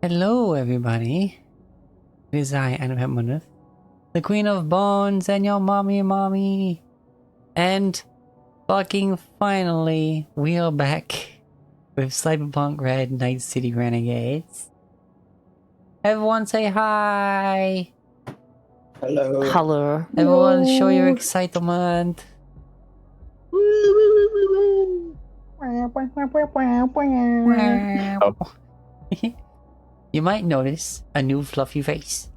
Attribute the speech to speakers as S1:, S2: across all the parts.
S1: Hello, everybody. It is I, Annabeth Munith, the Queen of Bones, and your mommy. And fucking finally, we are back with Cyberpunk Red Night City Renegades. Everyone say hi!
S2: Hello.
S3: Hello.
S1: Everyone show your excitement. You might notice a new fluffy face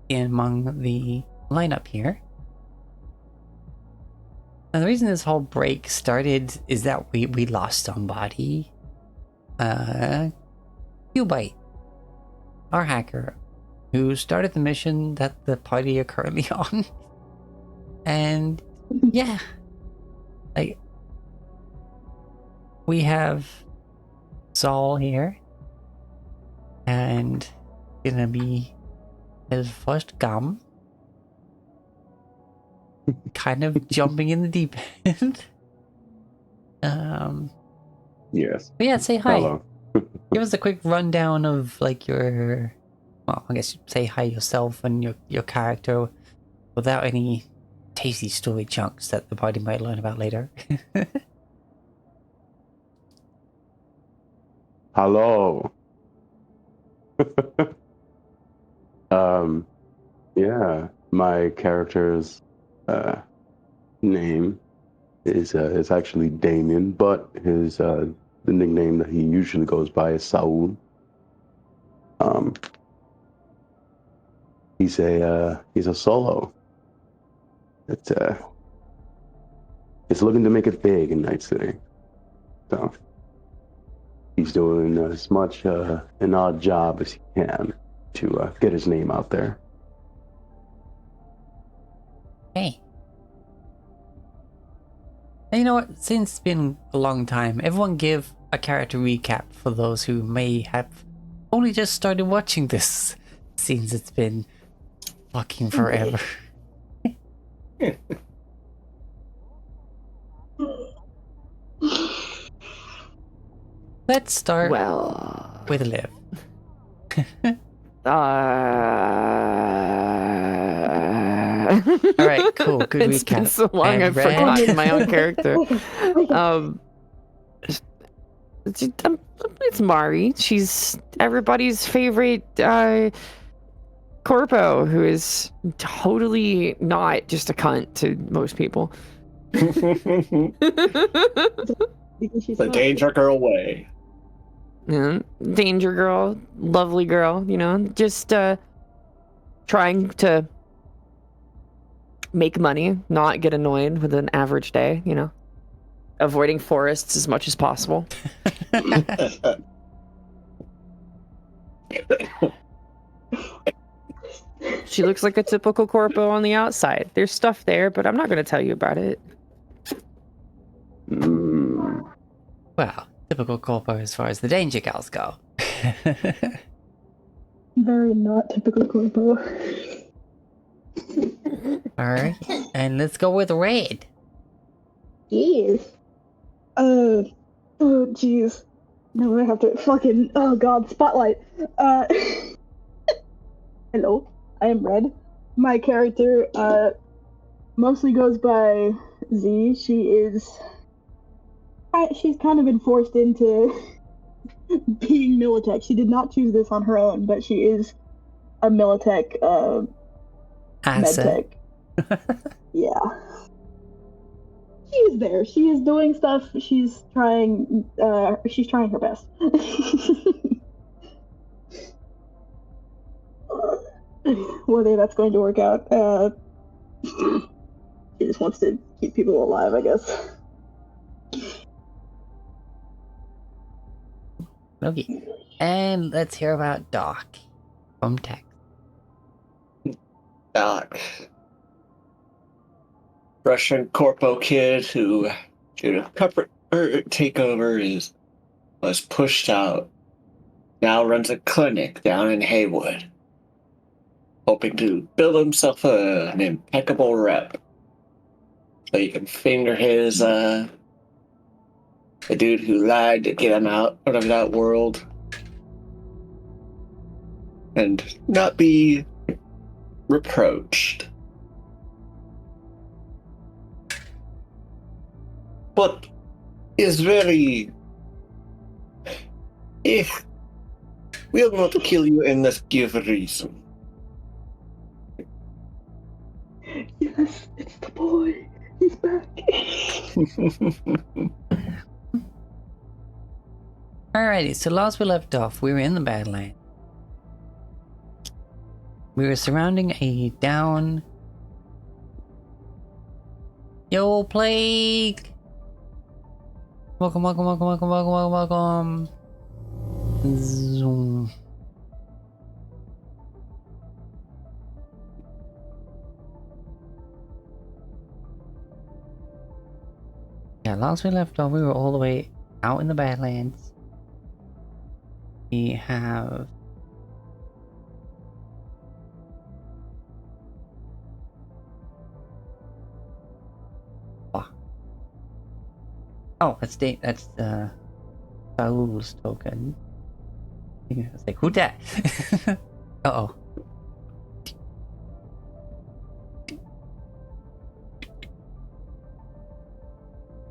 S1: among the lineup here. And the reason this whole break started is that we lost somebody. Qbyte, our hacker, who started the mission that the party are currently on. And yeah, like, we have Saul here, and gonna be his first gum. Kind of jumping in the deep end.
S2: Yes.
S1: But yeah, say hi.
S2: Hello.
S1: Give us a quick rundown of like your, well, I guess say hi yourself and your character without any tasty story chunks that the party might learn about later.
S2: Hello. Yeah, my character's name is actually Damien, but his the nickname that he usually goes by is Saul. He's a solo. It's looking to make it big in Night City. So he's doing as much an odd job as he can to get his name out there.
S1: Hey. And you know what? Since it's been a long time, everyone give a character recap for those who may have only just started watching this, since it's been fucking forever. Let's start with Liv. Alright, cool, good
S3: It's
S1: recap.
S3: been so long
S1: And
S3: I've
S1: Red?
S3: forgotten my own character. It's Mari. She's everybody's favorite corpo, who is totally not just a cunt to most people.
S4: The danger girl way.
S3: Yeah, danger girl, lovely girl, you know, just trying to make money, not get annoyed with an average day, you know, avoiding forests as much as possible. She looks like a typical corpo on the outside. There's stuff there, but I'm not going to tell you about it.
S1: Well, typical corpo as far as the danger gals go.
S5: Very not typical corpo.
S1: Alright, and let's go with Red.
S5: Yes. Oh jeez. No, I have to fucking, oh god, spotlight. Hello, I am Red. My character, mostly goes by Z. She's kind of been forced into being Militech. She did not choose this on her own, but she is a Militech,
S1: Asset.
S5: medtech. Yeah. She is there. She is doing stuff. She's trying her best. Whether that's going to work out, she just wants to keep people alive, I guess.
S1: Okay. And let's hear about Doc from Tech.
S4: Doc. Russian corpo kid who, due to corporate takeover, was pushed out. Now runs a clinic down in Haywood, hoping to build himself an impeccable rep, so he can finger his the dude who lied to get him out of that world. and not be reproached. But is very... If we'll not kill you unless give a reason.
S5: Yes, it's the boy. He's back.
S1: Alrighty, so last we left off, we were in the Badlands. We were surrounding a down... Yo, Plague! Welcome, welcome, welcome, welcome, welcome, welcome, welcome. Zoom. Yeah, last we left off, we were all the way out in the Badlands. We have... Oh, that's Saul's token. I was like, who that? Uh-oh.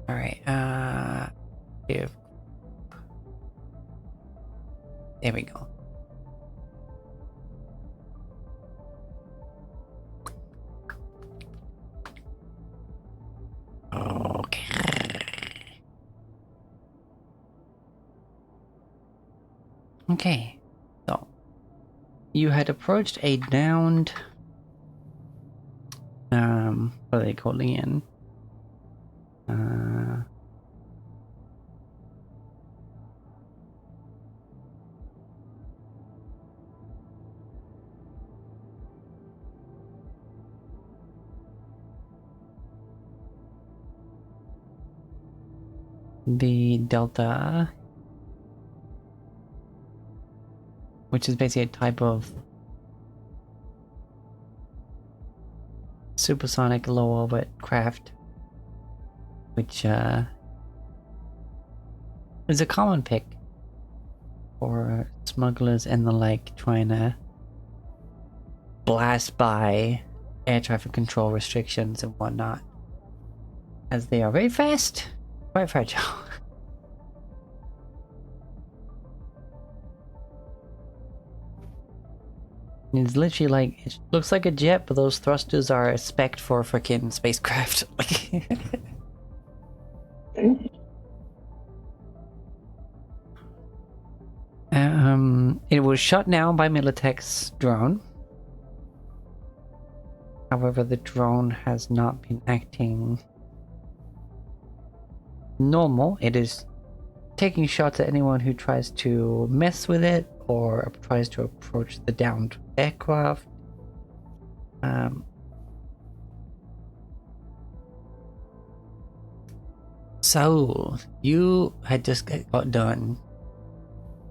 S1: Alright, if... There we go. Okay. Okay, so you had approached a downed, what are they calling in? The Delta, which is basically a type of supersonic low orbit craft, which is a common pick for smugglers and the like trying to blast by air traffic control restrictions and whatnot, as they are very fast, quite fragile. It's literally like, it looks like a jet, but those thrusters are spec'd for freaking spacecraft. It was shot down by Militech's drone. However, the drone has not been acting normal. It is taking shots at anyone who tries to mess with it or tries to approach the downed aircraft. So you had just got done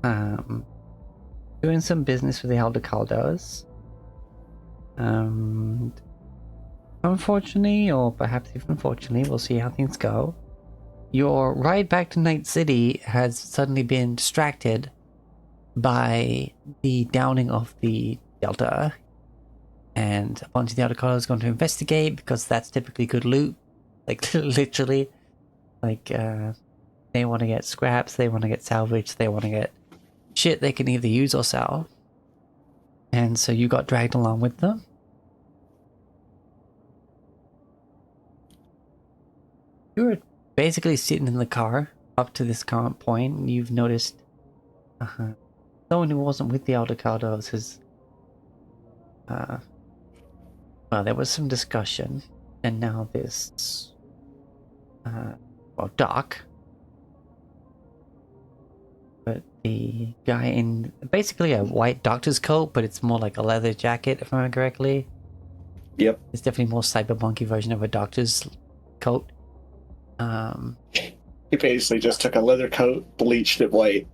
S1: doing some business with the Elder Caldos. Unfortunately, or perhaps even fortunately, we'll see how things go. Your ride back to Night City has suddenly been distracted by the downing of the Delta, and a bunch of the Elder Caldos is going to investigate because that's typically good loot. Like literally, like they want to get scraps, they want to get salvage, they want to get shit they can either use or sell. And so you got dragged along with them. You were basically sitting in the car up to this current point. You've noticed someone who wasn't with the Elder Caldos has well, there was some discussion, and now this well, Doc, but the guy in basically a white doctor's coat, but it's more like a leather jacket, if I remember correctly.
S4: Yep.
S1: It's definitely more cyberpunky version of a doctor's coat.
S4: He basically just took a leather coat, bleached it white.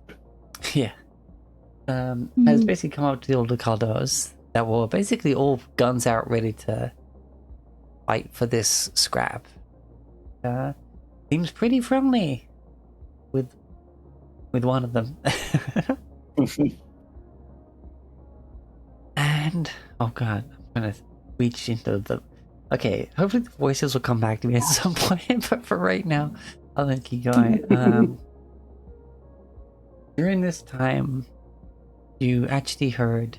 S1: Yeah. Has basically come up to the Elder Caldos that were basically all guns out, ready to fight for this scrap. Seems pretty friendly with one of them. And oh god, I'm gonna reach into the. Okay, hopefully the voices will come back to me at some point, but for right now, I'll let keep going. During this time, you actually heard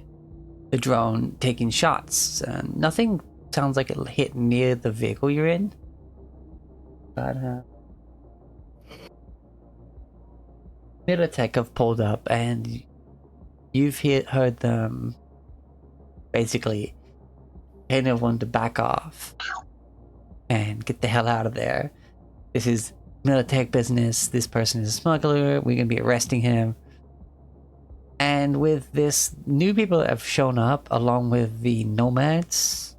S1: the drone taking shots. Nothing sounds like it hit near the vehicle you're in, but Militech have pulled up, and you've heard them basically telling everyone to back off and get the hell out of there. This is Militech business. This person is a smuggler. We're gonna be arresting him. And with this, new people that have shown up along with the nomads,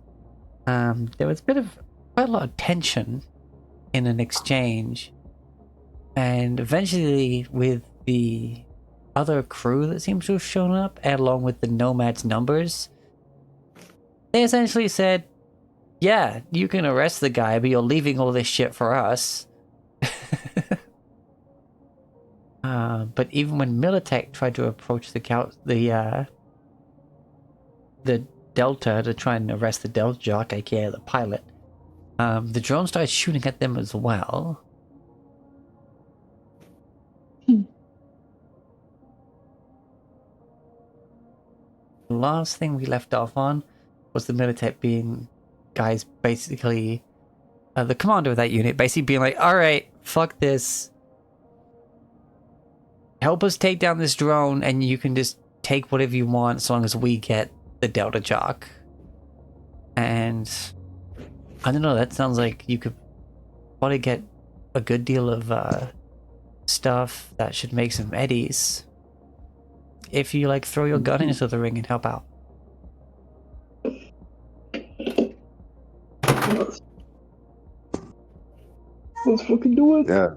S1: there was quite a lot of tension in an exchange. And eventually, with the other crew that seems to have shown up, and along with the nomads' numbers, they essentially said, yeah, you can arrest the guy, but you're leaving all this shit for us. But even when Militech tried to approach the Delta to try and arrest the Delta Jock, aka the pilot, the drone started shooting at them as well. The last thing we left off on was the Militech being guys basically the commander of that unit basically being like, alright, fuck this. Help us take down this drone and you can just take whatever you want as long as we get the Delta Jock. And I don't know, that sounds like you could probably get a good deal of stuff that should make some eddies if you like throw your gun into the ring and help out.
S5: Let's fucking do it.
S2: Yeah.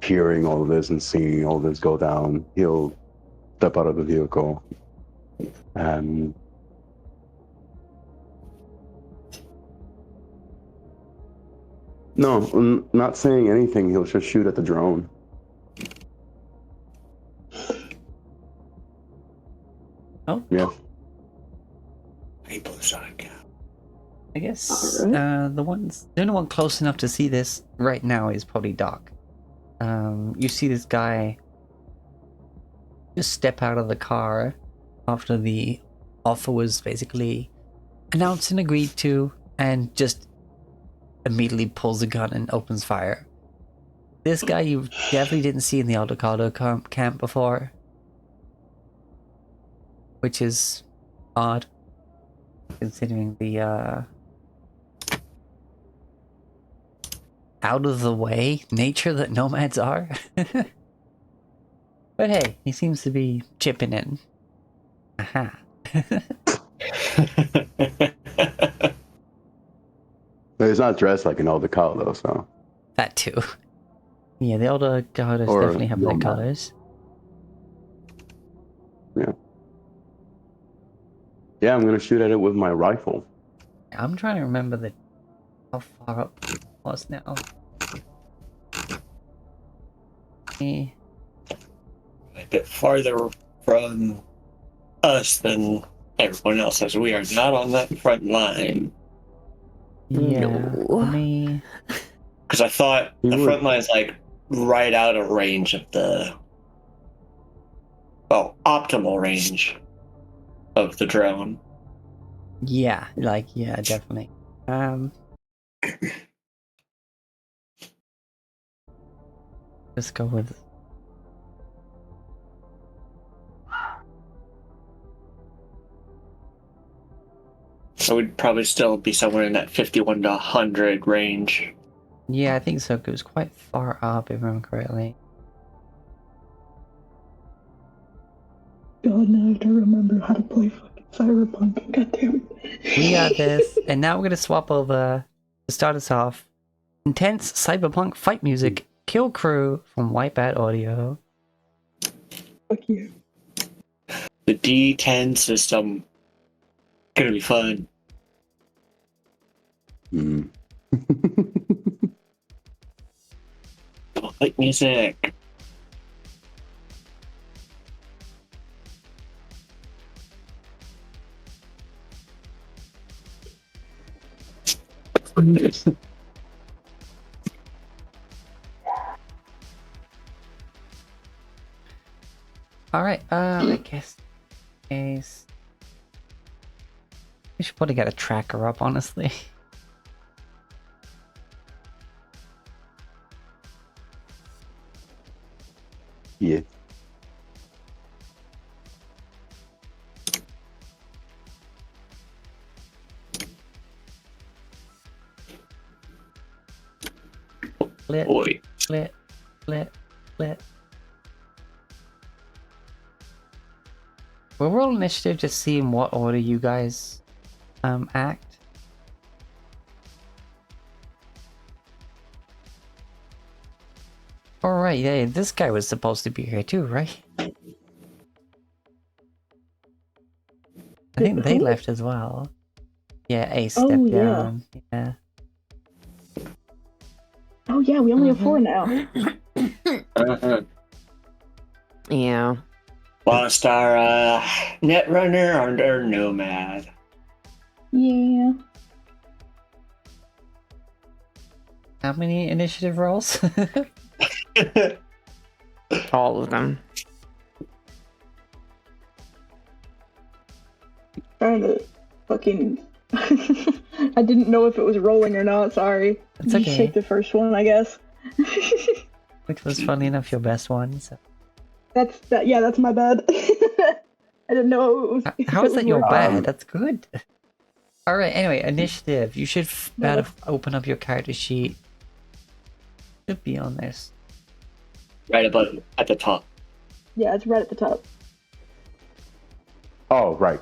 S2: Hearing all of this and seeing all this go down, he'll step out of the vehicle and not saying anything. He'll just shoot at the drone.
S1: Oh?
S2: Yeah.
S1: I guess
S5: Alright.
S1: the only one close enough to see this right now is probably Doc. You see this guy just step out of the car after the offer was basically announced and agreed to, and just immediately pulls a gun and opens fire. This guy you definitely didn't see in the Aldecado camp before, which is odd considering the out of the way nature that nomads are. But hey, he seems to be chipping in. Aha.
S2: But he's not dressed like an Aldecado though, so.
S1: That too. Yeah, the Aldecados
S2: Or
S1: definitely have their
S2: nomad.
S1: colors.
S2: Yeah, I'm gonna shoot at it with my rifle.
S1: I'm trying to remember how far up it was now. Eh,
S4: A bit farther from us than everyone else, as we are not on that front line.
S1: Yeah,
S3: No.
S1: let me...
S4: Because I thought
S2: You
S4: the
S2: would.
S4: front line is like right out of range of optimal range of the drone.
S1: Yeah, definitely. Let's go with...
S4: So we'd probably still be somewhere in that 51 to 100 range.
S1: Yeah, I think so. It was quite far up, if I remember correctly.
S5: God, now I have to remember how to play fucking Cyberpunk. God damn it.
S1: We got this, and now we're gonna swap over to start us off. Intense cyberpunk fight music, Kill Crew from Wipeout Audio.
S5: Fuck you.
S4: The D10 system gonna be fun.
S2: Mm.
S4: Like music.
S1: Alright, I guess we should probably get a tracker up, honestly.
S2: Yeah.
S1: Split,
S4: Boy.
S1: split, split, split. We'll roll initiative to see in what order you guys act. Alright, yeah, this guy was supposed to be here too, right? I think they
S5: Who?
S1: left as well. Yeah, Ace
S5: Oh,
S1: stepped
S5: yeah.
S1: down. Yeah.
S5: Oh yeah, we only have 4 now.
S3: Yeah.
S4: Want to star Netrunner or Nomad?
S5: Yeah.
S1: How many initiative rolls?
S3: All of them.
S5: Trying to fucking. I didn't know if it was rolling or not. Sorry.
S1: It's
S5: Just
S1: okay.
S5: take the first one, I guess.
S1: Which was funny enough your best one. So.
S5: That's that. Yeah, that's my bad. I didn't know it was.
S1: How
S5: it
S1: is that
S5: was
S1: your
S5: working.
S1: bad? That's good. Alright, anyway, initiative. You should
S5: No,
S1: better open up your character sheet. Should be on this.
S4: Right above at the top.
S5: Yeah, it's right at the top.
S2: Oh, right.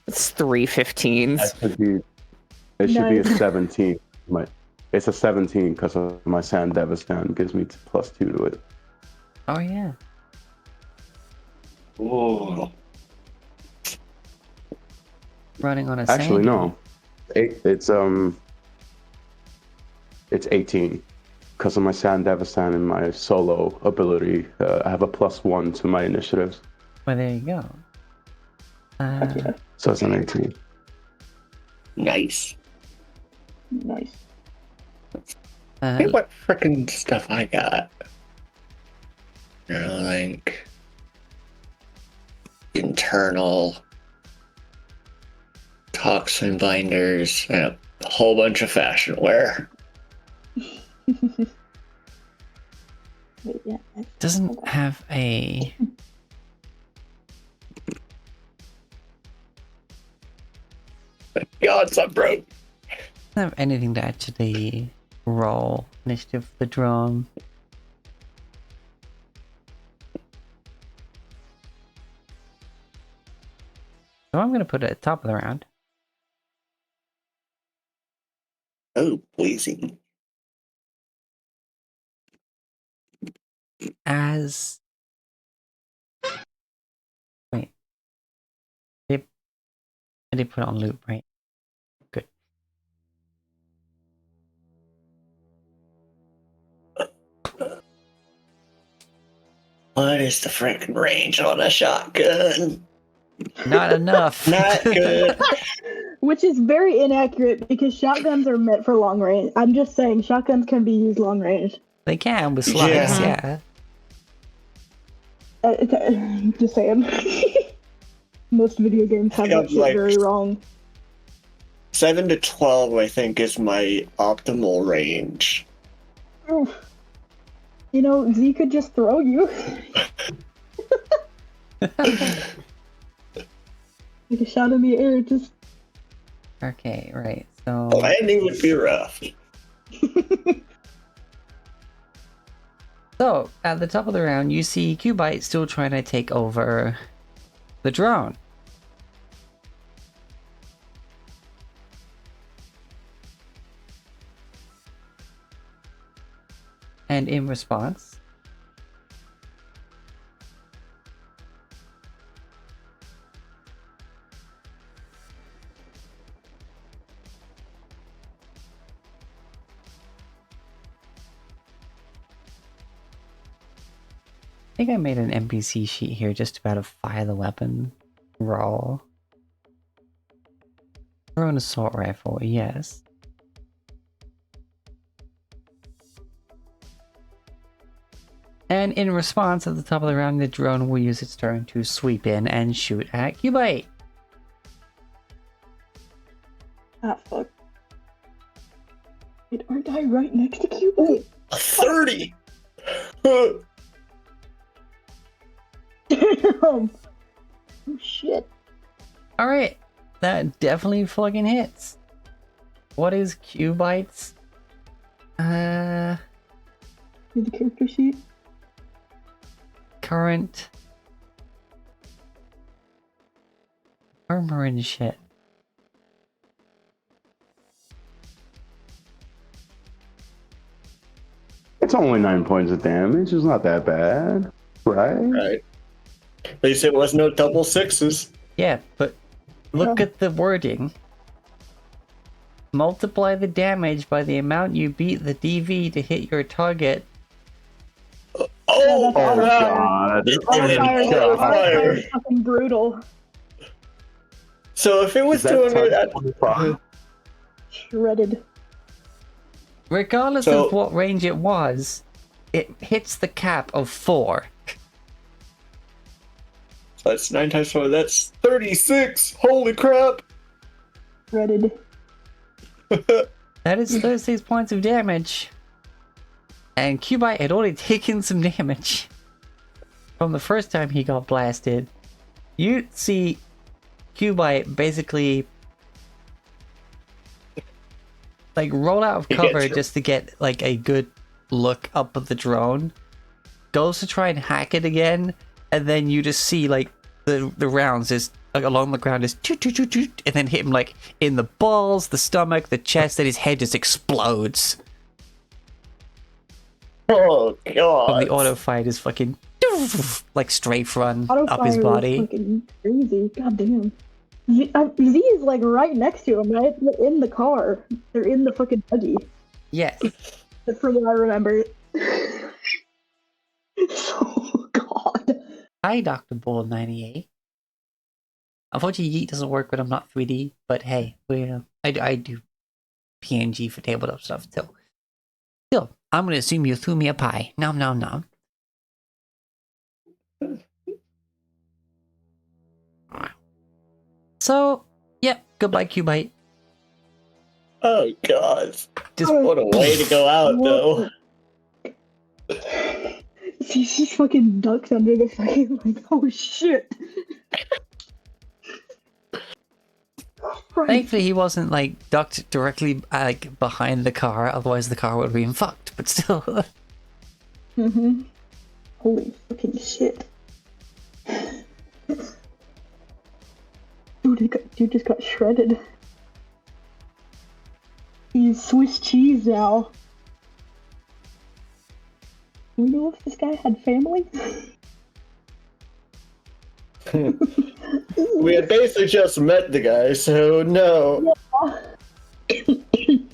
S3: It's 315s.
S2: That should be. It should be a
S5: Nice.
S2: 17. It's a 17 because of my Sand Devastan gives me +2 to it.
S1: Oh yeah.
S4: Ooh.
S1: Running on a
S2: Actually,
S1: sand.
S2: no. It's 18 because of my Sand Devastan and my solo ability. I have a +1 to my initiatives,
S1: Well, there you go.
S5: Yeah.
S2: so it's an 18.
S4: Nice.
S5: Nice.
S4: Hey, what freaking stuff I got? Like internal toxin binders and a whole bunch of fashion wear.
S5: Wait, yeah.
S1: Doesn't have a.
S4: God, I'm broke.
S1: Doesn't have anything to actually roll initiative for the drum. So I'm going to put it at the top of the round.
S4: Oh, pleasing.
S1: As. Wait. I did put it on loop, right? Good.
S4: What is the freaking range on a shotgun?
S1: Not enough.
S4: Not good.
S5: Which is very inaccurate because shotguns are meant for long range. I'm just saying, shotguns can be used long range.
S1: They can with slides,
S4: Yeah.
S1: yeah.
S5: Just saying. Most video games have that shit
S4: Like-
S5: very wrong.
S4: 7 to 12, I think, is my optimal range.
S5: Oof. You know, Z could just throw you. Like a shot in the air, just.
S1: Okay, right. So.
S4: Landing would be rough.
S1: So, at the top of the round, you see Cubite still trying to take over the drone. And in response, think I made an NPC sheet here just about to fire the weapon. Roll. Throw an assault rifle, yes. And in response, at the top of the round, the drone will use its turn to sweep in and shoot at Cubite.
S5: Ah, fuck. Wait, aren't I right next to Cupid?
S4: A 30!
S5: Damn! Oh shit.
S1: Alright, that definitely fucking hits. What is Cubite's?
S5: Need the character sheet?
S1: Current armor and shit.
S2: It's only 9 points of damage. It's not that bad, right?
S4: Right. At least it was no double sixes.
S1: Yeah, but look at the wording. Multiply the damage by the amount you beat the DV to hit your target.
S4: Oh,
S5: that's
S2: God.
S5: Fire is fucking brutal.
S4: So if it was
S2: Is that
S4: doing it
S2: touch
S4: at
S2: 25?
S5: Shredded.
S1: Regardless
S4: So-
S1: of what range it was, it hits the cap of 4.
S4: So that's 9 times 4, that's 36! Holy crap!
S5: Shredded.
S1: That is 36 points of damage. And Cubite had already taken some damage from the first time he got blasted. You see Cubite basically like roll out of
S4: He
S1: cover
S4: gets you.
S1: just to get like a good look up at the drone. Goes to try and hack it again, and then you just see like the rounds is like, along the ground is toot, toot, toot, toot, and then hit him like in the balls, the stomach, the chest, and his head just explodes.
S4: Oh god.
S1: From the auto fight is fucking like strafe run
S5: Auto
S1: up his
S5: fire
S1: body.
S5: is fucking crazy. God damn. Z is like right next to him, right? They're in the car. They're in the fucking buggy.
S1: Yes.
S5: That's from what I remember. Oh god.
S1: Hi, Dr. Bull 98. Unfortunately, Yeet doesn't work when I'm not 3D, but hey, I do PNG for tabletop stuff still. Still, I'm gonna assume you threw me a pie. Nom nom nom. So, yep, goodbye, Cubite.
S4: Oh god.
S1: Just
S4: What a way to go out though.
S5: She fucking ducks under the fucking like, oh shit. Right.
S1: thankfully he wasn't like ducked directly like behind the car, otherwise the car would have been fucked. But still,
S5: Mm-hmm. Holy fucking shit. Dude just got shredded. He's Swiss cheese now. Do we know if this guy had family?
S4: We had basically just met the guy, so no.
S5: He's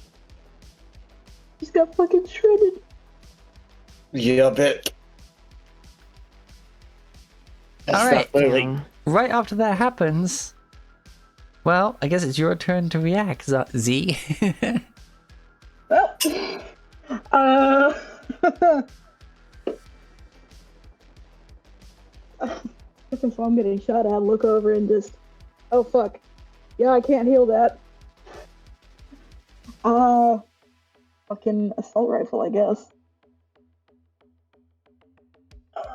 S5: got fucking shredded.
S4: Yeah, bet.
S1: All right.
S4: Literally.
S1: right after that happens, well, I guess it's your turn to react, Z.
S5: If I'm getting shot at, look over and just, oh fuck, yeah, I can't heal that. Fucking assault rifle, I guess.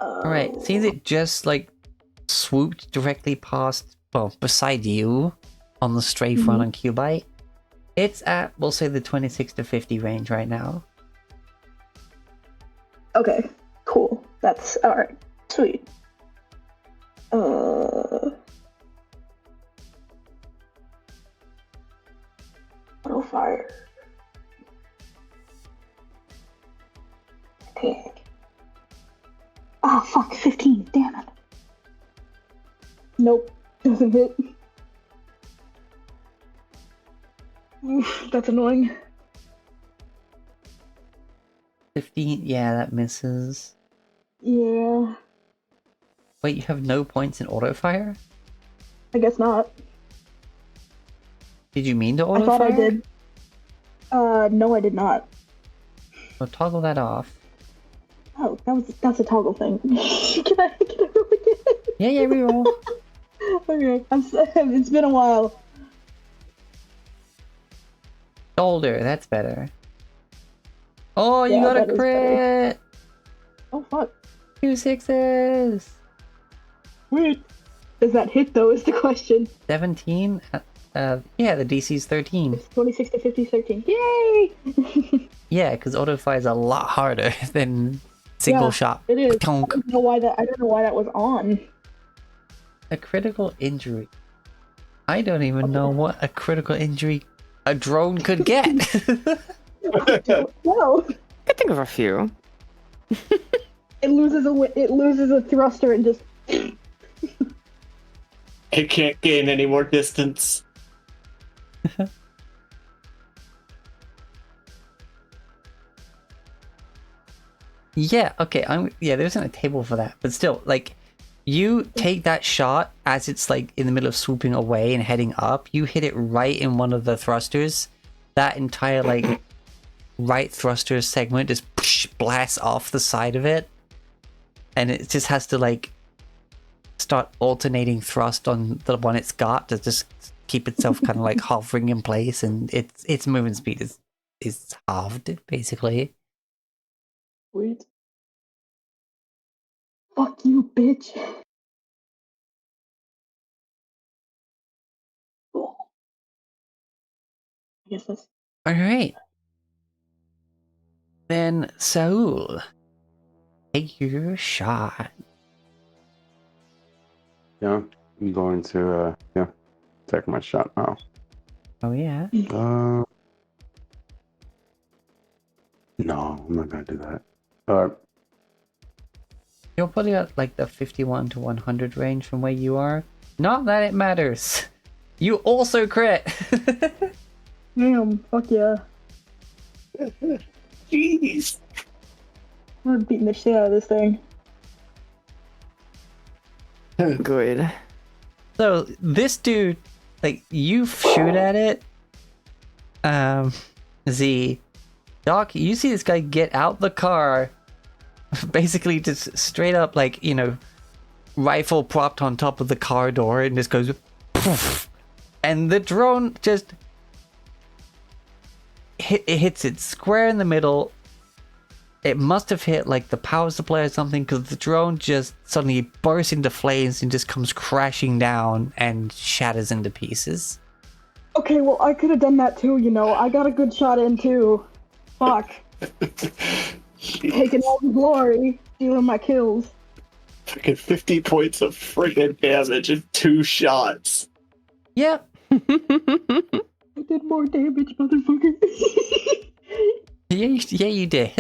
S1: Alright, seems it just like swooped directly past, well, beside you on the strafe run on Cubite. It's at, we'll say, the 26 to 50 range right now.
S5: Okay, cool. That's alright. Sweet. Auto fire. Attack. Oh fuck, 15, damn it. Nope, doesn't hit. Oof, that's annoying.
S1: 15, yeah, that misses.
S5: Yeah.
S1: Wait, you have no points in auto fire?
S5: I guess not.
S1: Did you mean to
S5: I
S1: auto
S5: thought
S1: fire?
S5: I did. No, I did not.
S1: Well, toggle that off.
S5: Oh, that's a toggle thing. Can I roll again?
S1: Yeah, reroll.
S5: Okay, it's been a while.
S1: Shoulder, that's better. Oh, you
S5: Yeah,
S1: got a
S5: that is better.
S1: crit!
S5: Oh fuck.
S1: 2 6s!
S5: Weird. Does that hit though? Is the question.
S1: 17? Yeah, the DC's 13.
S5: It's 26 to 50, 13. Yay!
S1: Yeah, because auto fire is a lot harder than single
S5: Yeah,
S1: shot.
S5: It is. I
S1: Tonk.
S5: don't know why that was on.
S1: A critical injury. I don't even know what a critical injury a drone could get.
S5: No.
S3: I think of a few.
S5: It loses a thruster and just.
S4: It can't gain any more distance.
S1: Yeah, okay, there isn't a table for that, but still, like, you take that shot as it's like in the middle of swooping away and heading up, you hit it right in one of the thrusters, that entire like right thruster segment just blasts off the side of it, and it just has to like start alternating thrust on the one it's got to just keep itself kind of like hovering in place, and its movement speed is halved basically.
S5: Sweet. Fuck you, bitch. Cool. I guess that's.
S1: Alright. Then, Saul, take your shot.
S2: Yeah, I'm going to take my shot now.
S1: Oh, yeah.
S2: No, I'm not gonna do that. Alright.
S1: You're probably at like the 51 to 100 range from where you are. Not that it matters. You also crit.
S5: Damn, fuck yeah.
S4: Jeez.
S5: I'm beating the shit out of this thing.
S3: Good.
S1: So this dude, like, you shoot at it. Doc, you see this guy get out the car, basically just straight up, like, you know, rifle propped on top of the car door, and just goes poof, and the drone just hits it square in the middle. It must have hit like the power supply or something, because the drone just suddenly bursts into flames and just comes crashing down and shatters into pieces.
S5: Okay, well, I could have done that too, you know. I got a good shot in too. Fuck. Taking all the glory, stealing my kills.
S4: Fucking 50 points of friggin' damage in 2 shots.
S1: Yep.
S5: I did more damage, motherfucker.
S1: Yeah, you did.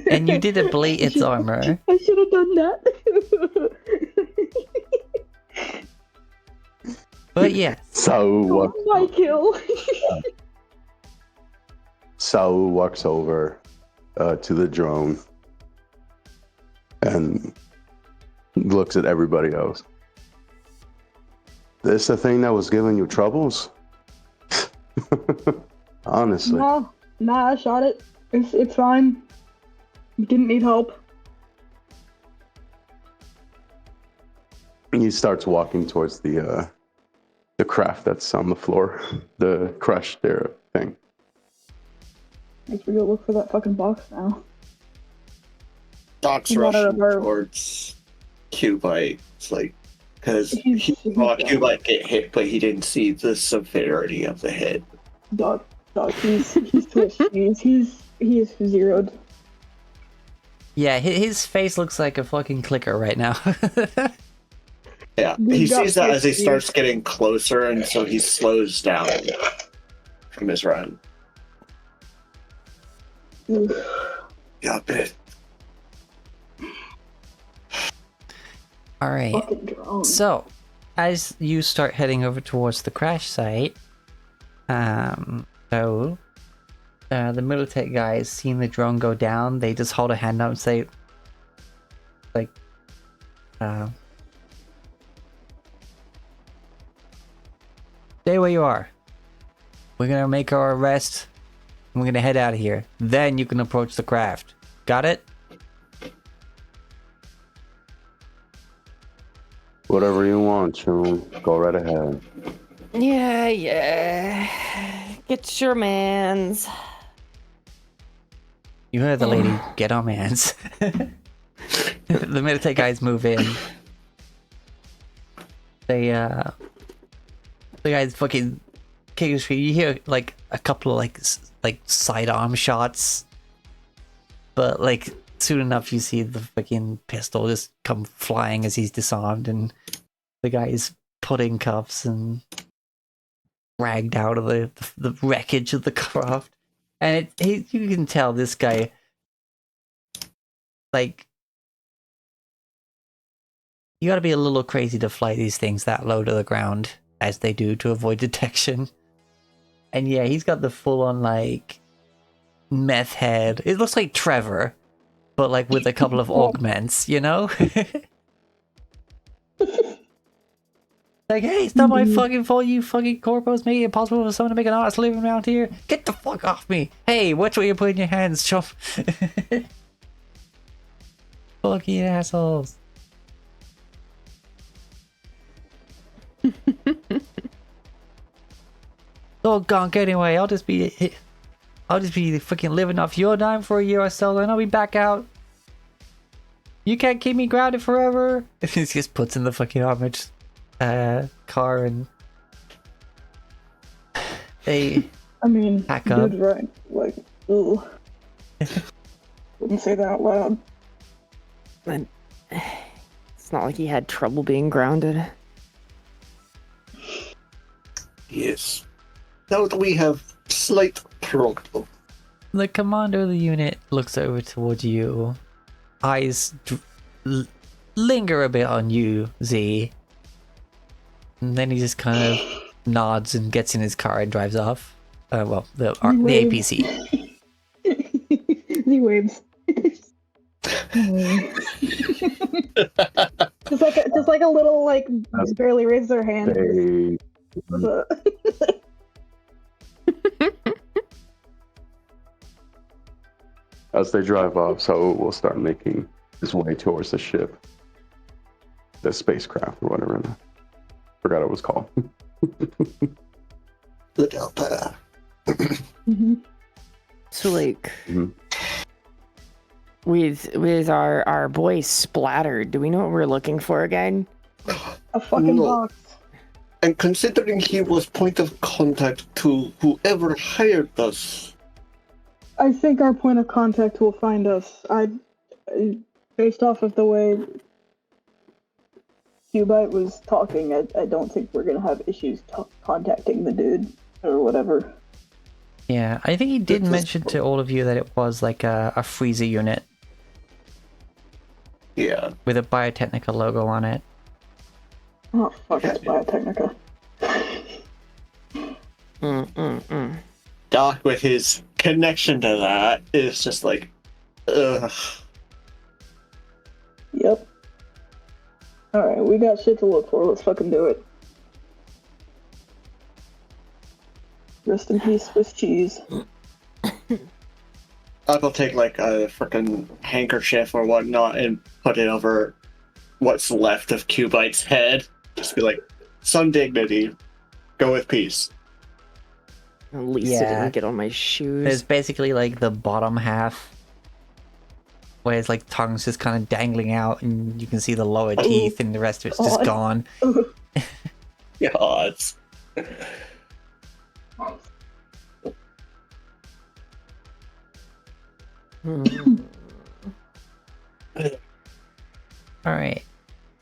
S1: And you did ablate its armor.
S5: I should have done that.
S1: But yeah.
S2: So
S5: My kill.
S2: Saul walks over to the drone and looks at everybody else. This the thing that was giving you troubles? Honestly.
S5: Nah, I shot it. It's fine. Didn't need help.
S2: He starts walking towards the craft that's on the floor, the crushed there thing.
S5: Guess we go look for that fucking box now.
S4: Doc's
S5: You gotta
S4: rushing
S5: revert.
S4: towards Cubite. It's like, because
S5: He's-
S4: he saw Cubite get hit, but he didn't see the severity of the hit.
S5: Dog, he's twitched. He's zeroed.
S1: Yeah, his face looks like a fucking clicker right now.
S4: Yeah,
S5: We
S4: he
S5: got
S4: sees that as he
S5: 50.
S4: starts getting closer, and so he slows down from his run. Yeah, bit.
S1: Alright.
S5: Fucking drone.
S1: So, as you start heading over towards the crash site, the Militech guys seeing the drone go down, they just hold a hand up and say, like, Uh, stay where you are. We're gonna make our arrest. And we're gonna head out of here. Then you can approach the craft. Got it?
S2: Whatever you want, Sean. Go right ahead.
S3: Yeah. Get your mans.
S1: You heard the lady. Get on mans. The Meditate guys move in. They the guys fucking kick his feet. You hear like a couple of like sidearm shots, but like soon enough you see the fucking pistol just come flying as he's disarmed, and the guy's put in cuffs and dragged out of the wreckage of the craft. And you can tell this guy, like, you gotta be a little crazy to fly these things that low to the ground, as they do, to avoid detection. And yeah, he's got the full-on, like, meth head. It looks like Trevor, but, like, with a couple of augments, you know? Like, hey, it's not my fucking fault you fucking corpos make it impossible for someone to make an honest living around here. Get the fuck off me. Hey, watch where you're putting your hands, chump. Fucking assholes. Oh, gonk anyway. I'll just be fucking living off your dime for a year or so, then I'll be back out. You can't keep me grounded forever. He just puts in the fucking armored car, and they pack up.
S5: Dude's right. Like, ooh. Wouldn't say that out loud.
S3: And it's not like he had trouble being grounded.
S4: Yes. Now that we have slight problem.
S1: The commander of the unit looks over towards you. Eyes linger a bit on you, Z. And then he just kind of nods and gets in his car and drives off. Well, the APC.
S5: He waves. just like a little, like, barely raise their hand.
S2: They, as they drive off, so we'll start making his way towards the ship. The spacecraft or whatever. Forgot what it was called.
S4: The Delta.
S3: So like,
S2: Mhm.
S3: with our boy splattered, do we know what we're looking for again?
S5: A fucking
S4: No.
S5: box.
S4: And considering he was point of contact to whoever hired us,
S5: I think our point of contact will find us. Based off of the way Cubite was talking, I don't think we're gonna have issues contacting the dude or whatever.
S1: Yeah, I think he did mention to all of you that it was like a freezer unit
S4: yeah.
S1: with a Biotechnica logo on it.
S5: Oh fuck, it's Biotechnica.
S4: Doc, with his connection to that, is just like, ugh.
S5: Yep. Alright, we got shit to look for. Let's fucking do it. Rest in peace, Swiss cheese.
S4: I'll take like a freaking handkerchief or whatnot and put it over what's left of Cubite's head. Just be like, some dignity, go with peace.
S3: At least it
S1: Yeah.
S3: didn't get on my shoes.
S1: There's basically like the bottom half where his like tongue's just kind of dangling out, and you can see the lower teeth, and the rest of it's just
S5: God.
S1: gone.
S4: Yeah, it's...
S1: All right,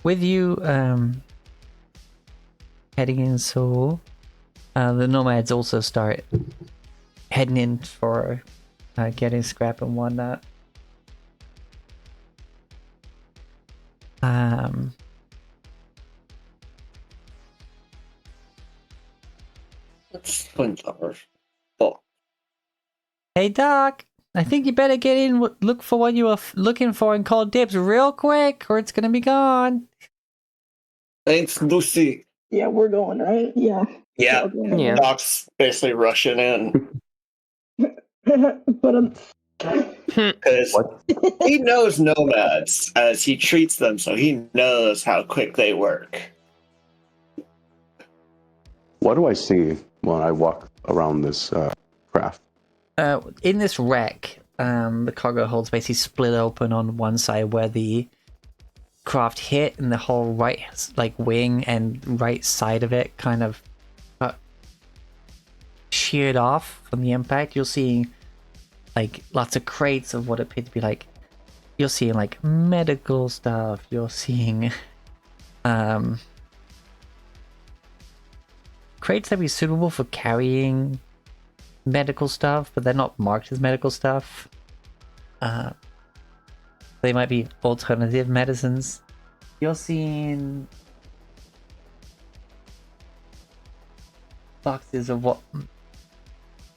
S1: with you heading in, so the nomads also start heading in for getting scrap and whatnot.
S4: That's $20. Oh,
S1: Hey Doc, I think you better get in, look for what you were looking for and call dibs real quick, or it's gonna be gone.
S4: Thanks, Lucy.
S5: Yeah, we're going, right? Yeah.
S4: Yeah.
S5: We're going
S3: Yeah.
S4: Doc's basically rushing in
S5: But
S4: because
S2: What?
S4: he knows nomads as he treats them, so he knows how quick they work.
S2: What do I see when I walk around this craft?
S1: In this wreck, the cargo hold basically split open on one side where the craft hit, and the whole right wing and right side of it kind of sheared off from the impact. You're seeing like lots of crates of what appear to be like, you're seeing like medical stuff, you're seeing crates that be suitable for carrying medical stuff, but they're not marked as medical stuff. They might be alternative medicines. You're seeing boxes of what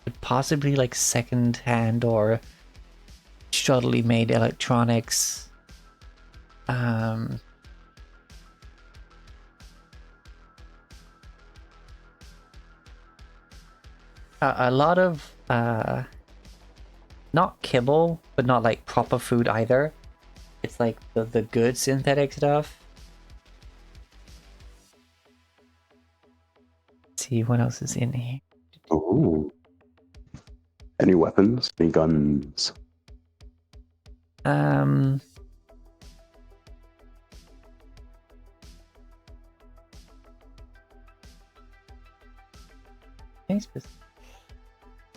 S1: could possibly like second-hand or shoddily made electronics. A lot of not kibble, but not like proper food either. It's like the good synthetic stuff. Let's see what else is in here.
S2: Oh. Any weapons? Any guns?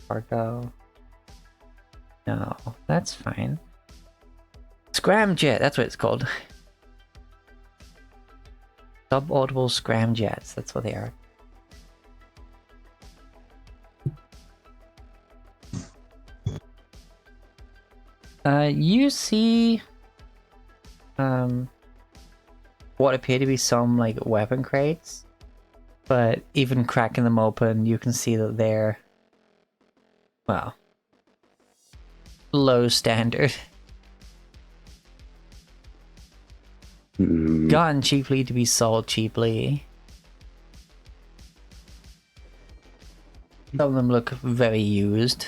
S1: Cargo. No, that's fine. Scramjet, that's what it's called. Suborbital scramjets, that's what they are. You see what appear to be some like weapon crates, but even cracking them open, you can see that they're, well, low standard. Gotten cheaply to be sold cheaply. Some of them look very used.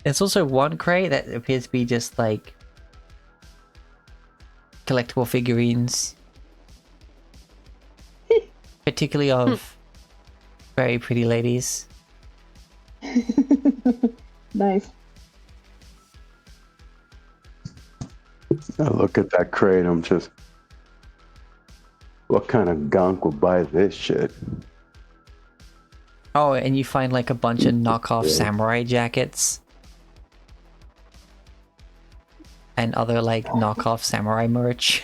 S1: There's also one crate that appears to be just like collectible figurines, particularly of very pretty ladies.
S5: nice.
S2: I look at that crate, I'm just, what kind of gunk would buy this shit?
S1: Oh, and you find like a bunch of knockoff samurai jackets and other like knockoff samurai merch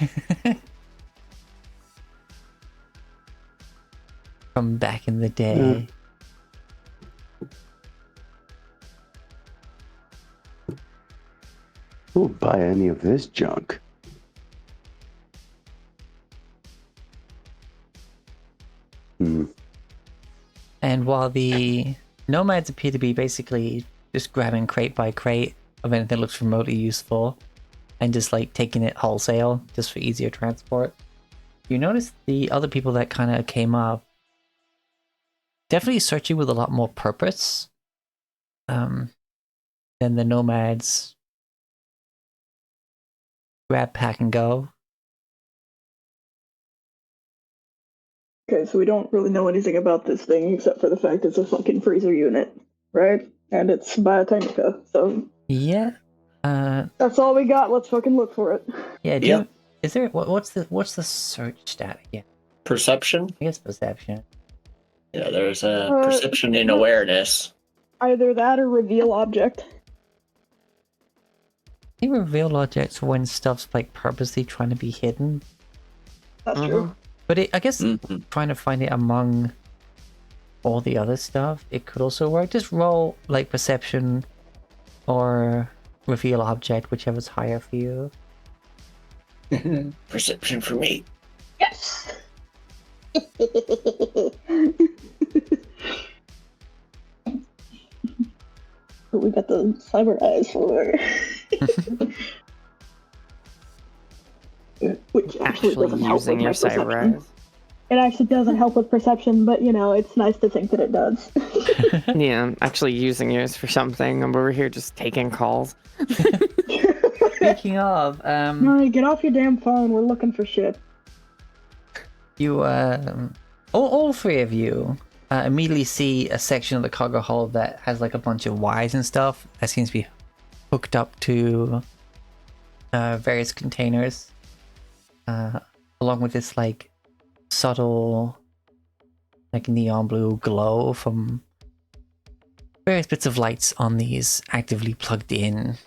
S1: from back in the day.
S2: Who would buy any of this junk?
S1: And while the nomads appear to be basically just grabbing crate by crate of anything that looks remotely useful and just like taking it wholesale just for easier transport, you notice the other people that kind of came up definitely searching with a lot more purpose than the nomads. Grab, pack, and go.
S5: Okay, so we don't really know anything about this thing except for the fact it's a fucking freezer unit, right? And it's Biotechnica, so
S1: Yeah.
S5: that's all we got. Let's fucking look for it.
S1: Yeah.
S4: Yep.
S1: Is there what's the search stat again?
S4: Perception?
S1: I guess perception.
S4: Yeah, there's a perception and awareness.
S5: Either that or reveal object.
S1: They reveal objects when stuff's like purposely trying to be hidden.
S5: That's true.
S1: But I guess trying to find it among all the other stuff, it could also work. Just roll like perception or reveal object, whichever's higher for you.
S4: Perception for me.
S5: Yes! We got the cyber eyes for which actually doesn't help with
S3: using
S5: my
S3: your cyber
S5: perception.
S3: eyes.
S5: It actually doesn't help with perception, but it's nice to think that it does.
S3: Yeah, actually using yours for something. I'm over here just taking calls.
S1: Speaking of,
S5: Alright, get off your damn phone. We're looking for shit.
S1: you, all three of you immediately see a section of the cargo hold that has like a bunch of wires and stuff that seems to be hooked up to various containers, along with this like subtle like neon blue glow from various bits of lights on these actively plugged in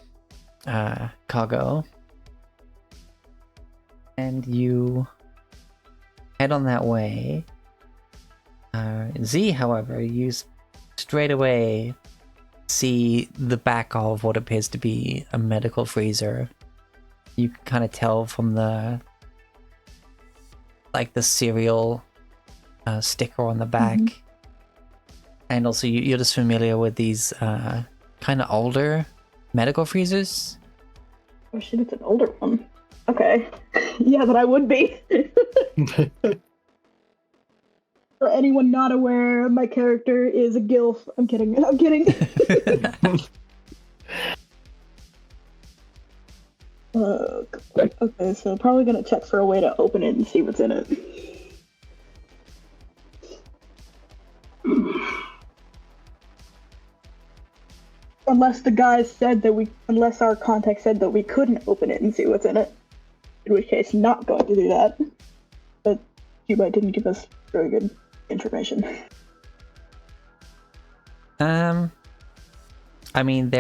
S1: cargo. And you head on that way. Z, however, you straight away see the back of what appears to be a medical freezer. You can kind of tell from the serial sticker on the back. And also you're just familiar with these kind of older medical freezers.
S5: Oh shit, it's an older one. Okay. Yeah, that I would be. For anyone not aware, my character is a gilf. I'm kidding. I'm kidding. Okay, so probably gonna check for a way to open it and see what's in it. Unless the guys said that unless our contact said that we couldn't open it and see what's in it. In which case, not going to do that. But Cuba didn't give us very good information.
S1: I mean,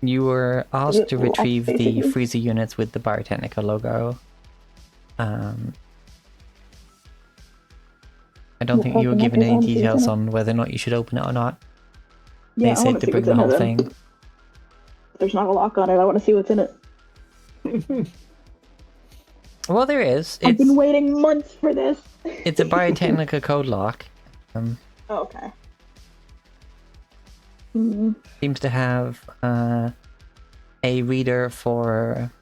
S1: you were asked to retrieve the freezer units with the Biotechnica logo. I don't think you were given any details on whether or not you should open it or not.
S5: Yeah,
S1: they said to bring the whole thing.
S5: If there's not a lock on it, I want to see what's in it.
S1: Well, there is.
S5: I've been waiting months for this.
S1: It's a Biotechnica code lock.
S5: Oh, okay.
S1: Seems to have a reader for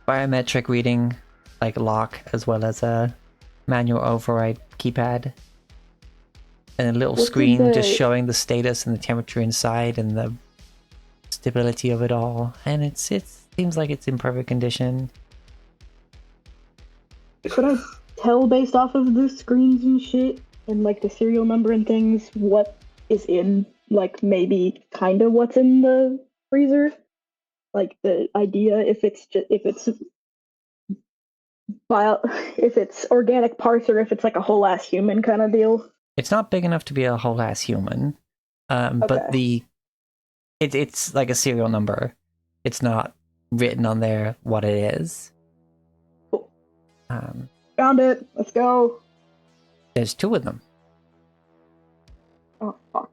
S1: biometric reading, like lock, as well as a manual override keypad. And a little screen just showing the status and the temperature inside and the stability of it all. And it seems like it's in perfect condition.
S5: Could I tell based off of the screens and shit and like the serial number and things what is in, like maybe kind of what's in the freezer? Like the idea if it's organic parts or if it's like a whole ass human kind of deal.
S1: It's not big enough to be a whole ass human, but it's like a serial number. It's not written on there what it is.
S5: Cool. Found it. Let's go.
S1: There's two of them.
S5: Oh fuck.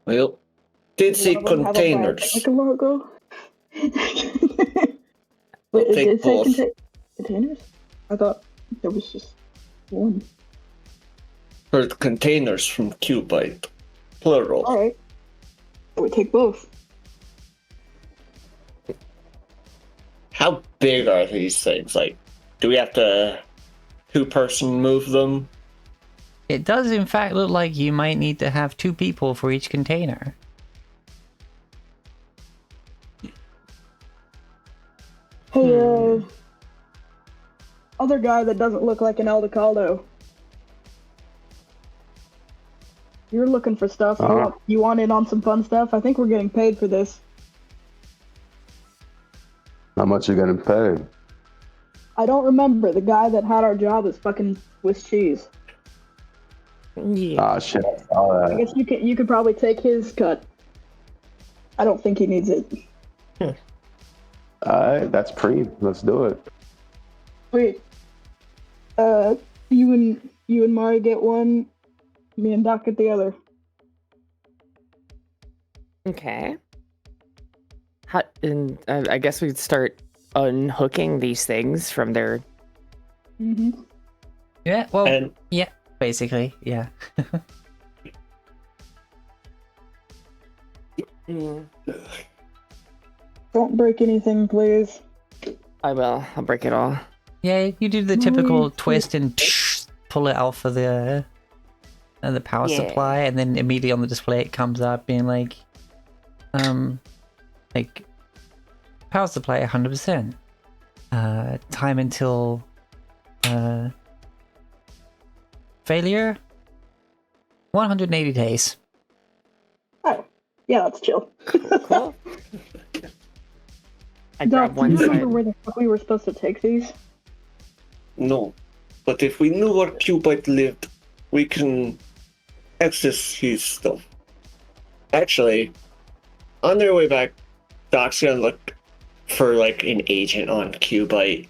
S4: Well, did see containers.
S5: Like a logo. Wait,
S4: We'll
S5: did
S4: take
S5: it say
S4: both.
S5: containers? I thought there was just one.
S4: Or containers from Cubite. Plural.
S5: Alright. We take both.
S4: How big are these things? Like, do we have to two-person move them?
S1: It does in fact look like you might need to have two people for each container.
S5: Hey, other guy that doesn't look like an El Caldo. You're looking for stuff. You want in on some fun stuff? I think we're getting paid for this.
S2: How much you getting paid?
S5: I don't remember. The guy that had our job is fucking Swiss cheese.
S3: Yeah.
S2: Ah, shit. I saw
S5: I
S2: that.
S5: guess you could probably take his cut. I don't think he needs it.
S2: Alright, that's pre. Let's do it.
S5: Wait. You and Mari get one. Me and Doc get the other.
S3: Okay. And I guess we'd start unhooking these things from their.
S5: Mm-hmm.
S1: Yeah, well,
S4: And
S1: yeah, basically, yeah.
S5: Don't break anything, please.
S3: I will. I'll break it all.
S1: Yeah, you do the typical
S5: Please.
S1: twist and pull it off of the power
S3: Yeah.
S1: supply, and then immediately on the display it comes up being like power supply 100%. Time until failure 180 days.
S5: Oh, yeah, that's chill.
S3: Cool. I
S5: Doc,
S3: grab
S5: do
S3: one
S5: you
S3: side.
S5: remember where the fuck we were supposed to take these?
S4: no. But if we knew where Cubite lived, we can access his stuff. Actually, on their way back, Doc's gonna look for like an agent on Cubite.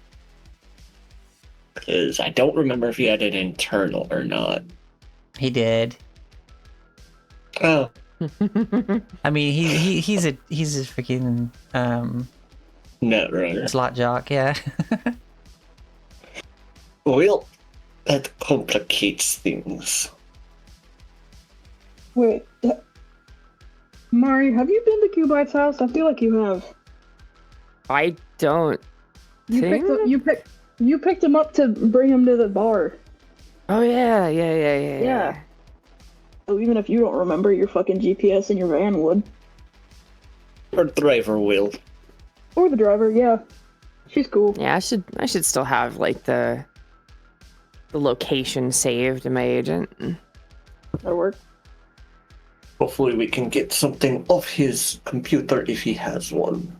S4: Because I don't remember if he had an internal or not.
S1: He did.
S4: Oh,
S1: I mean, he's a freaking
S4: Netrunner.
S1: slot jock, yeah.
S4: Well, that complicates things.
S5: Wait, Mari, have you been to Cubite's house? I feel like you have.
S3: I don't.
S5: You picked him up to bring him to the bar.
S3: Oh yeah.
S5: Yeah. So even if you don't remember, your fucking GPS in your van would.
S4: Or driver will.
S5: Or the driver, yeah. She's cool.
S3: Yeah, I should still have like the location saved in my agent.
S5: That work.
S4: Hopefully we can get something off his computer if he has one.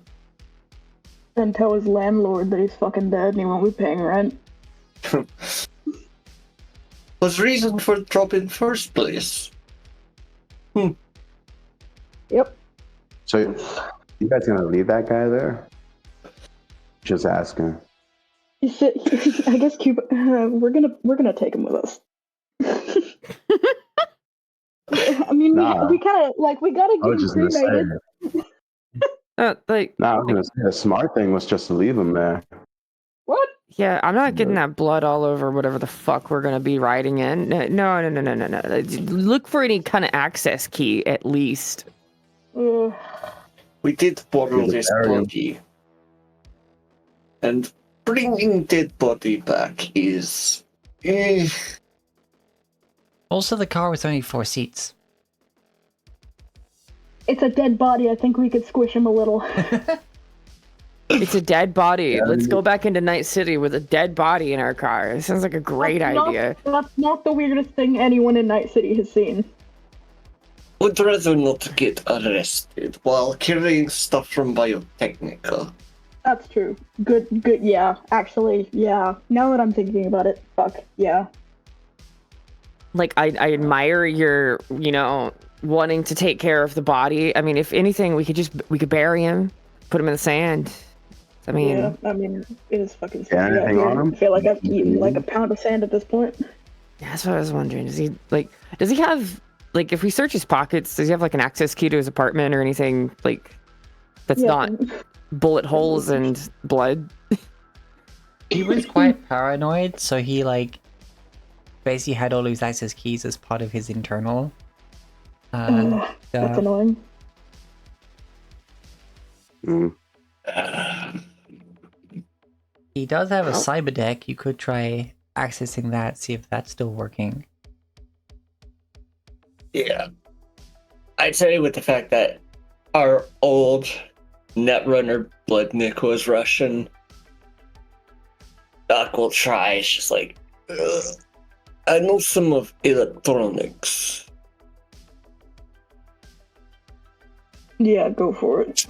S5: And tell his landlord that he's fucking dead and he won't be paying rent.
S4: Was reason for the drop in first place.
S5: Yep.
S2: So, you guys gonna leave that guy there? Just asking.
S5: I guess we're gonna take him with us. I mean,
S2: Nah.
S5: we kind of we gotta
S2: I was
S5: get him
S2: just gonna say.
S5: cremated.
S2: I was gonna say the smart thing was just to leave him there.
S5: What?
S3: Yeah, I'm not getting that blood all over whatever the fuck we're gonna be riding in. No. Look for any kind of access key at least.
S4: We did borrow
S2: He's a
S4: this
S2: burial.
S4: body. And bringing dead body back is...
S1: Also, the car was only 4 seats.
S5: It's a dead body. I think we could squish him a little.
S3: It's a dead body.
S2: Yeah,
S3: Let's go back into Night City with a dead body in our car. It sounds like a great idea.
S5: That's not the weirdest thing anyone in Night City has seen.
S4: Would rather not get arrested while carrying stuff from Biotechnica.
S5: That's true. Good, yeah. Actually, yeah. Now that I'm thinking about it, fuck, yeah.
S3: Like, I admire your, wanting to take care of the body. I mean, if anything, we could bury him, put him in the sand. I mean,
S5: yeah, I mean, it is fucking
S2: Yeah,
S5: scary out
S2: anything
S5: here.
S2: on him?
S5: I feel like I've eaten like a pound of sand at this point.
S3: that's what I was wondering. Does he have, like, if we search his pockets, does he have, like, an access key to his apartment or anything, like, that's
S5: Yeah.
S3: not bullet holes and blood?
S1: He was quite paranoid, so he basically had all his access keys as part of his internal.
S5: That's annoying.
S2: Mm.
S1: He does have a cyber deck. You could try accessing that, see if that's still working.
S4: Yeah. I'd say with the fact that our old Netrunner Bloodnik was Russian, Doc will try. It's just like, I know some of electronics.
S5: Yeah, go for it.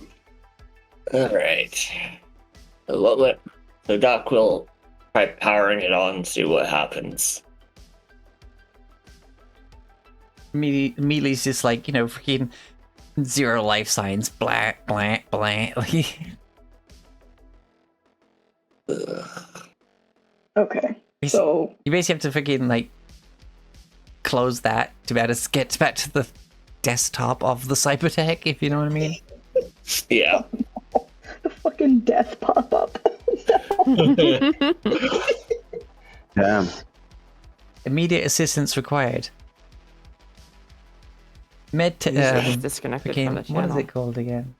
S4: Alright. So Doc will try powering it on and see what happens.
S1: Immediately he's just like, freaking 0 life signs. Blank, blank, blank.
S5: Okay, so
S1: You basically have to freaking, close that to be able to get back to the desktop of the cybertech, if you know what I mean.
S4: Yeah.
S5: The fucking death pop up.
S2: Damn.
S1: Immediate assistance required.
S3: He's disconnected from the
S1: what is
S3: channel.
S1: it called again?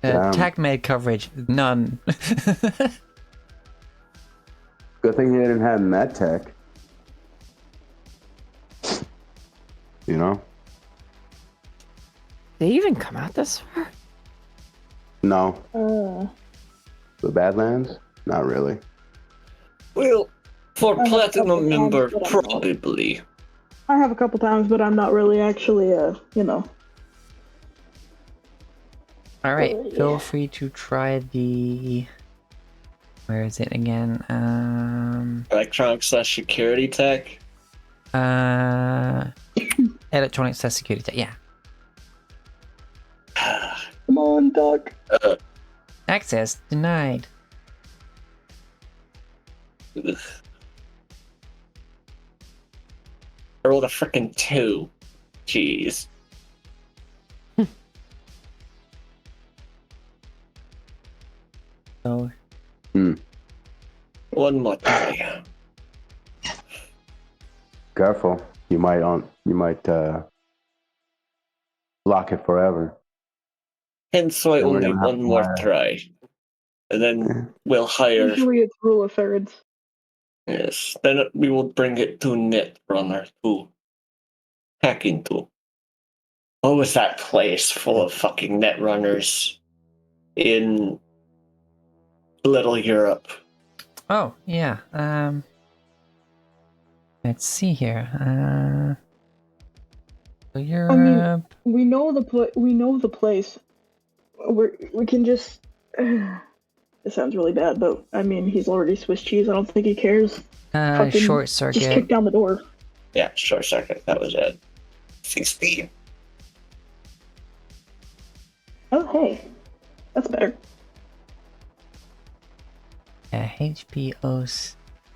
S2: Damn.
S1: Tag med coverage, none.
S2: Good thing they didn't have MedTech. You know?
S3: They even come out this far?
S2: No.
S5: Uh,
S2: The Badlands? Not really.
S4: Well, for
S5: I have a
S4: platinum
S5: couple
S4: member,
S5: times, but I'm not.
S4: probably.
S5: I have a couple times, but I'm not really actually, you know.
S1: Alright,
S5: Oh, yeah.
S1: feel free to try the... Where is it again?
S4: Electronic/security tech.
S1: Electronics/security tech, yeah.
S5: Come on, Doc.
S1: Access denied.
S4: Ugh. I rolled a frickin' 2. Jeez.
S1: So,
S4: One more try.
S2: Careful. You might lock it forever.
S4: Hence why
S2: Then we're
S4: only
S2: gonna have
S4: one
S2: to
S4: more
S2: hire-
S4: try. And then we'll hire.
S5: Usually it's rule of thirds.
S4: Yes. Then we will bring it to Netrunner 2. Hacking 2. What was that place full of fucking Netrunners in Little Europe?
S1: oh, yeah, let's see here. So Europe...
S5: We know the place. We can just. It sounds really bad, but I mean, he's already Swiss cheese. I don't think he cares. Fucking
S1: short
S5: Just
S1: circuit.
S5: kick down the door.
S4: Yeah, short circuit. That was it. 16.
S5: Oh, hey, that's better.
S1: HPO6.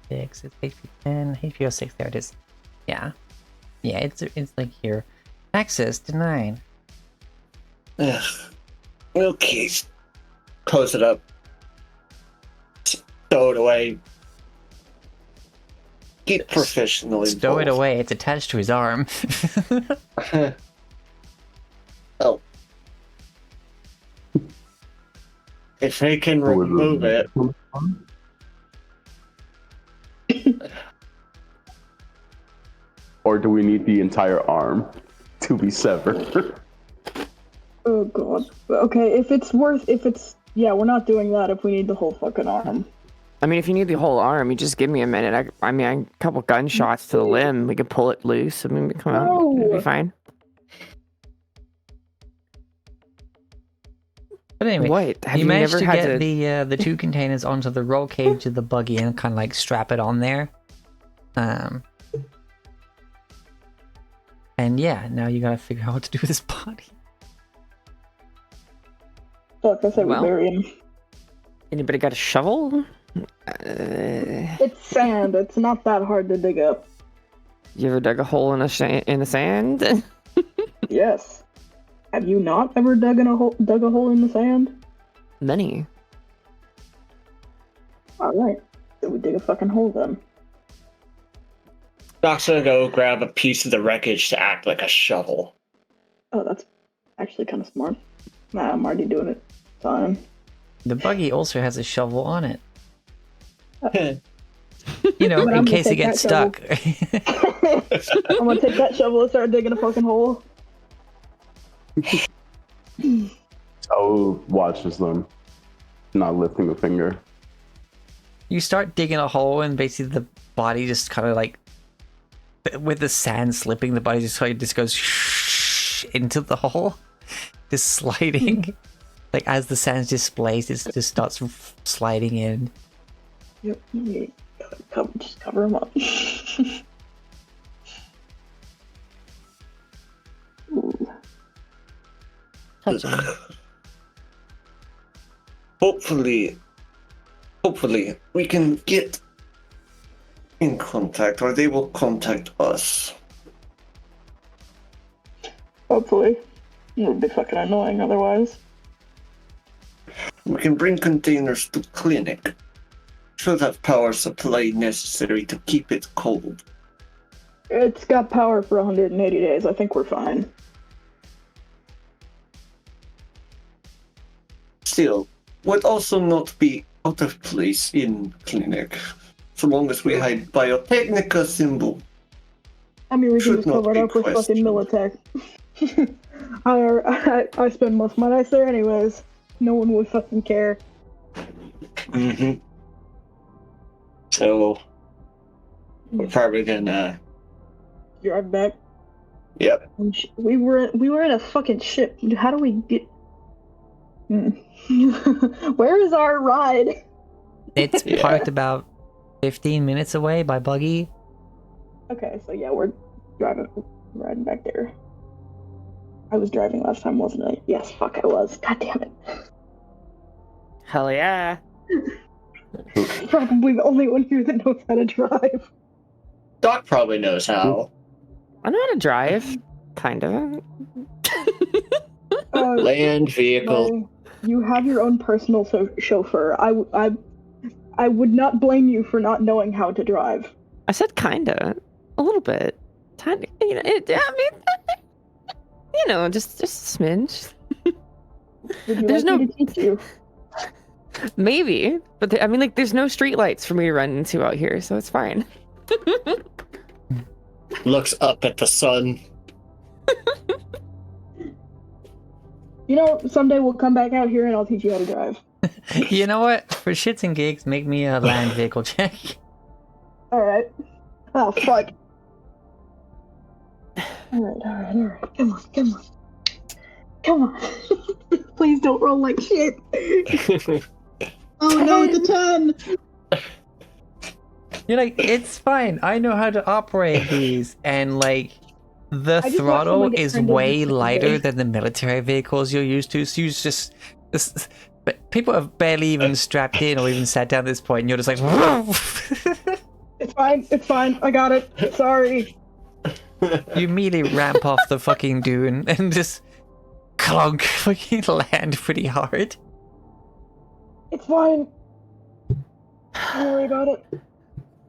S1: It's HP10. HPO6. There it is. Yeah. Yeah. It's like here. Access denied.
S4: Ugh. Okay. Close it up. Stow it away. Keep professionally
S1: Stow it
S4: involved.
S1: away. It's attached to his arm.
S4: Oh. If they can remove it,
S2: Or do we need the entire arm to be severed?
S5: Oh god. Okay, if it's yeah, we're not doing that if we need the whole fucking arm.
S3: I mean, if you need the whole arm, you just give me a minute. I mean, a couple gunshots to the limb, we can pull it loose. I mean, come on, it'll be
S5: No.
S3: fine.
S1: But anyway,
S3: What? Have
S1: you
S3: you
S1: managed
S3: never
S1: to
S3: had
S1: get the two containers onto the roll cage of the buggy and kind of like strap it on there. And yeah, now you gotta figure out what to do with his body.
S5: Fuck, I said
S3: Well.
S5: we bury him.
S3: Anybody got a shovel?
S5: It's sand. It's not that hard to dig up.
S3: You ever dug a hole in the sand?
S5: Yes. Have you not ever dug a hole in the sand?
S3: Many.
S5: All right. So we dig a fucking hole then.
S4: Doc's gonna go grab a piece of the wreckage to act like a shovel.
S5: Oh, that's actually kind of smart. Nah, I'm already doing it. Fine.
S1: The buggy also has a shovel on it.
S4: Huh.
S1: You know,
S5: But
S1: in
S5: I'm gonna
S1: case it
S5: take
S1: gets
S5: that
S1: stuck.
S5: I'm gonna take that shovel and start digging a fucking hole.
S2: So watches them, not lifting a finger.
S1: You start digging a hole and basically the body just kind of like, with the sand slipping, the body just kind of just goes into the hole, just sliding. Like as the sand displays, it just starts sliding in.
S5: Yep. Just cover him up. Ooh.
S3: Touch him.
S4: Hopefully we can get in contact, or they will contact us.
S5: Hopefully. It would be fucking annoying otherwise.
S4: We can bring containers to clinic. Should have power supply necessary to keep it cold.
S5: It's got power for 180 days. I think we're fine.
S4: Still, would also not be out of place in clinic, so long as we hide Biotechnica symbol.
S5: I mean, we can
S4: Should
S5: just
S4: not
S5: cover it
S4: be
S5: up with fucking
S4: questioned.
S5: Militech. I spend most of my nights there anyways. No one would fucking care.
S4: Mm-hmm. So, we're probably gonna...
S5: Drive back.
S4: Yep.
S5: We were in a fucking ship. How do we get? Where is our ride?
S1: It's
S4: Yeah.
S1: parked about 15 minutes away by buggy.
S5: Okay, so yeah, we're riding back there. I was driving last time, wasn't I? Yes, fuck, I was. God damn it.
S3: Hell yeah.
S5: Probably the only one here that knows how to drive.
S4: Doc probably knows how.
S3: I know how to drive. Kind of.
S4: Land vehicle.
S5: You have your own personal chauffeur. I would not blame you for not knowing how to drive.
S3: I said kinda. A little bit. Tiny. You know, just a smidge.
S5: Would you
S3: There's
S5: like me
S3: no-
S5: to teach you?
S3: Maybe. But there's no street lights for me to run into out here, so it's fine.
S4: Looks up at the sun.
S5: You know, someday we'll come back out here and I'll teach you how to drive.
S1: You know what? For shits and gigs, make me a land vehicle check.
S5: Alright. Oh, fuck. Alright. Come on. Please don't roll like shit. Oh no, it's a 10!
S1: You're like, it's fine. I know how to operate these. And like, the
S5: just watched
S1: throttle
S5: someone get
S1: is
S5: turned into
S1: way
S5: a
S1: lighter
S5: today.
S1: than the military vehicles you're used to. So you just but people have barely even strapped in or even sat down at this point, and you're just like,
S5: It's fine. I got it. Sorry.
S1: you immediately ramp off the fucking dune and just clunk, fucking land pretty hard.
S5: It's fine. Don't worry about it.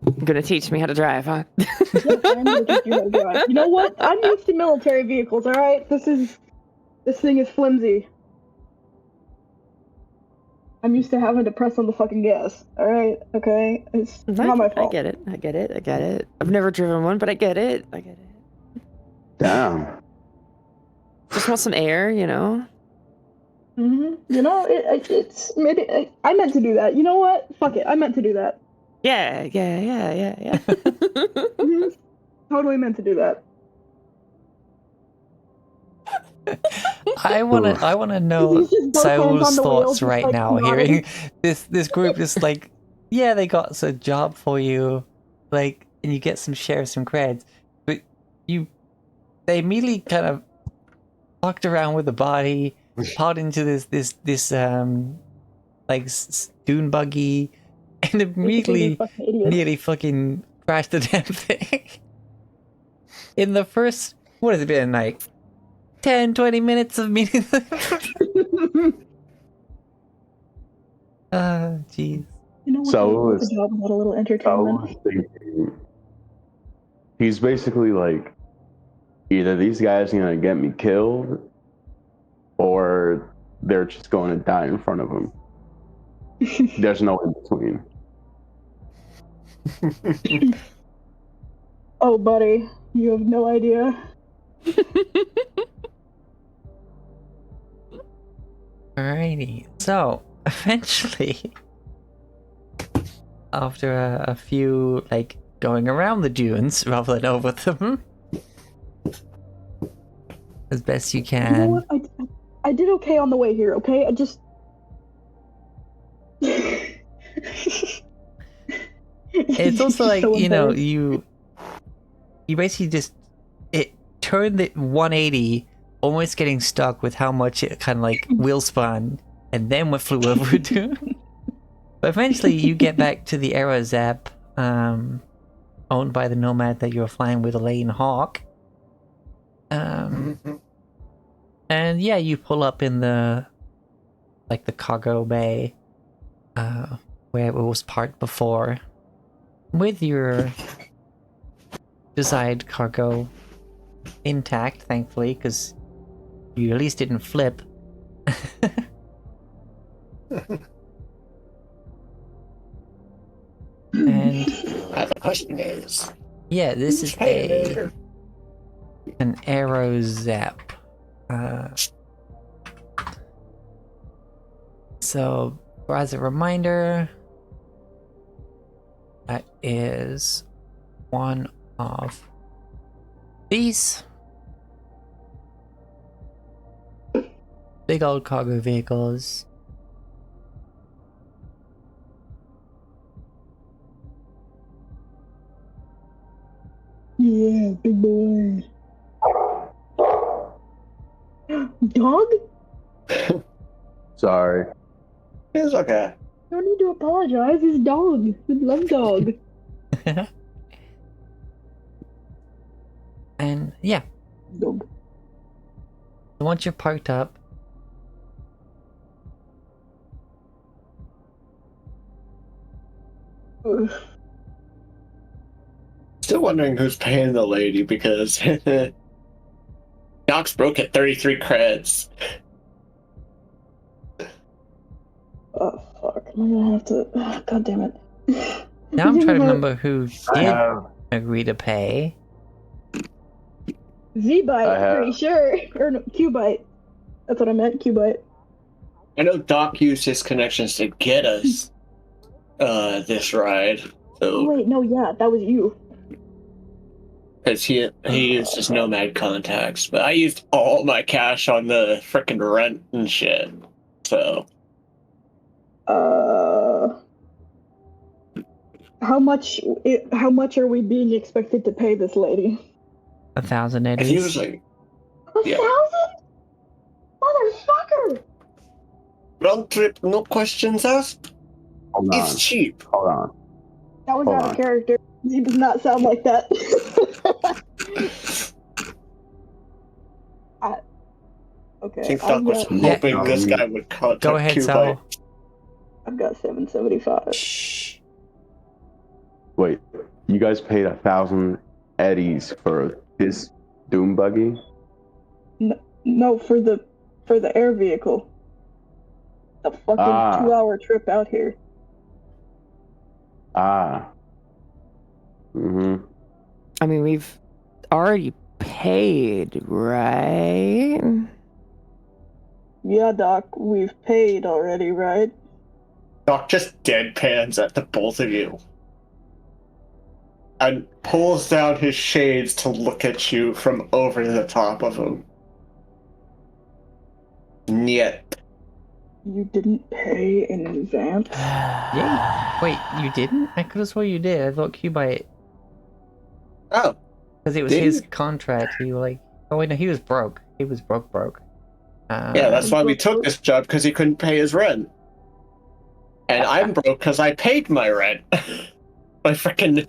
S3: You're gonna teach me how to drive, huh?
S5: Yes, I'm gonna teach you how to drive. You know what? I'm used to military vehicles, alright? This thing is flimsy. I'm used to having to press on the fucking gas. Alright? Okay? It's not my fault.
S3: I get it. I've never driven one, but I get it.
S2: Damn.
S3: Just want some air, you know?
S5: You know, it's maybe I meant to do that. You know what? Fuck it. I meant to do that.
S3: Yeah.
S5: Mhm. Totally meant to do that.
S1: I wanna know
S5: He's just both hands on
S1: Saul's
S5: the wheel,
S1: thoughts
S5: just,
S1: right
S5: like,
S1: now,
S5: nodding.
S1: hearing this group is like, yeah, they got a job for you, like, and you get some creds, but they immediately kind of fucked around with the body, piled into this dune buggy, and immediately
S5: Fucking idiots.
S1: nearly fucking crashed the damn thing. In the first, what has it been, like 10-20 minutes of meeting them? Jeez.
S5: You know what?
S2: So
S5: It's a job without a little
S2: I
S5: entertainment.
S2: was thinking, he's basically like, either these guys are gonna get me killed, or they're just going to die in front of him. There's no in between.
S5: Oh, buddy, you have no idea.
S1: Alrighty. So, eventually, after a few, like, going around the dunes rather than over them, as best you
S5: You know
S1: can.
S5: what? I did okay on the way here. Okay, I just.
S1: It's also like,
S5: so
S1: you know,
S5: embarrassed.
S1: you basically just, it turned it 180, almost getting stuck with how much it kind of like wheel spun, and then flew over a dune. But eventually you get back to the Aerozap, owned by the Nomad that you were flying with, Elaine Hawk. And yeah, you pull up in the like the cargo bay where it was parked before with your desired cargo intact, thankfully, because you at least didn't flip. And
S4: The question is,
S1: yeah, this is
S4: hey,
S1: an arrow zap. So, as a reminder, that is one of these big old cargo vehicles.
S5: Yeah, big boy. Dog?
S2: Sorry.
S4: it's okay.
S5: No need to apologize. It's dog. We love dog.
S1: And yeah,
S5: Dog.
S1: so once you're parked up,
S5: Ugh.
S4: Still wondering who's paying the lady because Knox broke at 33 creds.
S5: Oh fuck! I'm gonna have to. God damn it.
S1: now I'm trying to remember who
S2: I
S1: did
S2: have
S1: agree to pay.
S5: Z-Byte,
S2: I have-
S5: pretty sure. Or no, Q-Byte. That's what I meant, Q-Byte.
S4: I know Doc used his connections to get us this ride.
S5: Oh,
S4: So
S5: wait, no, yeah, that was you.
S4: because he used his Nomad contacts, but I used all my cash on the frickin' rent and shit. So
S5: How much are we being expected to pay this lady?
S1: 1,000
S4: if he was
S1: eddies.
S4: like
S5: 1,000? Motherfucker!
S4: round trip, no questions asked,
S2: hold on.
S4: it's cheap.
S2: Hold on.
S5: That was
S2: Hold
S5: out
S2: on.
S5: of character. He does not sound like that. Okay,
S4: I think Doc was hoping this guy would contact
S1: Go ahead,
S4: Cuba.
S1: Sal.
S5: I've got 775.
S1: Shh.
S2: Wait, you guys paid 1,000 eddies for this Doom buggy?
S5: No, for the air vehicle. The fucking 2-hour trip out here.
S2: Ah. Mm-hmm.
S3: I mean, we've already paid, right?
S5: Yeah, Doc, we've paid already, right?
S4: Doc just deadpans at the both of you and pulls down his shades to look at you from over the top of him. Yet.
S5: You didn't pay in advance?
S1: Yeah. Wait, you didn't? I could have swore you did. I thought Q-Byte,
S4: Oh,
S1: because it was
S4: Did
S1: his
S4: you?
S1: contract. He like, oh wait, no, he was broke. He was broke.
S4: yeah, that's why we took this job, because he couldn't pay his rent. And I'm broke because I paid my rent. My freaking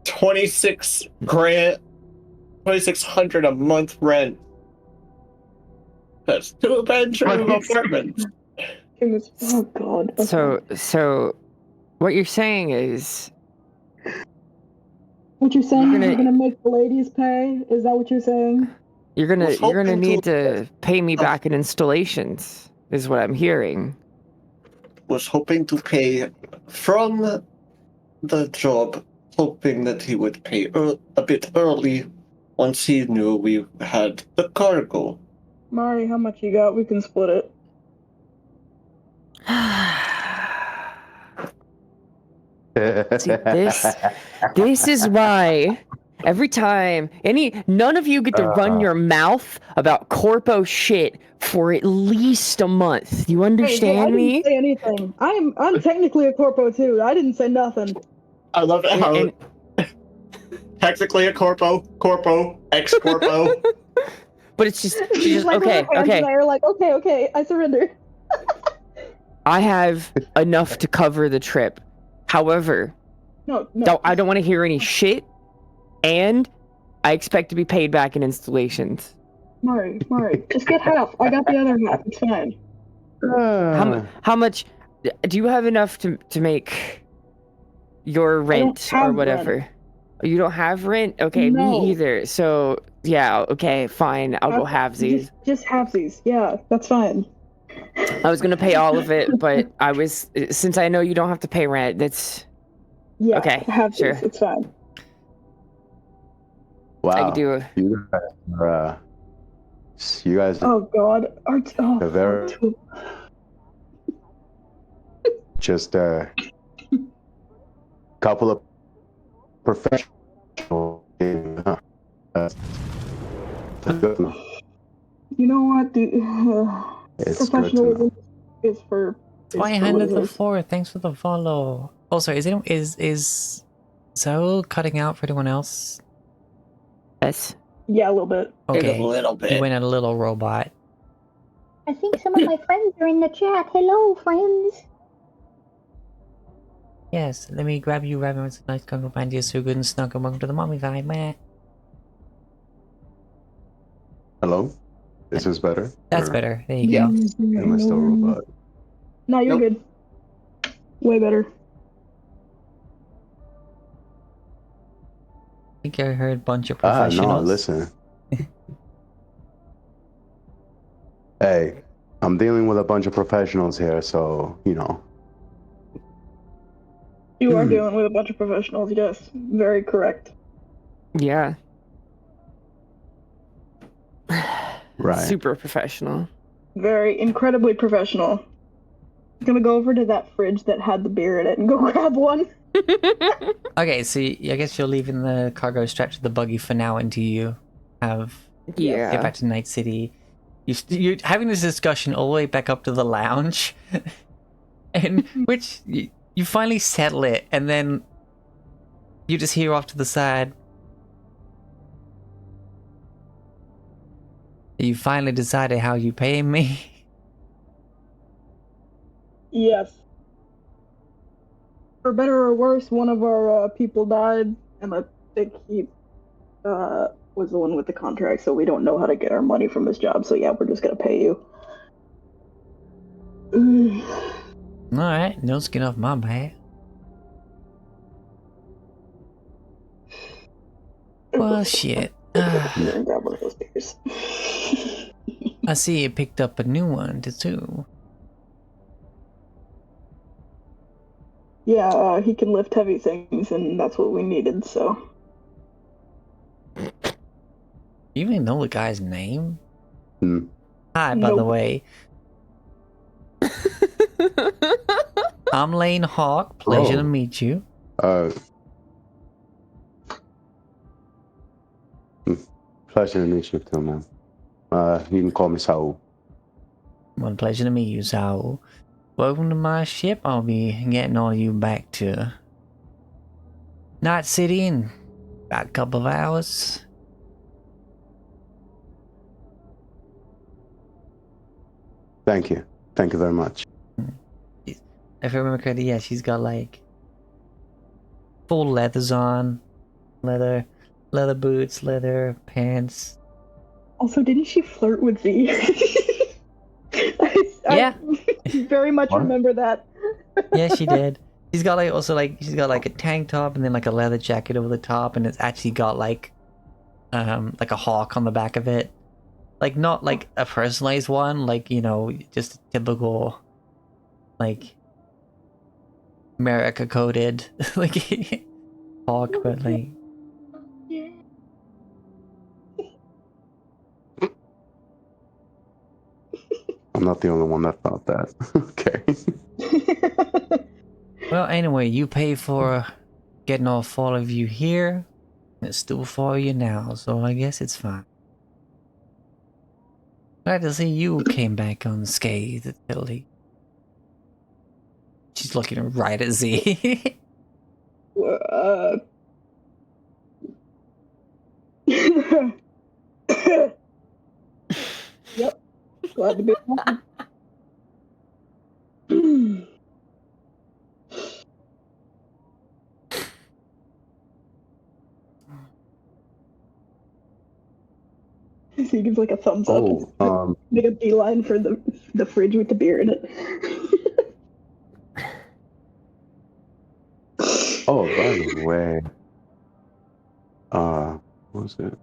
S4: 2,600 a month rent. That's 2-bedroom apartments.
S5: Oh god. Okay.
S3: So what you're saying is
S5: What you're saying?
S3: You're
S5: You're gonna make the ladies pay? Is that what you're saying?
S3: you're gonna
S4: Was hoping
S3: need
S4: to-
S3: to pay me back in installations, is what I'm hearing.
S4: Was hoping to pay from the job, hoping that he would pay a bit early once he knew we had the cargo.
S5: Mari, how much you got? We can split it.
S3: See, this is why every time none of you get to run your mouth about corpo shit for at least a month. You
S5: Hey,
S3: understand
S5: I
S3: me?
S5: didn't say anything. I'm technically a corpo too. I didn't say nothing.
S4: I love it how
S3: And-
S4: technically a corpo, ex-corpo.
S3: But it's just
S5: She's like,
S3: okay,
S5: with her hands in the air, like, okay, I surrender.
S3: I have enough to cover the trip. However,
S5: No.
S3: I don't want to hear any shit, and I expect to be paid back in installations.
S5: Mari, just get half. I got the other half. It's fine.
S3: How much? Do you have enough to make your
S5: I don't
S3: rent
S5: have
S3: or whatever?
S5: rent.
S3: You don't have rent? Okay, me
S5: No.
S3: either. So yeah, okay, fine. I'll go halvesies.
S5: Just halvesies. Yeah, that's fine.
S3: I was gonna pay all of it, but since I know you don't have to pay rent, that's
S5: Yeah,
S3: okay.
S5: halvesies.
S3: Sure.
S5: It's fine.
S3: I
S2: Wow.
S3: could do it.
S2: You guys
S5: Oh God,
S2: are very
S5: fuck.
S2: just a couple of professional. Huh? That's good to know.
S5: You know what, dude?
S2: It's good to
S5: Professionalism
S2: know.
S5: is for.
S1: That's why I handed the floor. Thanks for the follow. Also, is Zoe cutting out for anyone else?
S3: Yes.
S5: Yeah, a little bit.
S1: Okay.
S4: A little
S1: You
S4: bit.
S1: went a little robot.
S6: I think some of my friends are in the chat. Hello, friends.
S1: Yes, let me grab you, Rabbit. It's a nice cuddle band. You're so good and snug. And welcome to the mommy vibe, man.
S2: Hello? Is this better?
S1: That's
S2: Or
S1: better. There you go.
S2: am I still a robot?
S5: No, you're
S4: Nope.
S5: good. Way better.
S1: I think I heard a bunch of
S2: No,
S1: professionals.
S2: listen. Hey, I'm dealing with a bunch of professionals here, so, you know.
S5: You are dealing with a bunch of professionals. Yes, very correct.
S3: Yeah.
S2: Right.
S3: Super professional.
S5: Very incredibly professional. I'm gonna go over to that fridge that had the beer in it and go grab one.
S1: Okay, so I guess you're leaving the cargo strapped to the buggy for now until you have get
S3: Yeah.
S1: back to Night City. You're having this discussion all the way back up to the lounge, and which you finally settle it, and then you just hear off to the side. You finally decided how you pay me.
S5: Yes. For better or worse, one of our people died, and I think he was the one with the contract, so we don't know how to get our money from his job, so yeah, we're just gonna pay you.
S1: Alright, no skin off my back. Well, shit.
S5: Here and grab one of those beers.
S1: I see you picked up a new one, too.
S5: Yeah, he can lift heavy things, and that's what we needed, so.
S1: You even know the guy's name?
S2: Hmm.
S1: Hi, by the
S5: Nope.
S1: way. I'm Lane Hawk. Pleasure to
S2: Oh.
S1: meet you.
S2: Pleasure to meet you too, man. You can call me Saul.
S1: Well, pleasure to meet you, Saul. Welcome to my ship. I'll be getting all you back to Night City in about a couple of hours.
S2: Thank you. Thank you very much.
S1: If I remember correctly, yeah, she's got like full leathers on, leather boots, leather pants.
S5: Also, didn't she flirt with Z?
S1: Yeah.
S5: I very much
S2: What?
S5: remember that.
S1: Yeah, she did. She's got like a tank top and then like a leather jacket over the top, and it's actually got like a hawk on the back of it. Like not like a personalized one, like, you know, just a typical like America coded like hawk, but like
S2: I'm not the only one that thought that. Okay.
S1: well, anyway, you pay for getting all four of you here. And it's still for you now, so I guess it's fine. Glad to see you came back unscathed, Tilly. She's looking right at Z.
S5: Yep. Glad to be back. he gives like a thumbs up.
S2: Oh,
S5: Make a beeline for the fridge with the beer in it.
S2: oh, by the way, what was it?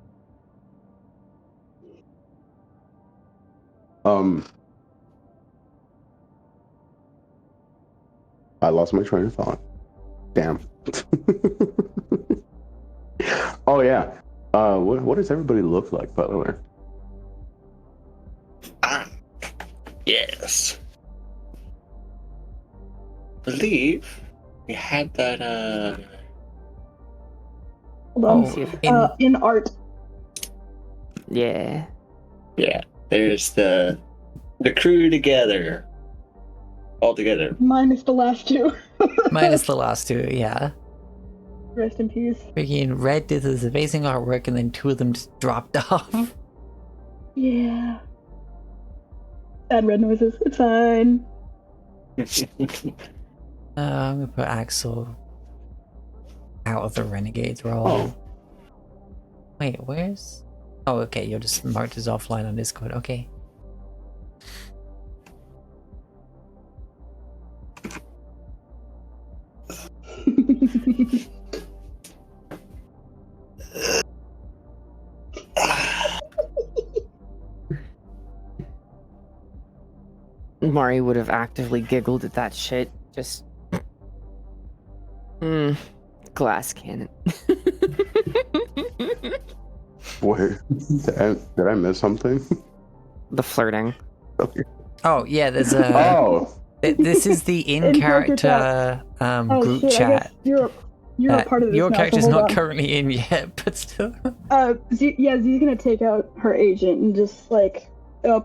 S2: I lost my train of thought. Damn. Oh yeah. What does everybody look like, by the way?
S4: Yes. Believe we had that
S5: Hold on.
S3: See if-
S5: In art.
S3: Yeah.
S4: yeah, there's the crew together. All together.
S5: Minus the last two.
S1: Minus the last two, yeah.
S5: Rest in peace.
S1: Freaking Red did this amazing artwork and then two of them just dropped off.
S5: Yeah. Bad red noises. It's fine.
S1: I'm gonna put Axel out of the Renegades role.
S2: Oh.
S1: Wait, where's... Oh, okay, you're just marked as offline on Discord. Okay.
S3: Mari would have actively giggled at that shit. Just. Glass cannon.
S2: Wait, did I miss something?
S3: The flirting.
S2: Okay.
S1: Oh, yeah, there's a...
S2: Oh,
S1: This is the in-character group
S5: shit, I
S1: chat.
S5: guess you're a part of this
S1: Your
S5: now, so
S1: character's
S5: hold
S1: not
S5: on.
S1: currently in yet, but still.
S5: Z's gonna take out her agent and just like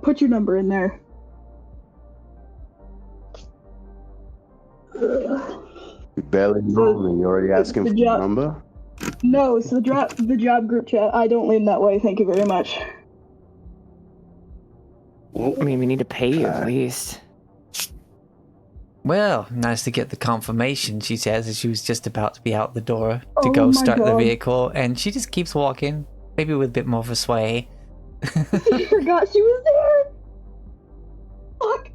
S5: put your number in there.
S2: you barely know me. You're already asking for the number?
S5: No, so the job group chat. I don't lean that way. Thank you very much.
S3: I mean, we need to pay you at least.
S1: Well, nice to get the confirmation, she says, as she was just about to be out the door to
S5: Oh
S1: go
S5: my
S1: start the
S5: God.
S1: vehicle, and she just keeps walking, maybe with a bit more of a sway.
S5: I forgot she was there. Fuck.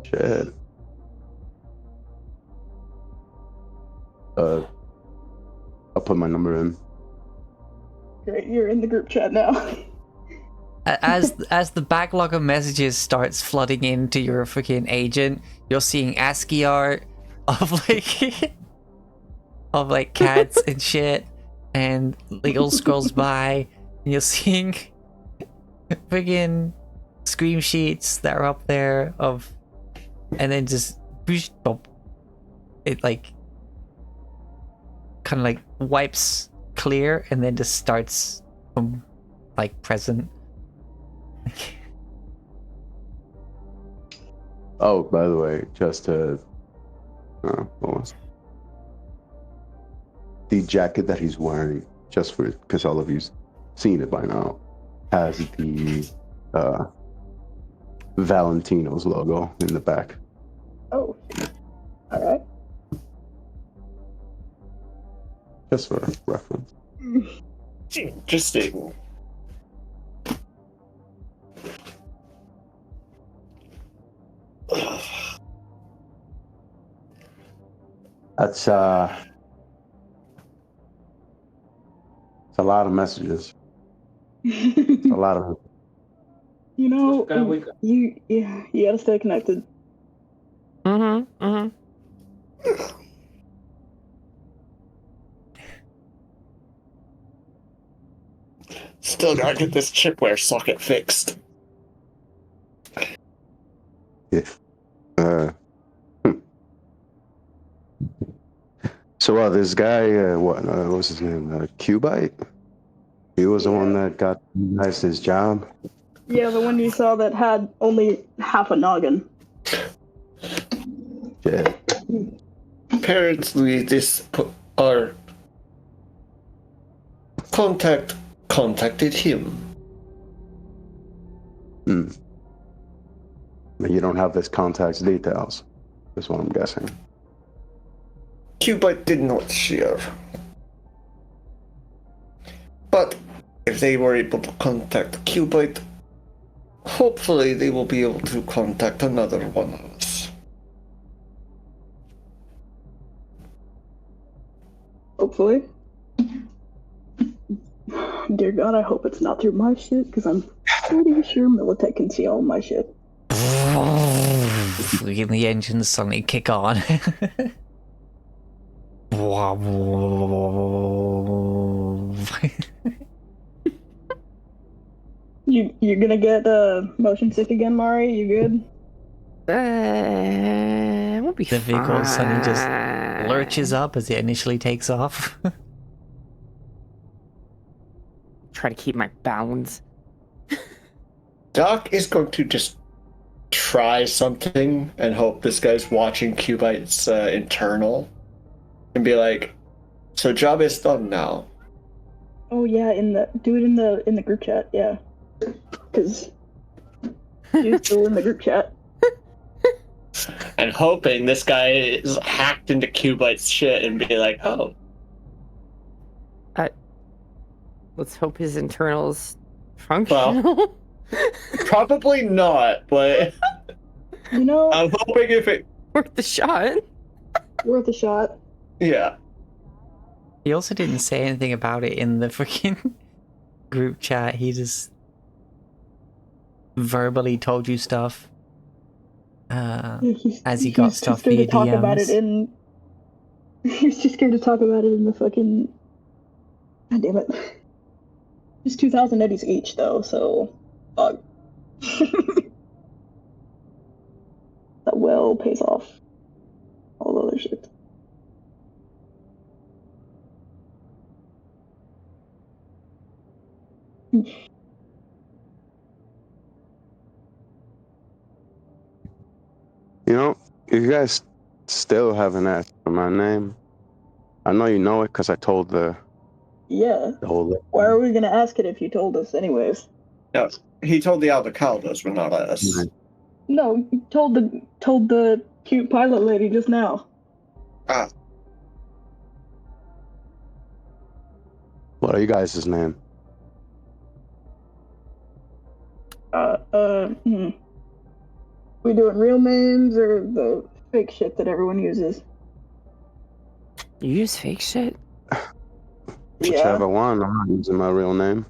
S2: Shit. I'll put my number in.
S5: Great, you're in the group chat now.
S1: As the backlog of messages starts flooding into your freaking agent, you're seeing ASCII art of like cats and shit, and Legal scrolls by, and you're seeing freaking scream sheets that are up there of, and then just it like kind of like wipes clear and then just starts from like present.
S2: Oh, by the way, just to what was it? The jacket that he's wearing, just for because all of you've seen it by now, has the Valentino's logo in the back.
S5: Oh, all right.
S2: Just for reference.
S4: Interesting.
S2: That's it's a lot of messages. It's a lot of.
S5: You know, you gotta stay connected.
S4: Still gotta get this chipware socket fixed.
S2: Yeah. So this guy, what was his name? Cubite. He was the one that got his job.
S5: Yeah, the one you saw that had only half a noggin.
S2: Yeah.
S4: Apparently, our contacted him.
S2: But you don't have this contact's details. Is what I'm guessing.
S4: Cubite did not share. But if they were able to contact Cubite, hopefully they will be able to contact another one of us.
S5: Hopefully. Dear God, I hope it's not through my shit, because I'm pretty sure Militech can see all my shit.
S1: The engines suddenly kick on.
S5: You're gonna get motion sick again, Mari? You good?
S3: We'll be
S1: The vehicle suddenly just
S3: fine.
S1: lurches up as it initially takes off.
S3: Try to keep my balance.
S4: Doc is going to just try something and hope this guy's watching Cubite's internal and be like, so job is done now.
S5: Oh yeah, do it in the group chat, yeah. Because you're still in the group chat.
S4: And hoping this guy is hacked into Cubite's shit and be like, oh.
S3: Let's hope his internals functional.
S4: Well, probably not, but
S5: You know,
S4: I'm hoping if it,
S3: Worth the shot.
S5: worth a shot.
S4: yeah.
S1: He also didn't say anything about it in the freaking group chat. He just verbally told you stuff. As he got
S5: He's
S1: stuff
S5: just scared
S1: via
S5: to talk about
S1: DMs.
S5: it in. He's just scared to talk about it in the fucking. God damn it. It's 2,000 eddies each though, so fuck. That well pays off all the other shit.
S2: You know, if you guys still haven't asked for my name, I know you know it because I told the
S5: Yeah.
S2: whole.
S5: Why are we gonna ask it if you told us anyways?
S4: No, he told the Aldecaldos, but not us.
S5: No, you told the cute pilot lady just now.
S4: Ah,
S2: What are you guys' name?
S5: We doing real names or the fake shit that everyone uses?
S3: You use fake shit?
S2: Whichever one. I'm not using my real name.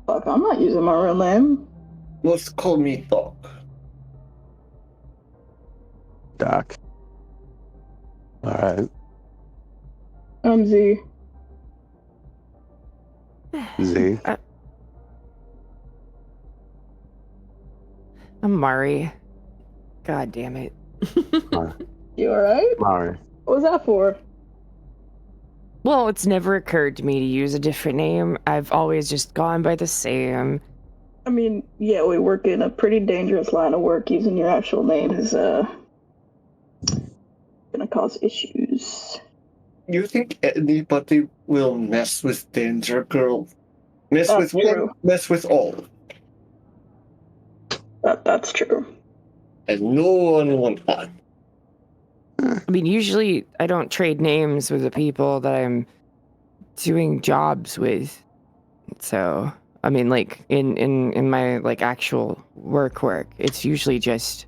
S5: Fuck, I'm not using my real name.
S4: let's call me Doc.
S2: Doc. All right.
S5: I'm Z.
S2: Z.
S3: I'm Mari. God damn it.
S5: You alright?
S2: Mari.
S5: What was that for?
S3: Well, it's never occurred to me to use a different name. I've always just gone by the same.
S5: I mean, yeah, we work in a pretty dangerous line of work. Using your actual name is gonna cause issues.
S4: You think anybody will mess with Danger Girl? Mess
S5: That's
S4: with
S5: true.
S4: one, mess with all.
S5: That's true.
S4: And no one will not.
S3: I mean, usually I don't trade names with the people that I'm doing jobs with. So, I mean, like in my like actual work, it's usually just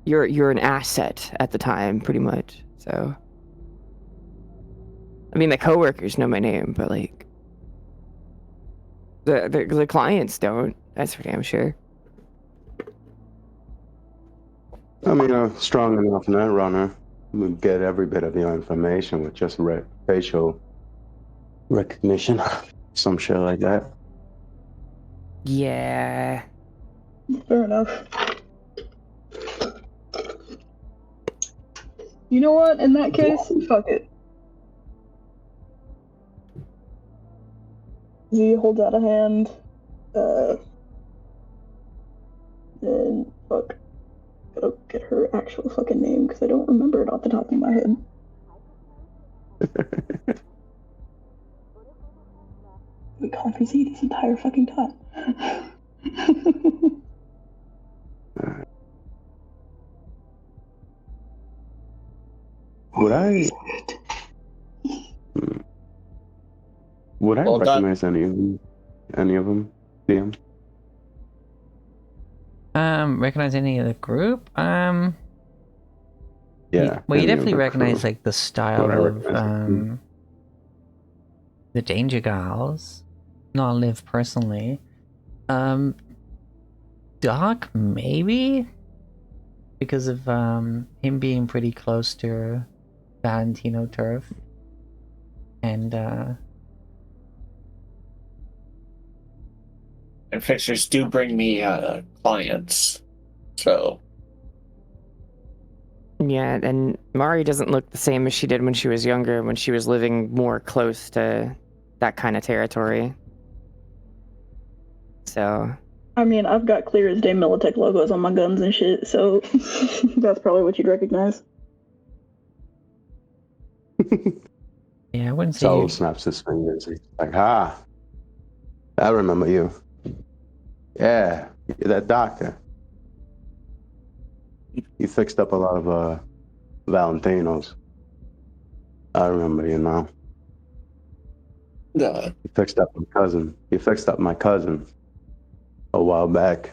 S3: you're an asset at the time, pretty much. So, I mean, the coworkers know my name, but like the clients don't. That's for damn sure.
S2: I mean, a strong enough net runner would get every bit of your information with just facial recognition, some shit like that.
S3: Yeah.
S5: Fair enough. You know what? In that case, fuck it. Z holds out a hand. And fuck. Gotta get her actual fucking name because I don't remember it off the top of my head. We called her Z this entire fucking time.
S2: Would I
S4: Well done.
S2: recognize any of them? Any of them? DM?
S1: Recognize any of the group?
S2: Yeah.
S1: Well, you
S2: any of
S1: definitely
S2: the
S1: recognize
S2: crew.
S1: like the style
S2: Would I
S1: of
S2: recognize the crew?
S1: the Danger Gals. Not Liv personally. Doc maybe because of him being pretty close to Valentino Turf, and
S4: And fixers do bring me clients. So
S3: Yeah, and Mari doesn't look the same as she did when she was younger, when she was living more close to that kind of territory. So,
S5: I mean, I've got clear as day Militech logos on my guns and shit, so that's probably what you'd recognize.
S1: yeah, I wouldn't say
S2: Saul
S1: you.
S2: snaps his fingers. He's like, I remember you. Yeah, you're that doctor. You fixed up a lot of Valentinos. I remember you now.
S4: the
S2: You fixed up my cousin. You fixed up my cousin a while back.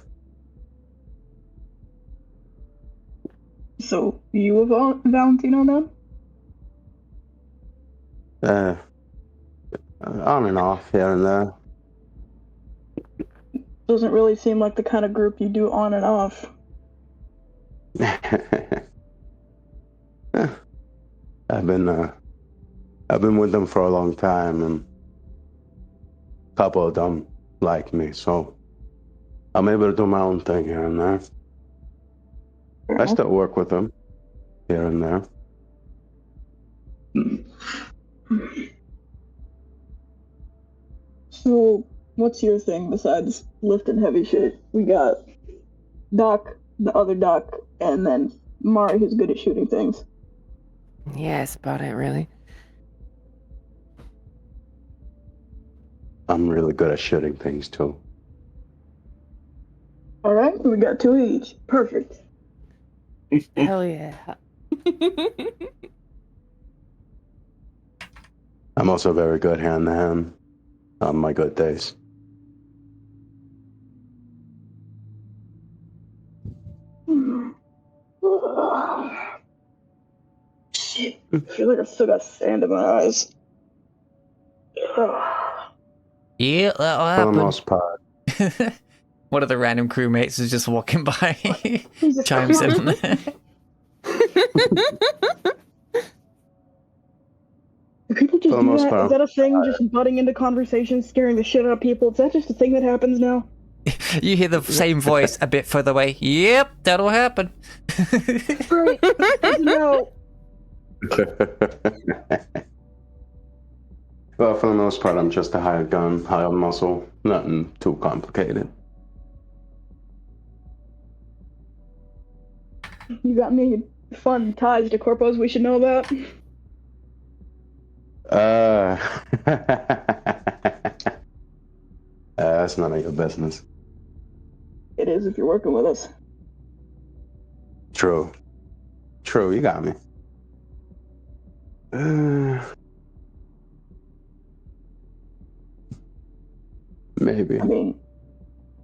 S5: So, you a Valentino then?
S2: On and off here and there.
S5: Doesn't really seem like the kind of group you do on and off.
S2: I've been with them for a long time, and a couple of them like me, so I'm able to do my own thing here and there. I still work with them here and there.
S5: So, what's your thing besides lifting heavy shit? We got Doc, the other Doc, and then Mari, who's good at shooting things.
S3: yeah, that's about it, really.
S2: I'm really good at shooting things too.
S5: All right, we got 2 each. Perfect.
S3: Hell yeah.
S2: I'm also very good hand to hand on my good days.
S5: Shit, I feel like I still got sand in my eyes.
S1: Yeah, that'll
S2: For the
S1: happen.
S2: most part.
S1: One of the random crewmates is just walking by,
S5: Jesus
S1: chimes in.
S5: Christ. Do people just
S2: For the
S5: do
S2: most
S5: that?
S2: part.
S5: Is that a thing? Just butting into conversations, scaring the shit out of people? Is that just a thing that happens now?
S1: You hear the same voice a bit further away. Yep, that'll happen.
S5: Great. No.
S2: Well, for the most part, I'm just a hired gun, hired muscle. Nothing too complicated.
S5: You got any fun ties to corpos we should know about?
S2: That's none of your business.
S5: It is if you're working with us.
S2: True. True, you got me. Maybe.
S5: I mean,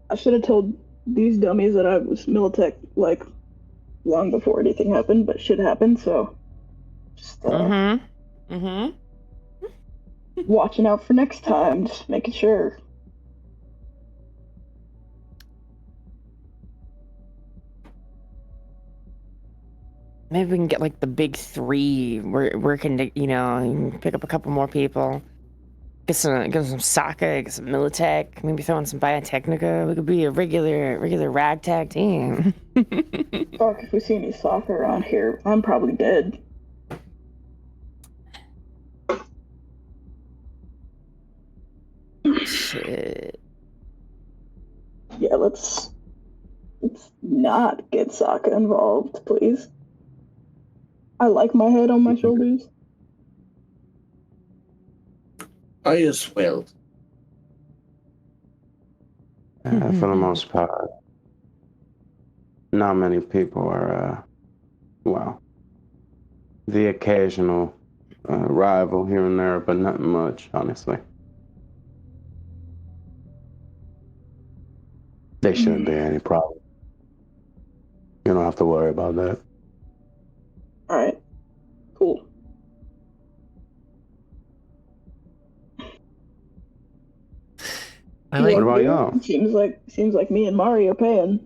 S5: I should have told these dummies that I was Militech, like, long before anything happened, but shit happened, so just watching out for next time, just making sure.
S3: Maybe we can get like the big 3 working to, pick up a couple more people. Get some soccer, get some Militech, maybe throw in some Biotechnica. We could be a regular ragtag team.
S5: Fuck, if we see any soccer around here, I'm probably dead.
S3: Shit.
S5: Yeah, let's not get soccer involved, please. I like my head on my shoulders.
S4: I as well.
S2: For the most part, not many people are, well, the occasional rival here and there, but not much, honestly. There shouldn't be any problem. You don't have to worry about that.
S5: All right. Cool.
S1: I like.
S2: What about y'all?
S5: Seems like me and Mario paying.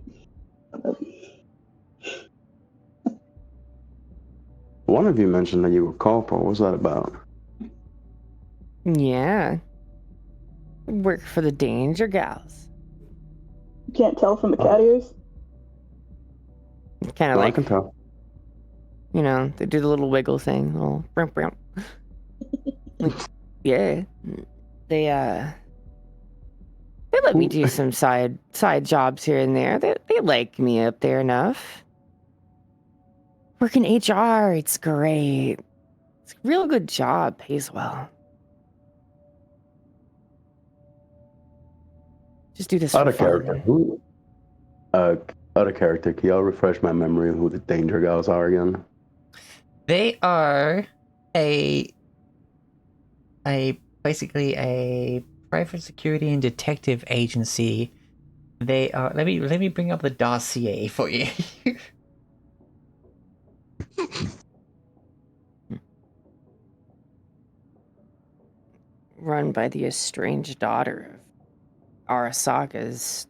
S2: One of you mentioned that you were corporal. What's that about?
S3: Yeah. Work for the Danger Gals.
S5: Can't tell from the cat ears.
S3: Kind of
S2: No, I
S3: like,
S2: can tell.
S3: you know, they do the little wiggle thing, little brum, brum. Like, yeah. They let me do some side jobs here and there. They like me up there enough. Working HR, it's great. It's a real good job, pays well. Just do this
S2: Out
S3: for
S2: of character.
S3: fun.
S2: Out of character. Can y'all refresh my memory of who the Danger Gals are again?
S1: They are basically a private security and detective agency. They are. Let me bring up the dossier for you.
S3: Run by the estranged daughter of Arasaka's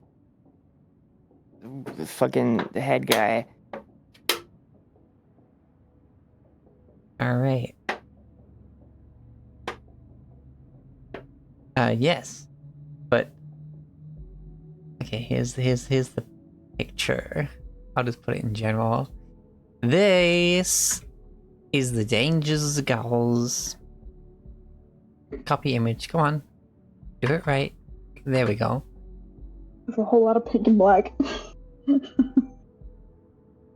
S3: fucking head guy.
S1: All right. Yes, but okay. Here's the picture. I'll just put it in general. This is the Dangers Gals. Copy image. Come on, do it right. There we go.
S5: There's a whole lot of pink and black.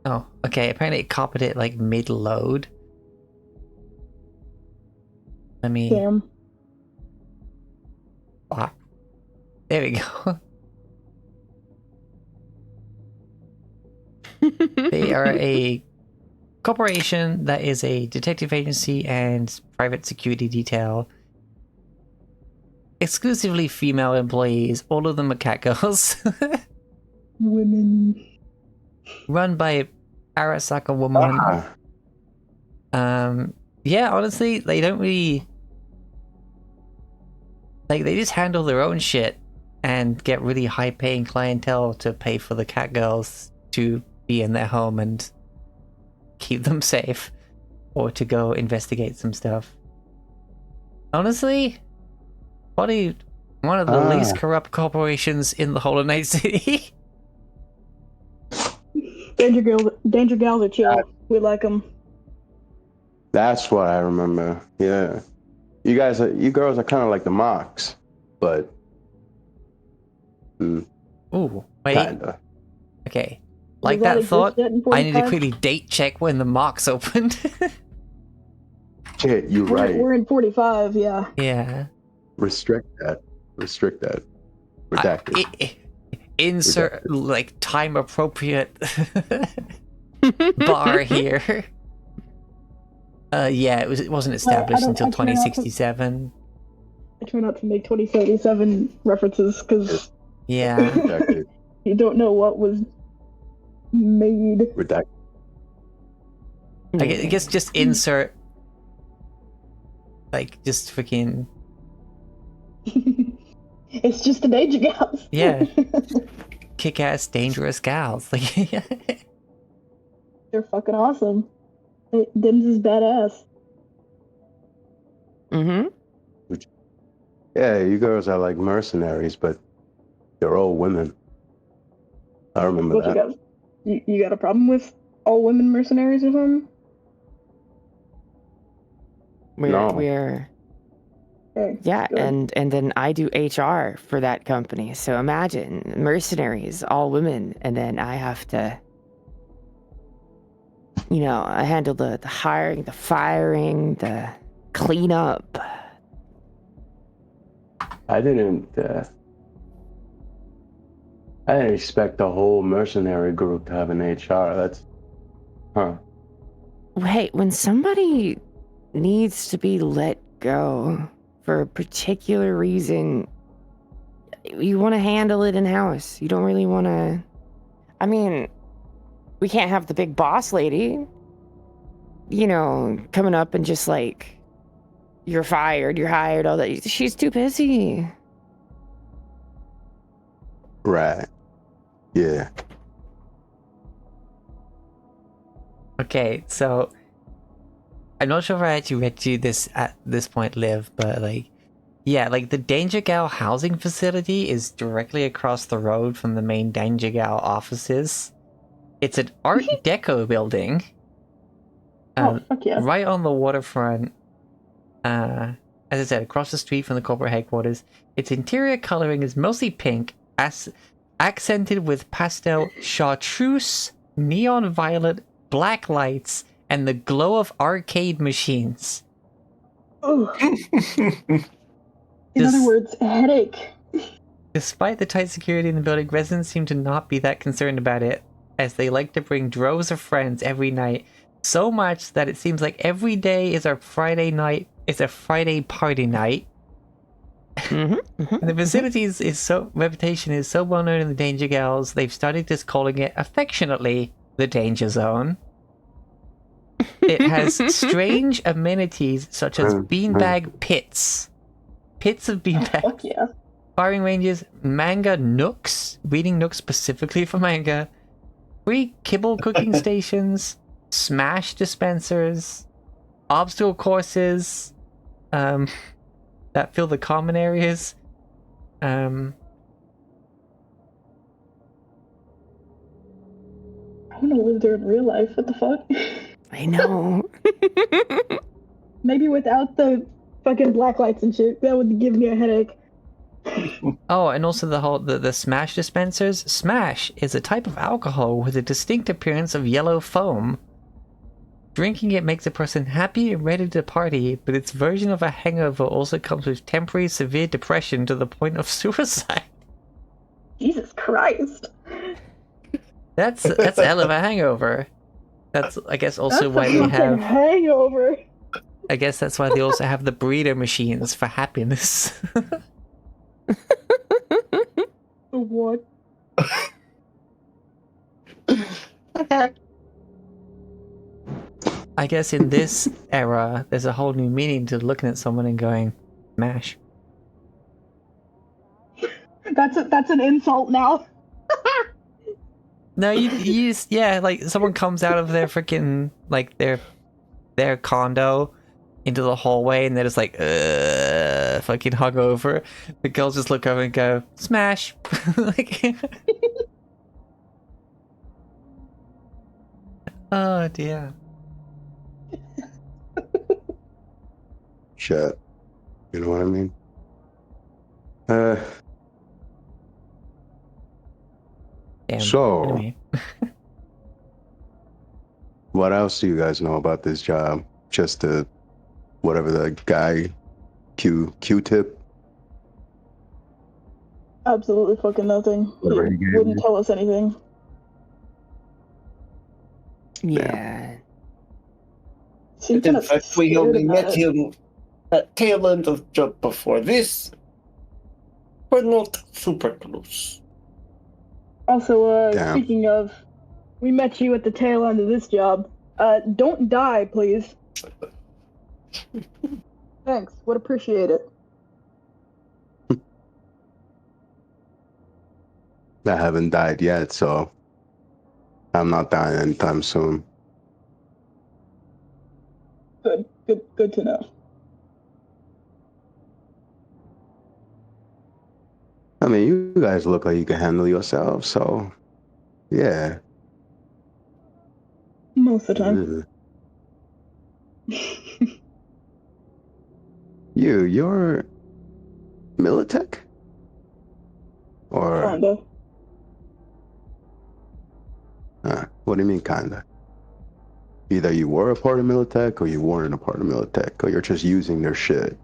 S1: Oh, okay. Apparently it copied it like mid-load. Let me.
S5: Damn.
S1: Ah, there we go. They are a corporation that is a detective agency and private security detail. Exclusively female employees. All of them are cat girls.
S5: Women.
S1: Run by Arasaka woman. Yeah, honestly, they don't really like. They just handle their own shit and get really high-paying clientele to pay for the cat girls to be in their home and keep them safe, or to go investigate some stuff. Honestly, probably one of the least corrupt corporations in the whole of Night City.
S5: Danger Gals are chill. We like them.
S2: That's what I remember. Yeah. You girls are kind of like the Mox, but
S1: Ooh, wait.
S2: kinda.
S1: Okay. Like
S5: Does
S1: that
S5: exist
S1: thought,
S5: yet in
S1: I need to
S5: 45?
S1: quickly date check when the Mox opened.
S2: Shit, you're right.
S5: We're in 45, yeah.
S1: Yeah.
S2: Restrict that. Redacted.
S1: Insert like time appropriate bar here. Yeah, it wasn't established until 2067.
S5: I try not to make 2077 references because
S1: Yeah.
S2: Redacted.
S5: you don't know what was made.
S2: Redacted.
S1: I guess just insert like just freaking
S5: It's just the Danger Gals.
S1: yeah. Kick-ass dangerous gals. Like
S5: They're fucking awesome. Dims is badass.
S3: Mm-hmm.
S2: Yeah, you girls are like mercenaries, but you're all women. I remember
S5: What
S2: that.
S5: you got a problem with all women mercenaries or something?
S3: We're
S5: Okay,
S3: yeah,
S5: good.
S3: and then I do HR for that company. So imagine mercenaries, all women, and then I have to, you know, I handle the hiring, the firing, the cleanup.
S2: I didn't expect the whole mercenary group to have an HR. That's
S3: Wait, when somebody needs to be let go for a particular reason, you want to handle it in house. You don't really want to. I mean, we can't have the big boss lady, coming up and just like, you're fired, you're hired, all that. She's too busy.
S2: Right. Yeah.
S1: Okay, so I'm not sure if I actually read you this at this point, Liv, but like, yeah, like the Danger Gal housing facility is directly across the road from the main Danger Gal offices. It's an Art Deco building.
S5: Oh, fuck yeah.
S1: Right on the waterfront. As I said, across the street from the corporate headquarters. Its interior coloring is mostly pink, accented with pastel chartreuse, neon violet, black lights, and the glow of arcade machines.
S5: Ugh. In other words, a headache.
S1: Despite the tight security in the building, residents seem to not be that concerned about it, as they like to bring droves of friends every night, so much that it seems like every day is a Friday party night. And the facility's reputation is so well known in the Danger Gals, they've started just calling it affectionately the Danger Zone. It has strange amenities such as beanbag pits of beanbags,
S5: Fuck yeah.
S1: firing ranges, manga nooks, reading nooks specifically for manga, free kibble cooking stations, smash dispensers, obstacle courses, that fill the common areas.
S5: I want to live there in real life. What the fuck?
S3: I know.
S5: Maybe without the fucking black lights and shit, that would give me a headache.
S1: Oh, and also the smash dispensers. Smash is a type of alcohol with a distinct appearance of yellow foam. Drinking it makes a person happy and ready to party, but its version of a hangover also comes with temporary severe depression to the point of suicide.
S5: Jesus Christ.
S1: That's a hell of a hangover. That's, I guess, also why they have.
S5: Hangover.
S1: I guess that's why they also have the breeder machines for happiness.
S5: What?
S1: I guess in this era, there's a whole new meaning to looking at someone and going, "Mash."
S5: That's an insult now.
S1: No, you just, yeah, like someone comes out of their freaking like their condo into the hallway and they're just like, fucking hungover. The girls just look over and go, "Smash!" Like, oh dear.
S2: Shit. You know what I mean?
S1: Damn.
S2: So,
S1: Anyway.
S2: what else do you guys know about this job? Just whatever the guy, Q-tip.
S5: Absolutely fucking nothing.
S2: Whatever
S5: He
S2: he gave
S5: wouldn't
S2: you.
S5: tell us anything.
S3: Yeah.
S5: Seemed
S4: In
S5: kind of
S4: fact, we
S5: scared
S4: only
S5: about
S4: met
S5: it.
S4: him at tail end of job before this. We're not super close.
S5: Also,
S2: Damn.
S5: speaking of, we met you at the tail end of this job. Don't die, please. Thanks. Would appreciate it.
S2: I haven't died yet, so I'm not dying anytime soon.
S5: Good to know.
S2: I mean, you guys look like you can handle yourselves, so yeah.
S5: Most of the time.
S2: Ugh. You're Militech? Or
S5: Kinda.
S2: what do you mean kinda? Either you were a part of Militech or you weren't a part of Militech, or you're just using their shit.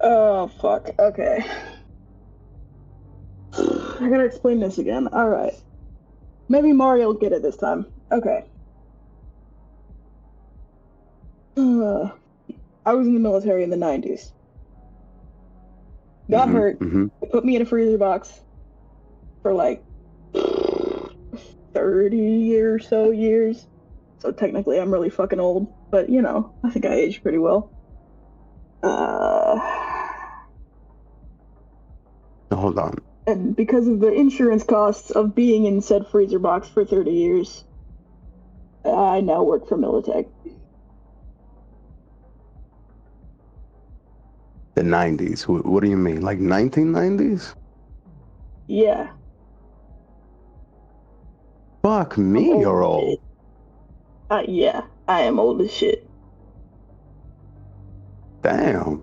S5: Oh, fuck. Okay. I gotta explain this again. Alright. Maybe Mario will get it this time. Okay. I was in the military in the 90s. got hurt,
S2: Mm-hmm.
S5: they put me in a freezer box for like 30 or so years. So technically I'm really fucking old, but you know, I think I aged pretty well.
S2: Hold on.
S5: And because of the insurance costs of being in said freezer box for 30 years, I now work for Militech.
S2: The 90s. What do you mean? Like 1990s?
S5: Yeah,
S2: Fuck
S5: I'm
S2: me,
S5: old
S2: you're
S5: as
S2: old.
S5: shit. Yeah, I am old as shit.
S2: Damn.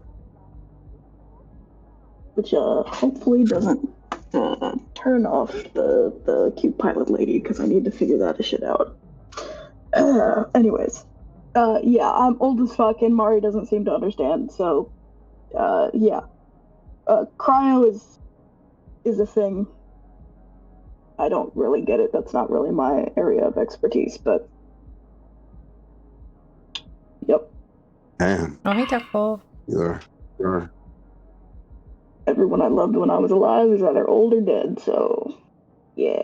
S5: Which hopefully doesn't turn off the cute pilot lady, because I need to figure that shit out. Anyways, yeah, I'm old as fuck and Mari doesn't seem to understand. So, yeah, cryo is a thing. I don't really get it. That's not really my area of expertise, but yep.
S2: Damn.
S1: Oh, hey, Taco.
S2: You're
S5: Everyone I loved when I was alive is either old or dead. So, yeah,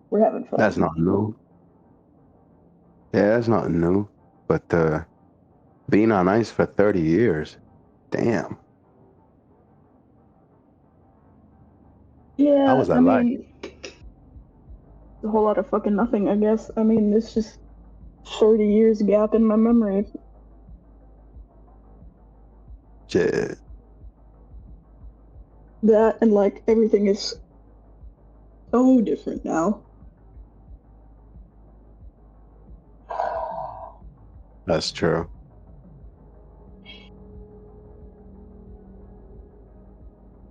S5: we're having fun.
S2: that's not new. Yeah, that's not new. But being on ice for 30 years. Damn. How
S5: Yeah,
S2: was that
S5: I
S2: like?
S5: mean, a whole lot of fucking nothing, I guess. I mean, it's just 30 years gap in my memory.
S2: Shit.
S5: That and like everything is so different now.
S2: That's true.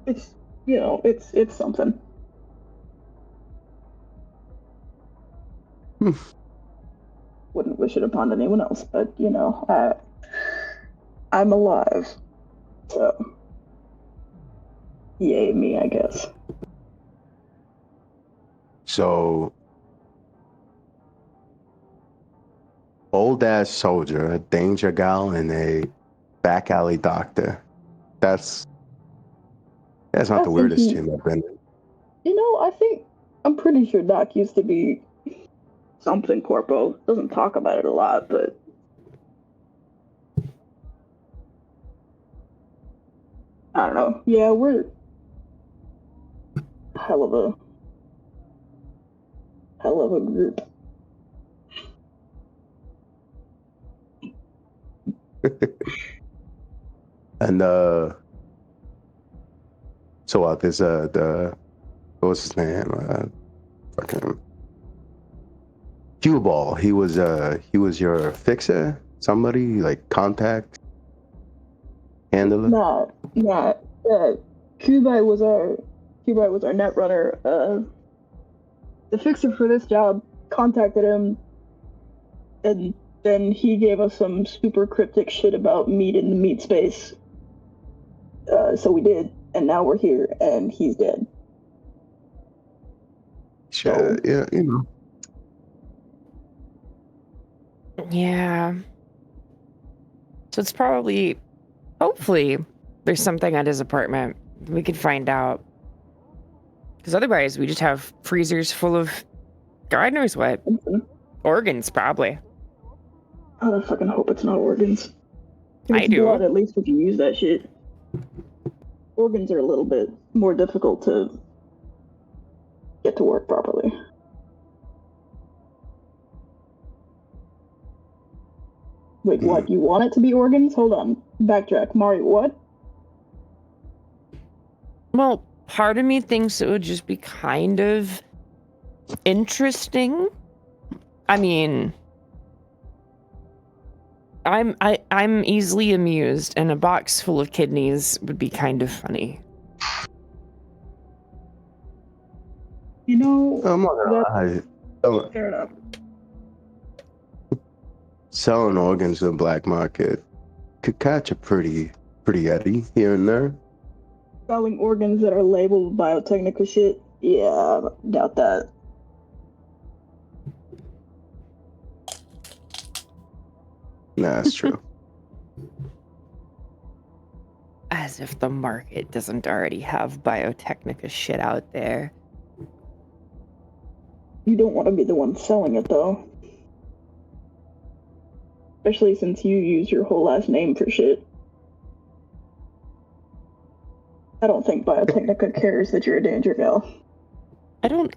S5: It's, you know, it's something. Wouldn't wish it upon anyone else, but you know, I'm alive, so yay me, I guess.
S2: So, old ass soldier, a danger gal, and a back alley doctor. That's not
S5: I
S2: the
S5: think
S2: weirdest team I've been in.
S5: you know, I'm pretty sure Doc used to be something corpo. Doesn't talk about it a lot, but I don't know. Yeah, we're hell of a group.
S2: And so there's the what was his name? Fucking Cue Ball. He was your fixer, somebody like contact handler.
S5: Nah. Kubai was our net runner. The fixer for this job contacted him, and then he gave us some super cryptic shit about meat in the meat space. So we did, and now we're here, and he's dead.
S2: Sure, yeah, you know.
S3: Yeah. So it's probably, hopefully, there's something at his apartment. We could find out. Because otherwise, we just have freezers full of God knows what. Organs, probably.
S5: I fucking hope it's not organs. If
S3: I
S5: it's
S3: do.
S5: blood, at least we can use that shit. Organs are a little bit more difficult to get to work properly. Wait, what? You want it to be organs? Hold on. Backtrack. Mari, what?
S3: Well, part of me thinks it would just be kind of interesting. I mean, I'm easily amused, and a box full of kidneys would be kind of funny.
S5: You know,
S2: I'm not gonna lie.
S5: fair enough.
S2: Selling organs in the black market could catch a pretty eddy here and there.
S5: Selling organs that are labeled biotechnical shit? Yeah, I doubt that.
S2: Nah, that's true.
S3: As if the market doesn't already have Biotechnica shit out there.
S5: You don't want to be the one selling it, though. Especially since you use your whole last name for shit. I don't think Biotechnica cares that you're a danger gal.
S3: I don't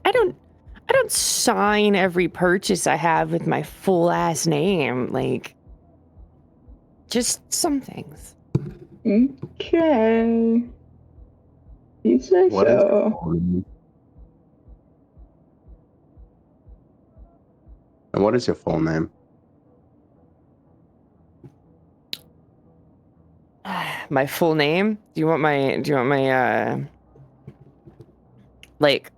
S3: sign every purchase I have with my full last name. Like, just some things.
S5: Okay. You say
S2: What is
S5: so.
S2: your full name? And what is your full name?
S3: My full name? Do you want my like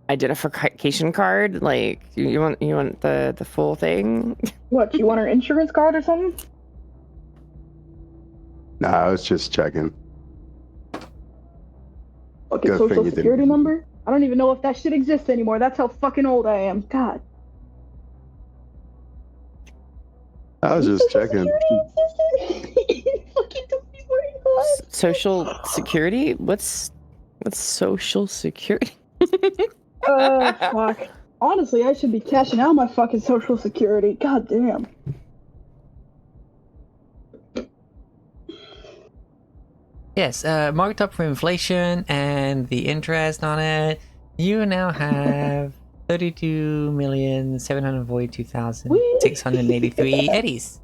S3: identification card? Like you want the full thing?
S5: What, you want her insurance card or something?
S2: Nah, I was just checking.
S5: Fucking
S2: Good thing
S5: social
S2: you
S5: security
S2: didn't.
S5: number? I don't even know if that shit exists anymore. That's how fucking old I am. God.
S2: I was just
S5: Social
S2: checking.
S5: security existed? Fucking don't be worried about.
S3: Social security? What's social security?
S5: Fuck. Honestly, I should be cashing out my fucking social security. God damn.
S1: Yes, marked up for inflation and the interest on it. You now have 32,742,683 eddies.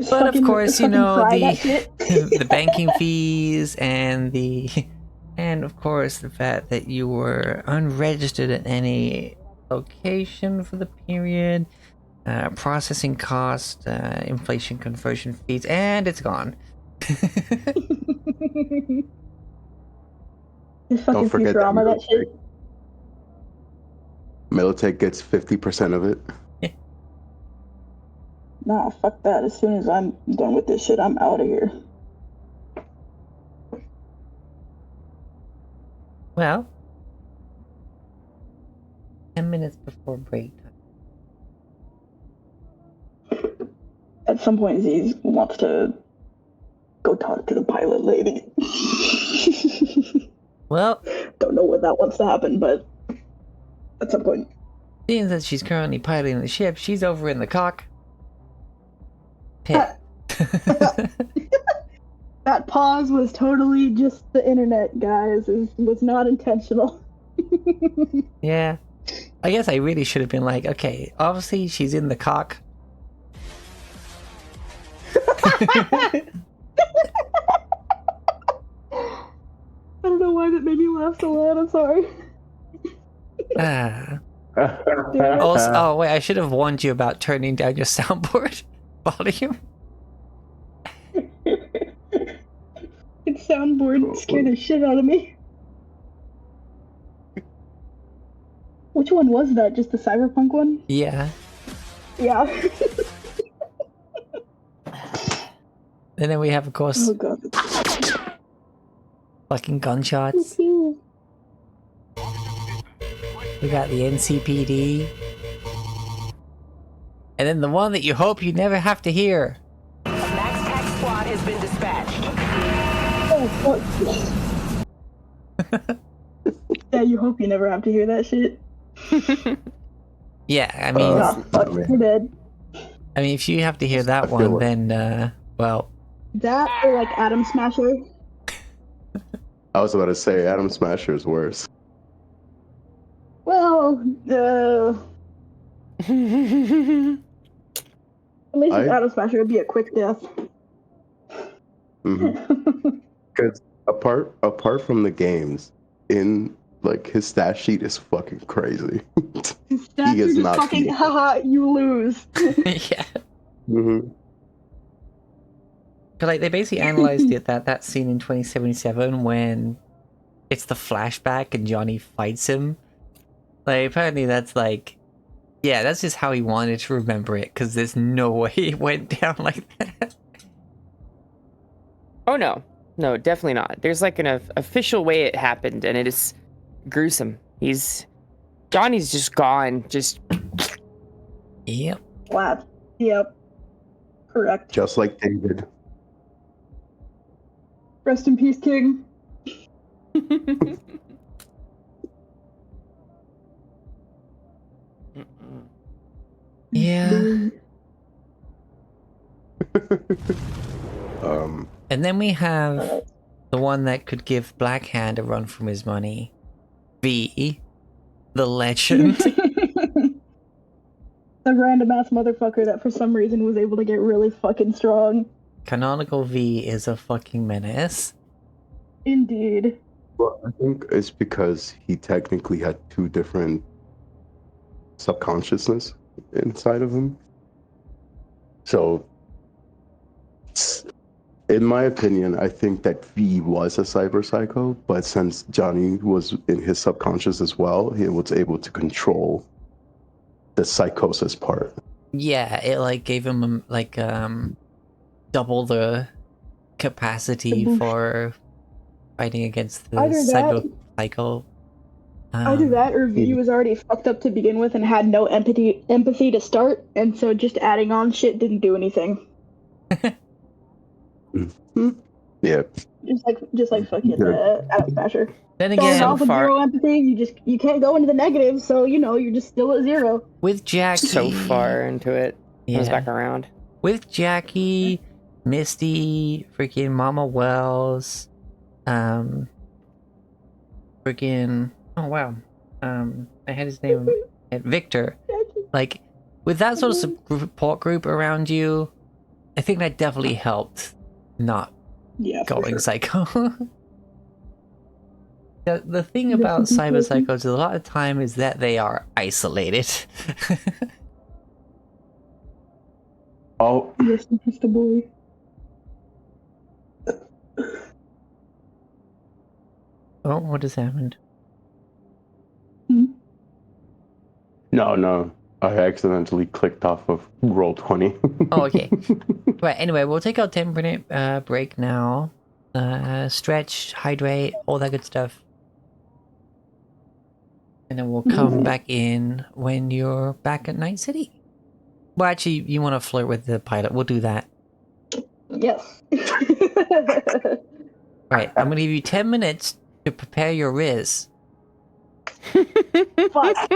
S1: But of course, you know, the banking fees and of course the fact that you were unregistered at any location for the period, processing cost, inflation conversion fees, and it's gone.
S5: Just fucking
S2: forget that
S5: Futurama, that shit.
S2: Militech gets 50% of it.
S5: Nah, fuck that. As soon as I'm done with this shit, I'm out of here.
S1: Well, 10 minutes before break time.
S5: At some point, Z wants to go talk to the pilot lady.
S1: Well,
S5: don't know when that wants to happen, but at some point.
S1: Seeing that she's currently piloting the ship, she's over in the cock pit.
S5: That pause was totally just the internet, guys. It was not intentional.
S1: Yeah. I guess I really should have been like, okay, obviously she's in the cock.
S5: I don't know why that made me laugh so loud. I'm sorry.
S1: Also, oh wait, I should have warned you about turning down your soundboard volume.
S5: Its soundboard scared the shit out of me. Which one was that? Just the Cyberpunk one?
S1: Yeah.
S5: Yeah.
S1: And then we have, of course,
S5: Oh god.
S1: fucking gunshots.
S5: Pew,
S1: We got the NCPD. And then the one that you hope you never have to hear.
S7: A Max Tac squad has been dispatched.
S5: Oh fuck. Yeah, you hope you never have to hear that shit.
S1: Yeah, I mean,
S5: Oh fuck, you're dead.
S1: I mean, if you have to hear that
S2: I feel
S1: one, then, well,
S5: That or like Atom Smasher.
S2: I was about to say Atom Smasher is worse.
S5: Well, at least with Atom Smasher, it'd be a quick death.
S2: Because apart from the games, in like his stat sheet is fucking crazy.
S5: His stats
S2: is
S5: are just
S2: not
S5: fucking,
S2: beat.
S5: haha, you lose.
S1: yeah.
S2: Mm-hmm.
S1: So, like, they basically analyzed it, that scene in 2077 when it's the flashback and Johnny fights him. Like, apparently that's like, yeah, that's just how he wanted to remember it, because there's no way it went down like that.
S3: Oh no, definitely not. There's like an official way it happened, and it is gruesome. Johnny's just gone. Just
S1: Yep.
S5: Slap. Yep. Correct.
S2: Just like David.
S5: Rest in peace, King.
S1: Yeah.
S2: Um,
S1: And then we have the one that could give Blackhand a run from his money. V, the legend.
S5: The random ass motherfucker that for some reason was able to get really fucking strong.
S1: Canonical V is a fucking menace.
S5: Indeed.
S2: well, I think it's because he technically had two different subconsciousness inside of him. So, in my opinion, I think that V was a cyber psycho, but since Johnny was in his subconscious as well, he was able to control the psychosis part.
S1: Yeah, it like gave him like double the capacity
S5: The boost.
S1: for fighting against the
S5: Either that-
S1: cyber cycle.
S5: Either that or V was already fucked up to begin with and had no empathy to start, and so just adding on shit didn't do anything.
S2: Yeah.
S5: Just like fucking Atom Smasher.
S1: Then
S5: Starting
S1: again,
S5: off with
S3: far-
S5: zero empathy, you can't go into the negative, so you're just still at zero.
S1: with Jackie,
S3: So far into it. Comes
S1: yeah,
S3: back around.
S1: with Jackie, Misty, freaking Mama Wells, freaking oh wow, I had his name, Victor. Like with that sort of support group around you, I think that definitely helped not
S5: Yeah, for
S1: going
S5: sure.
S1: psycho. The thing
S5: Yes,
S1: about
S5: indeed,
S1: cyber
S5: Jason.
S1: psychos a lot of time is that they are isolated.
S2: Oh,
S5: Yes, it's the boy.
S1: Oh, what has happened?
S2: no. I accidentally clicked off of roll 20.
S1: Oh, okay. Right, anyway, we'll take our 10-minute break now. Stretch, hydrate, all that good stuff. And then we'll come back in when you're back at Night City. Well, actually, you want to flirt with the pilot. We'll do that.
S5: Yes.
S1: Right, I'm going to give you 10 minutes to prepare your Riz.
S5: Fuck.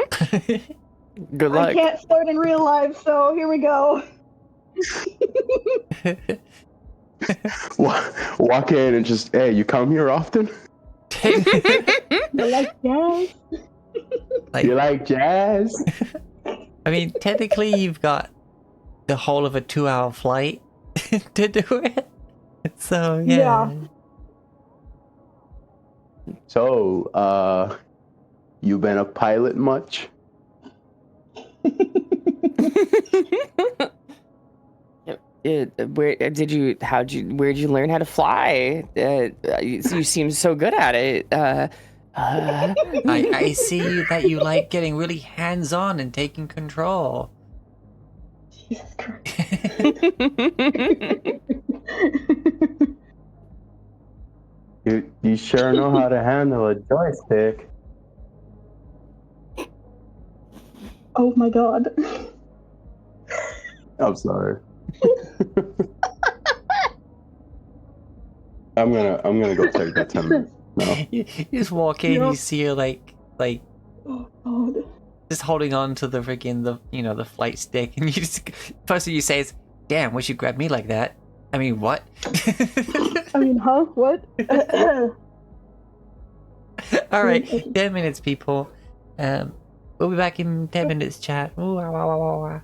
S3: Good
S5: I
S3: luck.
S5: can't start in real life, so here we go.
S2: Walk in and just, hey, you come here often?
S5: You like jazz?
S2: You like jazz?
S1: I mean, technically, you've got the whole of a 2-hour flight to do it. So, yeah.
S2: So, you been a pilot much?
S3: Where'd you learn how to fly? You seem so good at it.
S1: I see that you like getting really hands-on and taking control.
S5: Jesus Christ.
S2: You sure know how to handle a joystick.
S5: Oh my god.
S2: I'm sorry. I'm gonna go take that 10 minutes now.
S1: You just walk in,
S5: Yep.
S1: you see her like
S5: Oh god.
S1: just holding on to the freaking the flight stick, and you just first thing you say is, "Damn, wish you grabbed me like that." I mean, what?
S5: I mean, huh? What?
S1: All right, 10 minutes, people. We'll be back in 10 minutes, chat. Ooh, wah, wah, wah, wah, wah.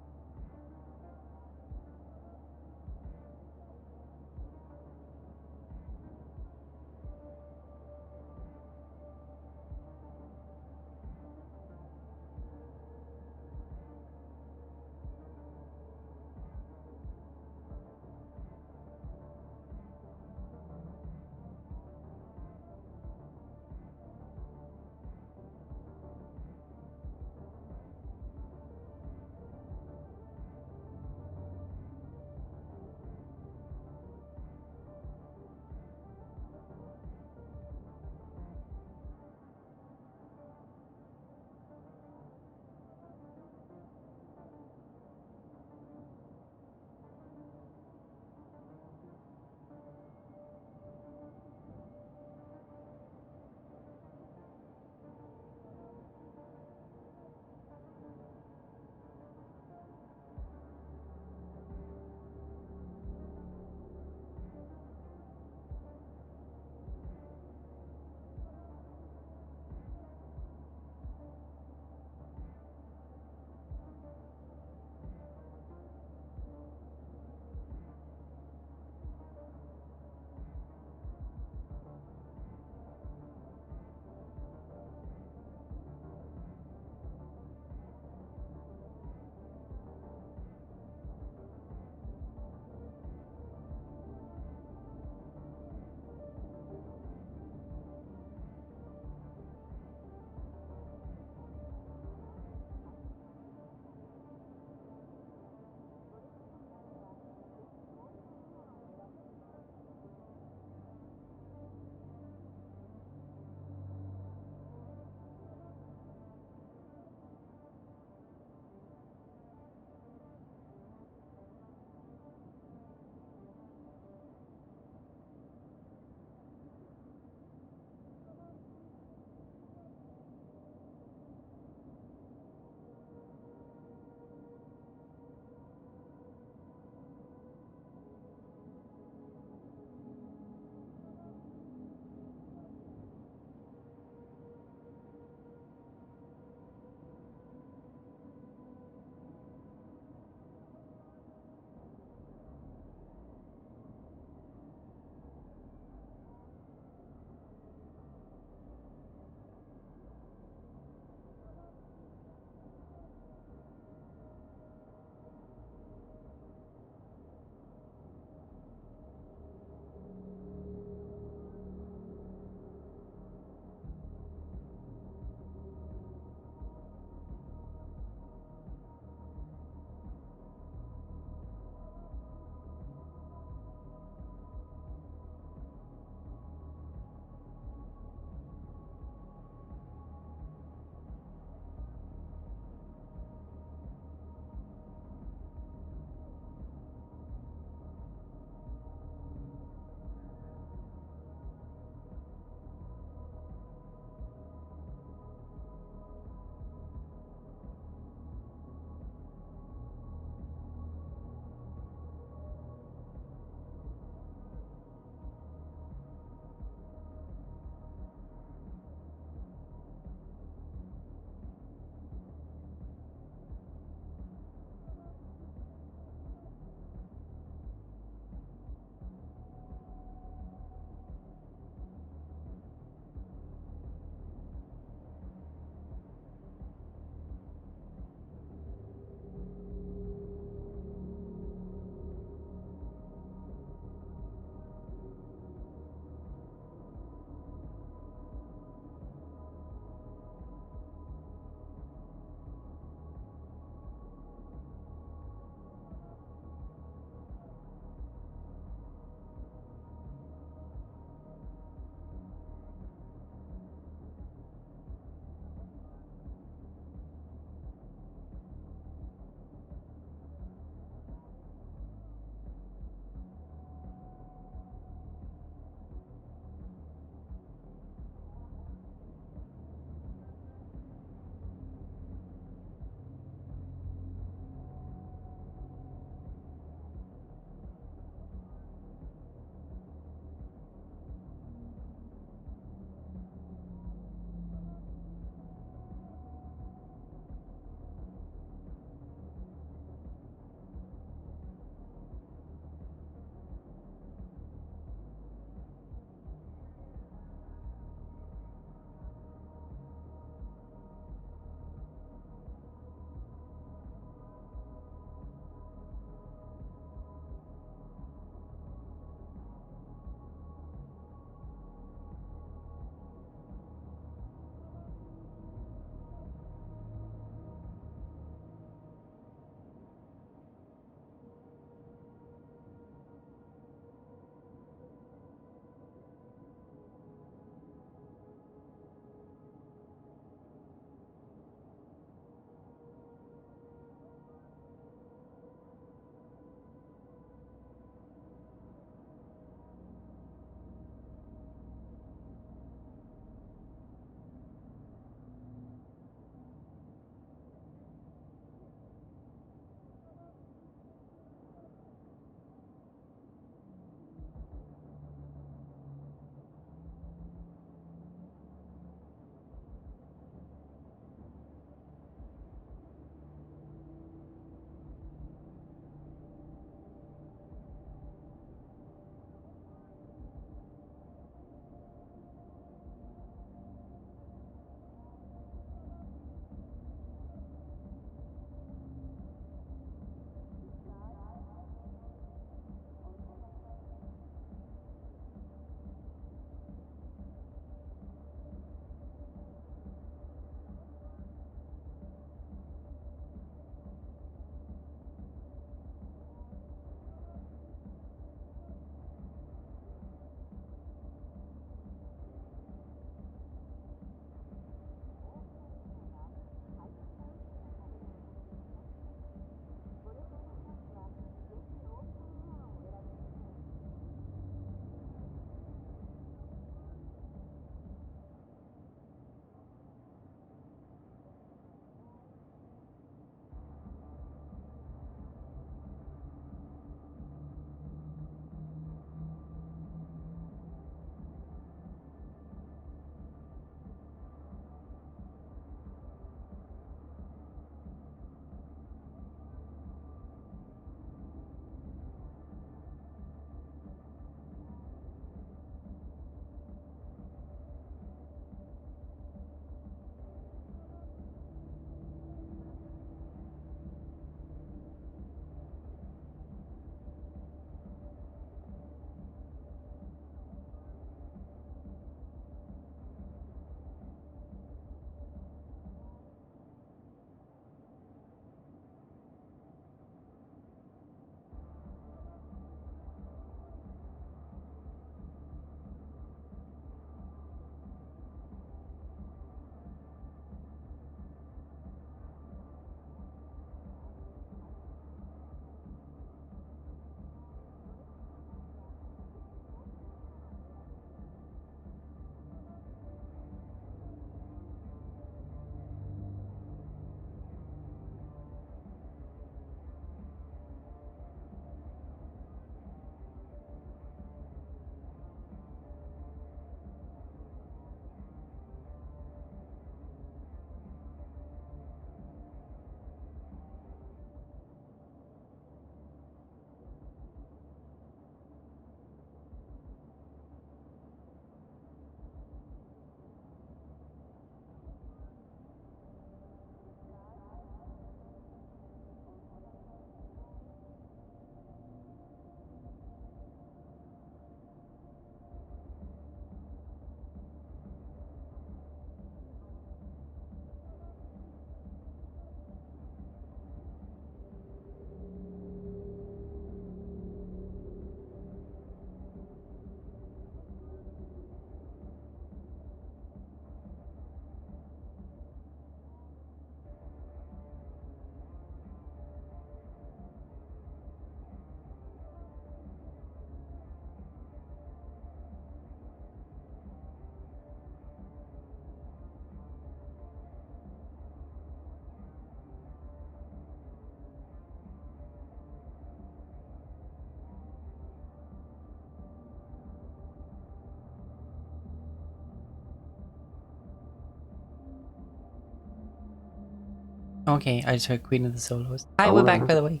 S1: Okay, I just heard Queen of the Solos. Hi,
S2: I
S1: we're
S2: wanna-
S1: back, by the way.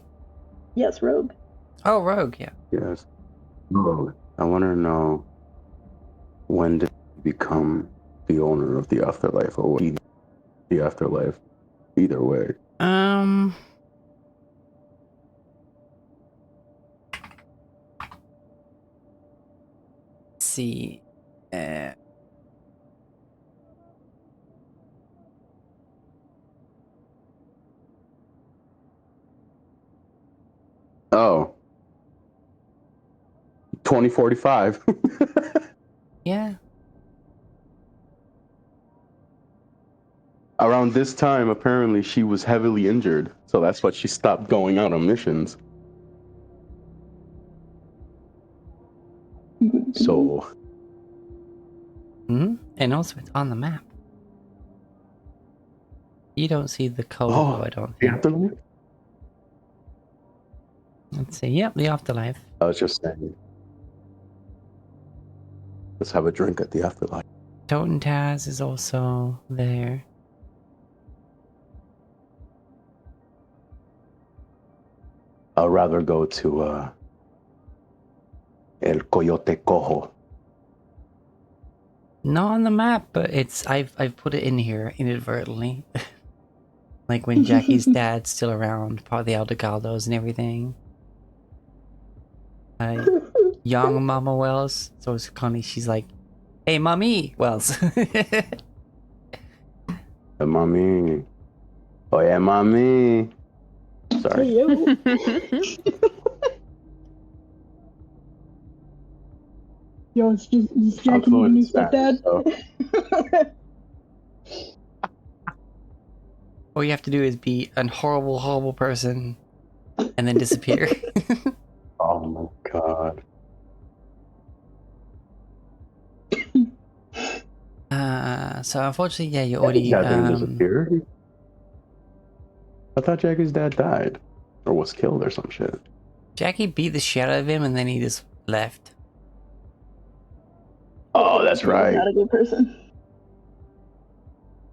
S5: Yes, Rogue.
S1: Oh, Rogue, yeah.
S2: Yes. Oh, I want to know, when did he become the owner of the afterlife, or he the afterlife? Either way.
S1: Let's see.
S2: Oh. 2045.
S1: Yeah.
S2: Around this time, apparently, she was heavily injured, so that's why she stopped going out on missions. So,
S1: Hmm. And also, it's on the map. You don't see the code, though, I don't
S2: the
S1: think.
S2: afterlife?
S1: Let's see. Yep, the afterlife.
S2: I was just saying. Let's have a drink at the afterlife.
S1: Toten Taz is also there.
S2: I'd rather go to El Coyote Cojo.
S1: Not on the map, but it's I've put it in here inadvertently. Like when Jackie's dad's still around, part of the Aldecaldos and everything. Young Mama Wells. So it's Connie, she's like, hey mommy Wells.
S2: Mami. Oye, mami. Sorry.
S5: Hey, yo. Yo, it's just
S2: I'm
S5: Jackie
S2: fluent
S5: and
S2: in
S5: your
S2: Spanish,
S5: stepdad.
S1: All you have to do is be a horrible, horrible person and then disappear.
S2: Oh my god.
S1: So unfortunately, yeah, you already
S2: Jackie's dad didn't disappear. I thought Jackie's dad died. Or was killed or some shit.
S1: Jackie beat the shit out of him and then he just left.
S2: Oh, that's
S5: He was
S2: right.
S5: not a good person.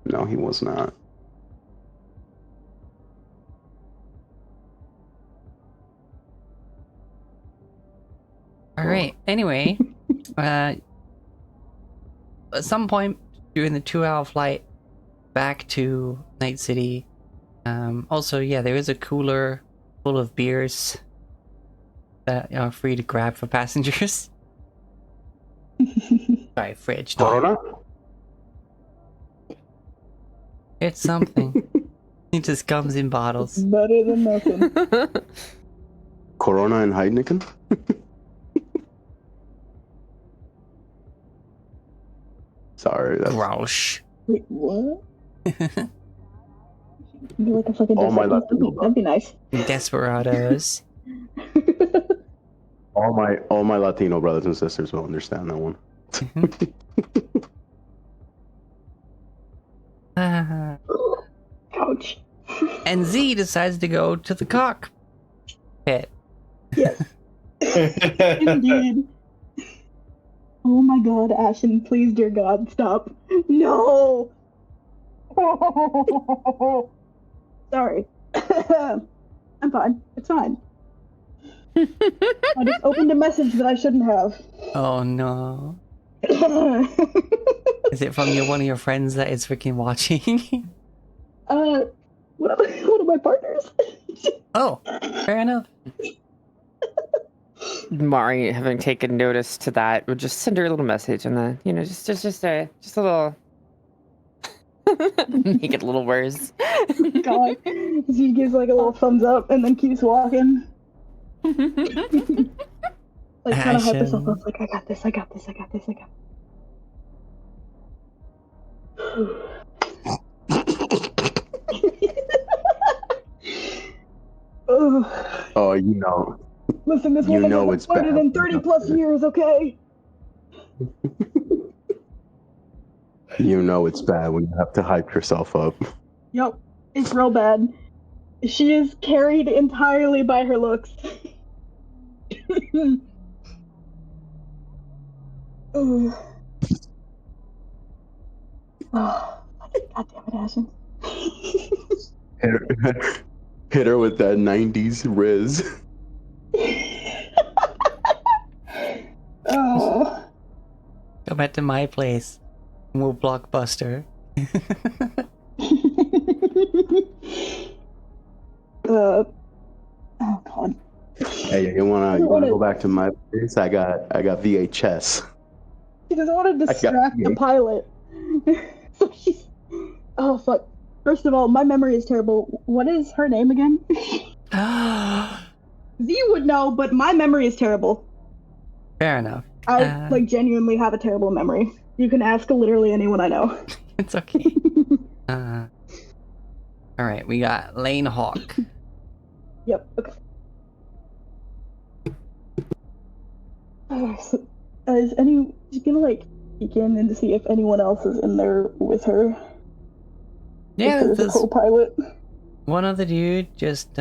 S2: No, he was not.
S1: Alright, anyway, at some point during the 2-hour flight back to Night City, also, yeah, there is a cooler full of beers that are free to grab for passengers. Sorry, fridge. not-
S2: Corona?
S1: It's something. It just comes in bottles.
S5: Better than nothing.
S2: Corona and Heineken? Sorry, that's
S1: Grouch.
S5: Wait, what? Be like a fucking
S2: all my
S5: Dos
S2: Latino
S5: Equis. That'd be nice.
S1: Desperados.
S2: all my Latino brothers and sisters will understand that one.
S1: Ah.
S5: Ouch.
S1: And Z decides to go to the cockpit.
S5: Yes, indeed. Oh my god, Ashen, please, dear God, stop. No! Sorry. I'm fine. It's fine. I just opened a message that I shouldn't have.
S1: Oh no.
S5: What
S1: Is it from one of your friends that is freaking watching?
S5: one of my partners?
S1: Oh, fair enough.
S3: Mari, having taken notice to that, would just send her a little message and then, just a little make it a little worse.
S5: God. She gives like a little thumbs up and then keeps walking. Like kind of hype herself up, like I got this, I got this, I got this, I got Ugh.
S2: Oh, you know.
S5: Listen, this
S2: You
S5: woman
S2: know
S5: hasn't
S2: it's
S5: farted
S2: bad.
S5: in 30 plus years, okay?
S2: You know it's bad when you have to hype yourself up.
S5: Yep, it's real bad. She is carried entirely by her looks. Ugh. Oh, God damn it, Ashen.
S2: Hit her, hit her with that 90s Riz.
S5: Oh.
S1: Go back to my place. And we'll blockbuster.
S5: Oh god.
S2: Hey, you wanna go back to my place? I got VHS.
S5: She doesn't want to
S2: I got
S5: distract the
S2: VHS.
S5: pilot. So she's. Oh fuck. First of all, my memory is terrible. What is her name again? Z would know, but my memory is terrible.
S1: Fair enough.
S5: I like genuinely have a terrible memory. You can ask literally anyone I know.
S1: It's okay. Alright, we got Lane Hawk.
S5: Yep. Okay. So, is any just gonna like peek in and to see if anyone else is in there with her?
S1: Yeah,
S5: if there's a
S1: there's
S5: co-pilot.
S1: one other dude just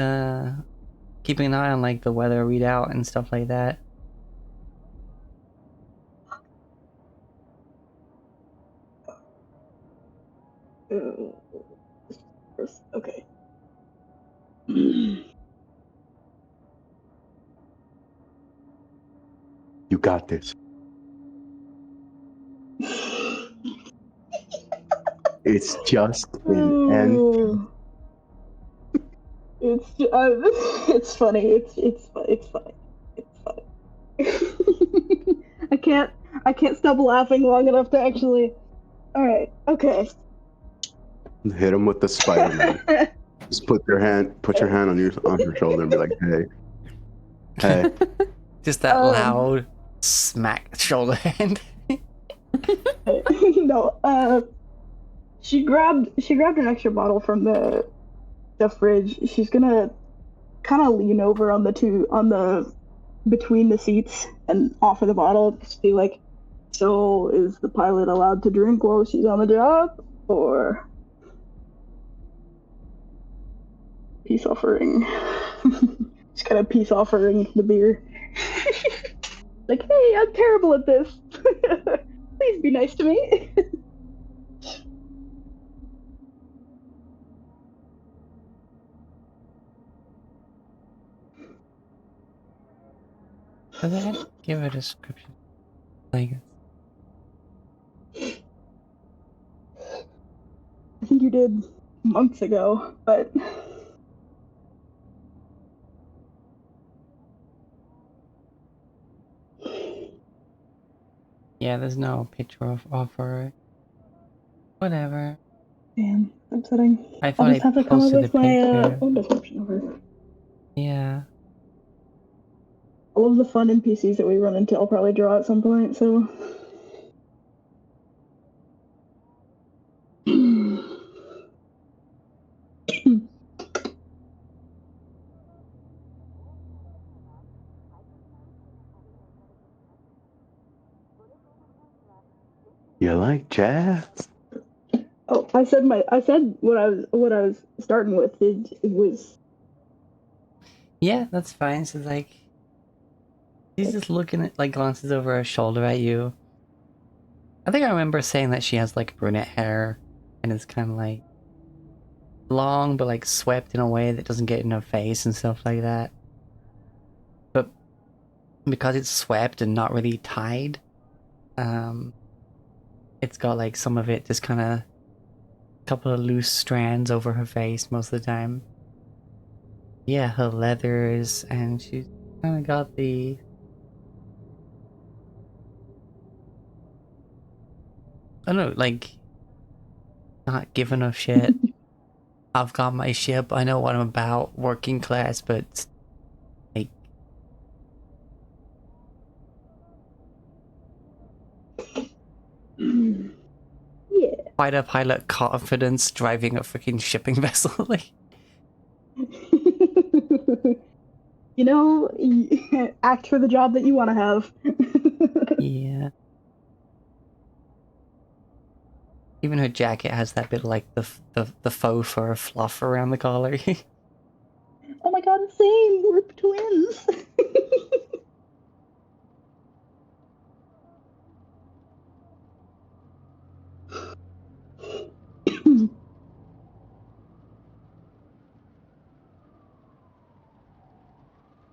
S1: keeping an eye on like the weather readout and stuff like that.
S5: Okay.
S2: You got this. It's just an end.
S5: It's funny. It's funny. It's funny. I can't stop laughing long enough to actually. All right. Okay.
S2: Hit him with the Spider-Man. Just put your hand on her shoulder and be like, hey.
S1: Just that loud smack shoulder hand.
S5: No. She grabbed an extra bottle from the fridge. She's gonna kind of lean over on the between the seats and offer the bottle. Just be like, so is the pilot allowed to drink while she's on the job, or peace offering? Just kind of peace offering the beer. Like, hey, I'm terrible at this. Please be nice to me.
S1: Does that give a description? Like,
S5: I think you did months ago, but
S1: yeah, there's no picture of her. Whatever.
S5: damn, upsetting.
S1: I thought
S5: I'll just
S1: I
S5: have to come up
S1: posted
S5: with
S1: the
S5: my
S1: picture.
S5: own description of her.
S1: Yeah.
S5: All of the fun NPCs that we run into, I'll probably draw at some point. So.
S2: You like jazz?
S5: Oh, I said what I was starting with. It was.
S1: Yeah, that's fine. So like, she's just looking at, like, glances over her shoulder at you. I think I remember saying that she has like brunette hair and it's kind of like long but like swept in a way that doesn't get in her face and stuff like that. But because it's swept and not really tied, it's got like some of it just kind of a couple of loose strands over her face most of the time. Yeah, her leathers, and she's kind of got the I don't know, like, not giving a shit. I've got my ship, I know what I'm about, working class, but like,
S5: Yeah.
S1: fighter pilot confidence driving a freaking shipping vessel. Like,
S5: You know, act for the job that you want to have.
S1: yeah. Even her jacket has that bit of like the faux fur fluff around the collar.
S5: Oh my god, same. We're twins.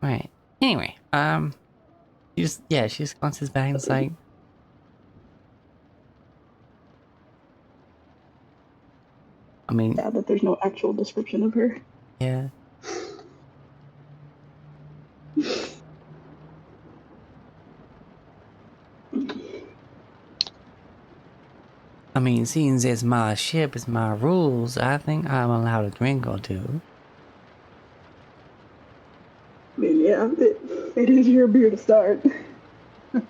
S1: Right. Anyway, she just glances back and is like, I mean,
S5: Sad that there's no actual description of her.
S1: yeah. I mean, seeing it's my ship, it's my rules, I think I'm allowed a drink or two.
S5: I mean, yeah, it is your beer to start. Would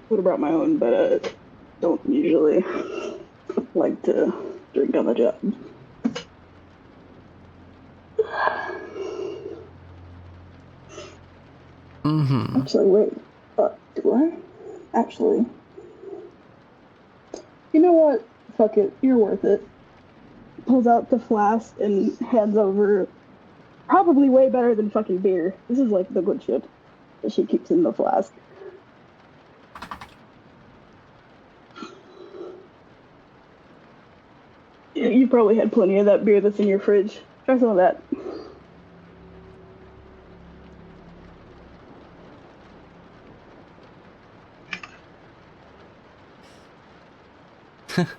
S5: have brought my own, but don't usually like to drink on the job.
S1: Mm-hmm.
S5: Actually, wait. Do I? Actually. You know what? Fuck it. You're worth it. Pulls out the flask and hands over. Probably way better than fucking beer. This is like the good shit that she keeps in the flask. You probably had plenty of that beer that's in your fridge. Try some of that.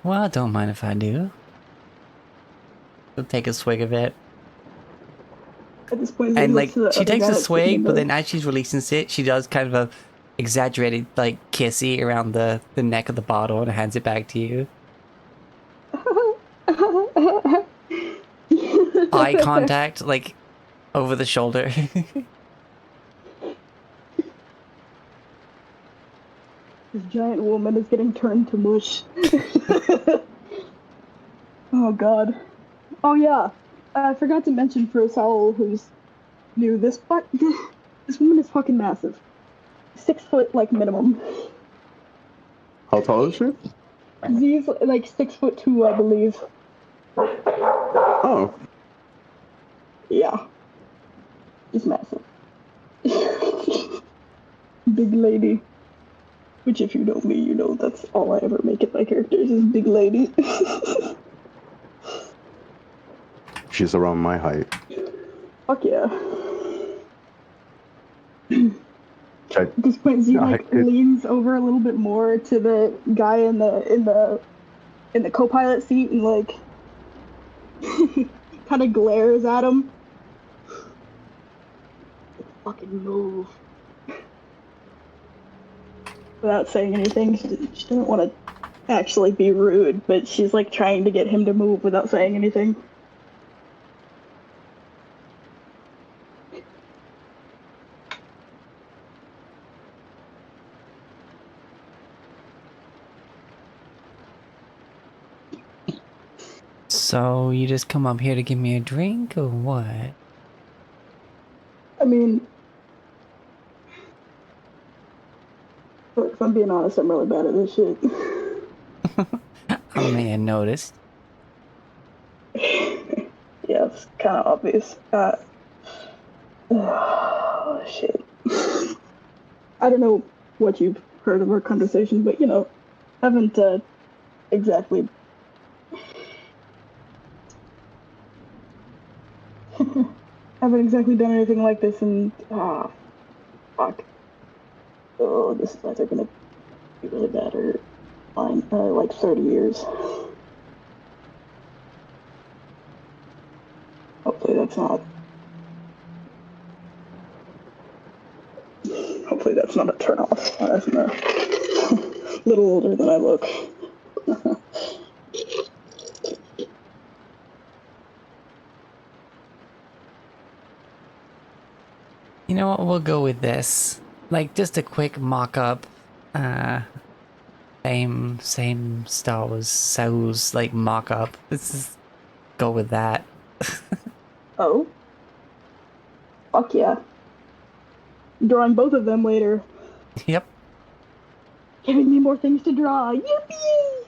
S1: Well, I don't mind if I do. I'll take a swig of it.
S5: At this point,
S1: And
S5: looks
S1: like,
S5: to the
S1: she
S5: other
S1: takes
S5: guy
S1: a
S5: that's sitting in
S1: swig, but
S5: the-
S1: then as she's releasing it, she does kind of a exaggerated, like, kissy around the neck of the bottle and hands it back to you. Eye contact, like, over the shoulder.
S5: This giant woman is getting turned to mush. Oh god. Oh yeah. I forgot to mention for Saul, who's new, this woman is fucking massive. 6 foot, like, minimum.
S2: How tall is she?
S5: Z's like 6'2", I believe.
S2: Oh,
S5: Yeah. She's massive. Big lady. Which, if you know me, you know that's all I ever make in my characters is big lady.
S2: she's around my height.
S5: Fuck yeah.
S2: Check.
S5: At this point, Z
S2: Yeah,
S5: like leans over a little bit more to the guy in the co-pilot seat and like kind of glares at him. Fucking move. Without saying anything, she doesn't want to actually be rude, but she's like trying to get him to move without saying anything.
S1: So, you just come up here to give me a drink, or what?
S5: I mean, look, if I'm being honest, I'm really bad at this shit.
S1: I may have noticed.
S5: Yeah, it's kind of obvious. Oh, shit. I don't know what you've heard of our conversation, but, you know, haven't exactly... haven't exactly done anything like this in... Ah, fuck. Oh, this is either gonna be really bad or fine. Like 30 years. Hopefully that's not... Hopefully that's not a turnoff. I'm a little older than I look.
S1: You know what, we'll go with this. Like, just a quick mock-up. Same Star Wars Souls, like, mock-up. Let's just go with that.
S5: Oh? Fuck yeah. Drawing both of them later.
S1: Yep.
S5: Giving me more things to draw. Yippee!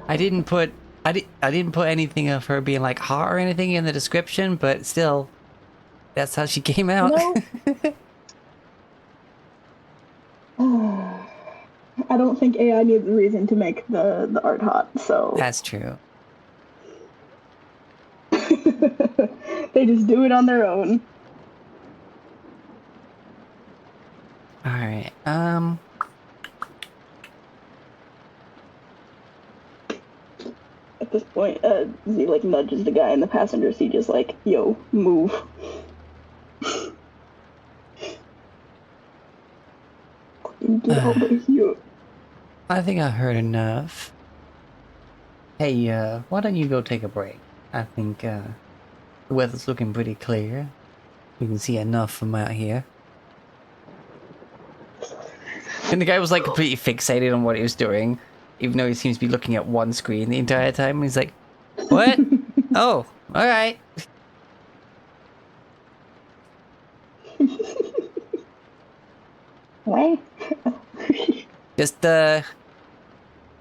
S1: I didn't put anything of her being like hot or anything in the description, but still, that's how she came out.
S5: No. I don't think AI needs a reason to make the art hot, so...
S1: That's true.
S5: They just do it on their own.
S1: Alright,
S5: At this point, Z like nudges the guy in the passenger seat, just like, "Yo, move." Get over here.
S1: I think I heard enough. Hey, why don't you go take a break? I think, the weather's looking pretty clear. We can see enough from out here. And the guy was like completely fixated on what he was doing, even though he seems to be looking at one screen the entire time. He's like, what? Oh, alright.
S6: Well,
S1: Just,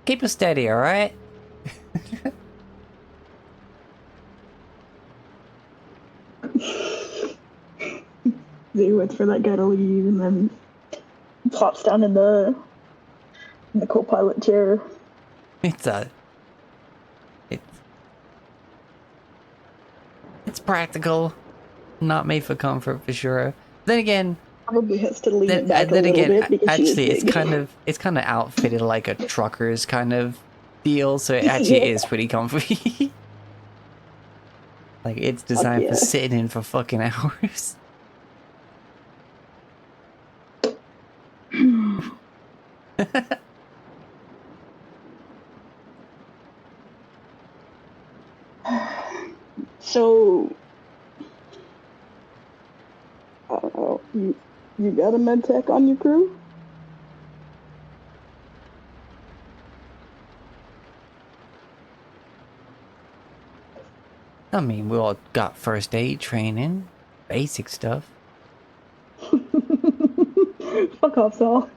S1: keep it steady, alright?
S5: Z waits for that guy to leave and then plops down in the co-pilot chair.
S1: It's practical. Not made for comfort for sure. Then again,
S5: Probably has to lean it back a little bit because she is
S1: actually,
S5: big.
S1: it's kind of outfitted like a trucker's kind of deal, so it actually
S5: Yeah.
S1: is pretty comfy. Like it's designed
S5: yeah.
S1: for sitting in for fucking hours.
S5: So, I don't know. You got a med tech on your crew?
S1: I mean, we all got first aid training, basic stuff.
S5: Fuck off, Saul.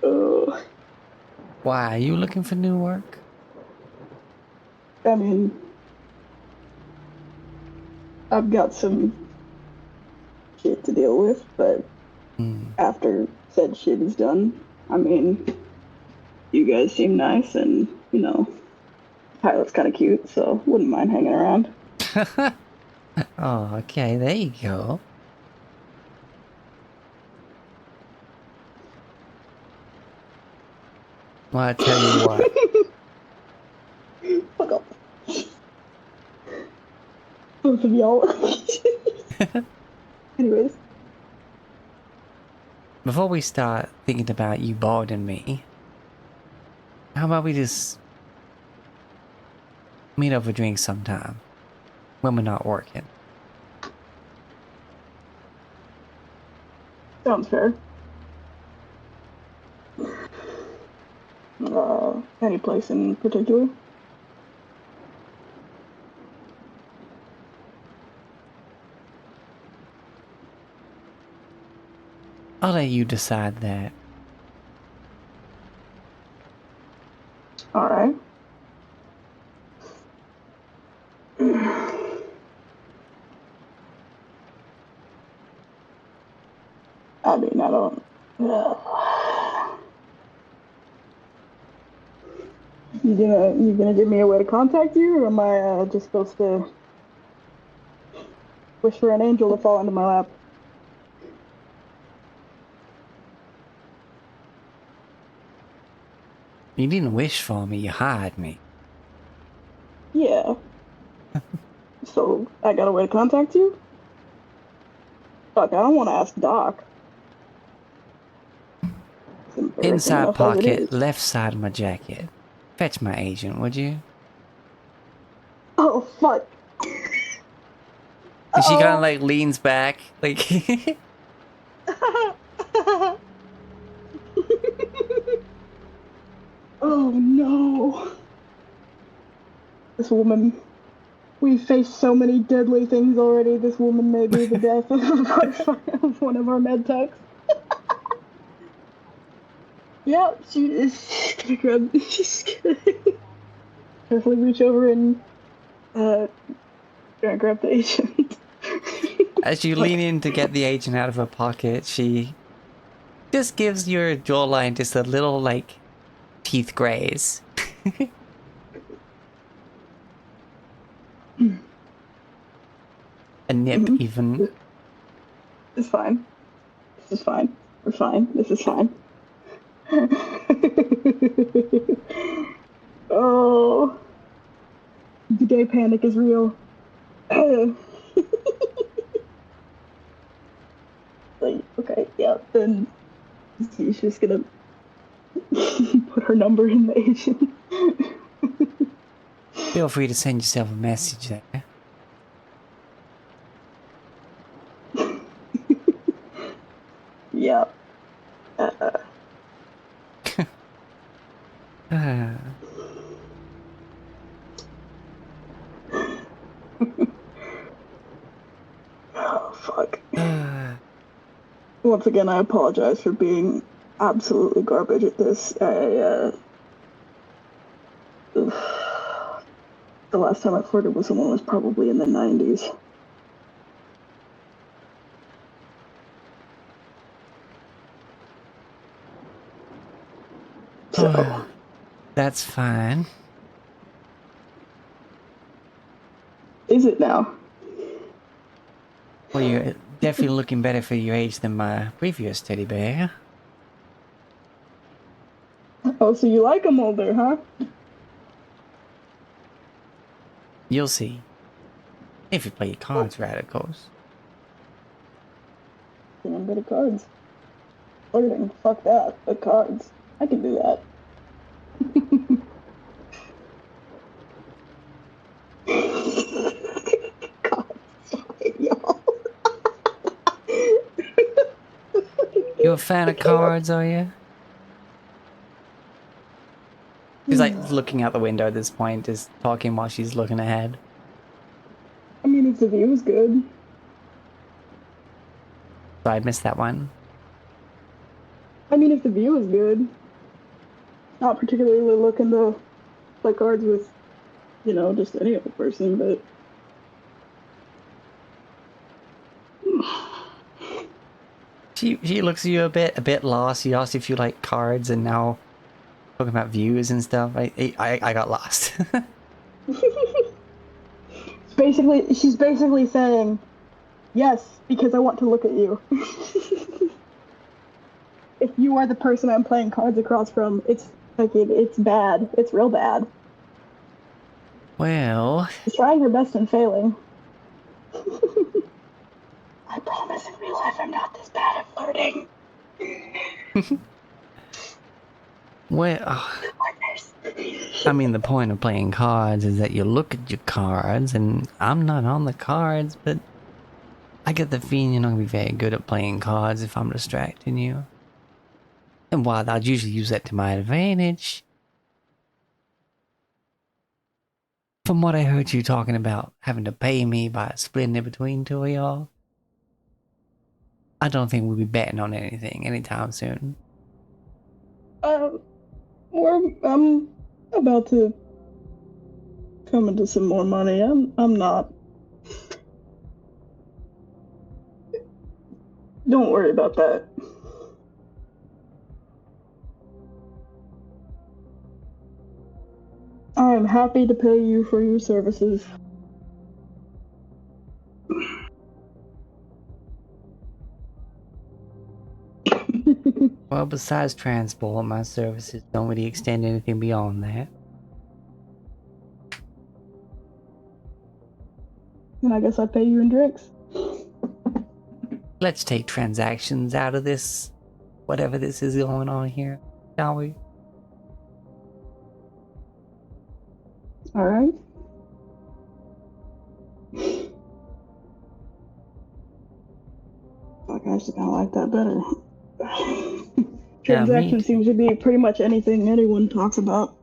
S5: Oh,
S1: Why, are you looking for new work?
S5: I mean, I've got some shit to deal with, but after said shit is done, I mean, you guys seem nice, and you know, pilot's kind of cute, so wouldn't mind hanging around.
S1: Oh, okay, there you go. Well, I tell you what.
S5: Fuck off. Both of y'all. Anyways.
S1: Before we start thinking about you bothering me, how about we just meet up for drinks sometime when we're not working?
S5: Sounds fair. Any place in particular?
S1: I'll let you decide that.
S5: Alright. I mean, I don't... You gonna give me a way to contact you, or am I just supposed to wish for an angel to fall into my lap?
S1: You didn't wish for me, you hired me.
S5: Yeah. So, I got a way to contact you? Fuck, I don't want to ask Doc. It's embarrassing
S1: Inside
S5: enough as it
S1: pocket,
S5: is.
S1: left side of my jacket. Fetch my agent, would you?
S5: Oh, fuck.
S1: And she kind of like leans back, like...
S5: Oh no. This woman. We've faced so many deadly things already. This woman may be the death of one of our med techs. Yep, she's gonna grab. She's gonna carefully reach over and try and grab the agent.
S1: As you lean in to get the agent out of her pocket, she just gives your jawline just a little, like, teeth graze. A nip, even.
S5: It's fine. This is fine. We're fine. This is fine. Oh, the gay panic is real. Like, okay, yeah, then she's just gonna put her number in the agent.
S1: Feel free to send yourself a message there.
S5: Yeah. Oh, fuck. Once again, I apologize for being absolutely garbage at this. The last time I flirted with someone was probably in the 90s. So,
S1: That's fine.
S5: is it now?
S1: Well, you're definitely looking better for your age than my previous teddy bear.
S5: Oh, so you like them older, huh?
S1: You'll see. If you play your cards right, of course.
S5: Playing a bit of cards. Flirting, fuck that. But cards. I can do that. God, sorry, y'all.
S1: You a fan of cards, are you? She's like looking out the window at this point, just talking while she's looking ahead.
S5: I mean, if the view is good.
S1: So I missed that one.
S5: I mean, if the view is good. Not particularly looking to play cards with, you know, just any other person, but.
S1: She looks at you a bit lost. She asked if you like cards, and now talking about views and stuff. I got lost.
S5: She's basically saying, yes, because I want to look at you. If you are the person I'm playing cards across from, it's like it's bad. It's real bad.
S1: Well,
S5: She's trying her best and failing. I promise in real life I'm not this bad at flirting.
S1: well, I mean, the point of playing cards is that you look at your cards, and I'm not on the cards, but I get the feeling you're not gonna be very good at playing cards if I'm distracting you. And while I'd usually use that to my advantage, from what I heard you talking about having to pay me by splitting it between two of y'all, I don't think we'll be betting on anything anytime soon.
S5: I'm about to come into some more money. I'm not. Don't worry about that. I am happy to pay you for your services.
S1: Well, besides transport, my services don't really extend anything beyond that.
S5: And I guess I pay you in drinks.
S1: Let's take transactions out of this, whatever this is going on here, shall we?
S5: Alright. Fuck, I actually kinda like that better.
S1: Yeah, me
S5: Transaction
S1: too.
S5: seems to be pretty much anything anyone talks about.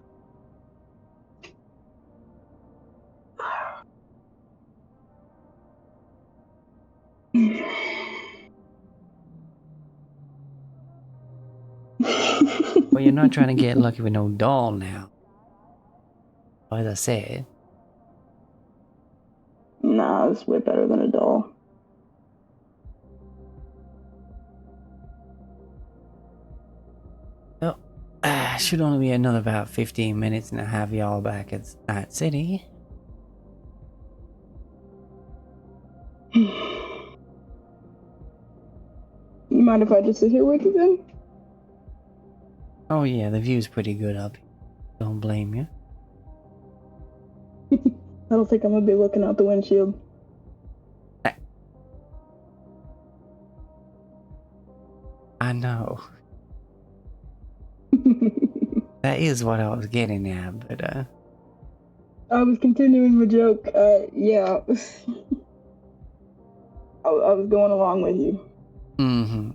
S1: Well, you're not trying to get lucky with no doll now. As I said.
S5: Nah, it's way better than a doll.
S1: Well, should only be another about 15 minutes and a half y'all back at Night City.
S5: mind if I just sit here with you then?
S1: Oh yeah, the view's pretty good up here. Don't blame you.
S5: I don't think I'm gonna be looking out the windshield.
S1: I know. That is what I was getting at, but
S5: I was continuing the joke. Yeah. I was going along with you.
S1: mm-hmm.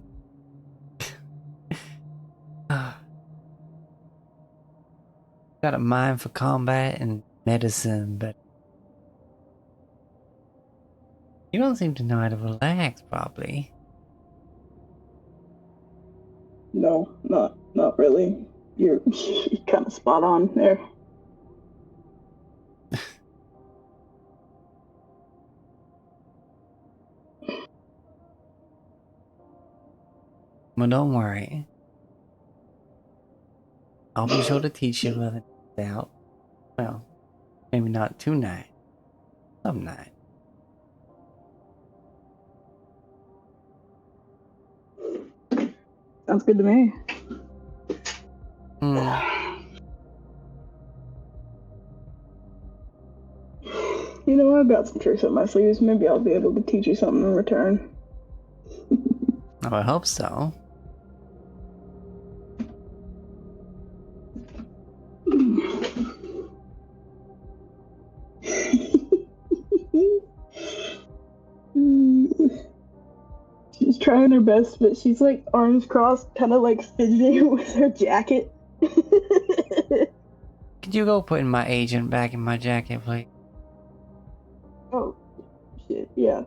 S1: Got a mind for combat and medicine, but you don't seem to know how to relax properly.
S5: No, not really. You're kind of spot on there.
S1: Well, don't worry. I'll be sure to teach you whether it's out. Well, maybe not tonight. Some night.
S5: Sounds good to me. You know, I've got some tricks up my sleeves. Maybe I'll be able to teach you something in return.
S1: Oh, I hope so.
S5: She's trying her best, but she's like arms crossed, kind of like fidgeting with her jacket.
S1: Could you go putting my agent back in my jacket, please?
S5: Oh, shit, yeah.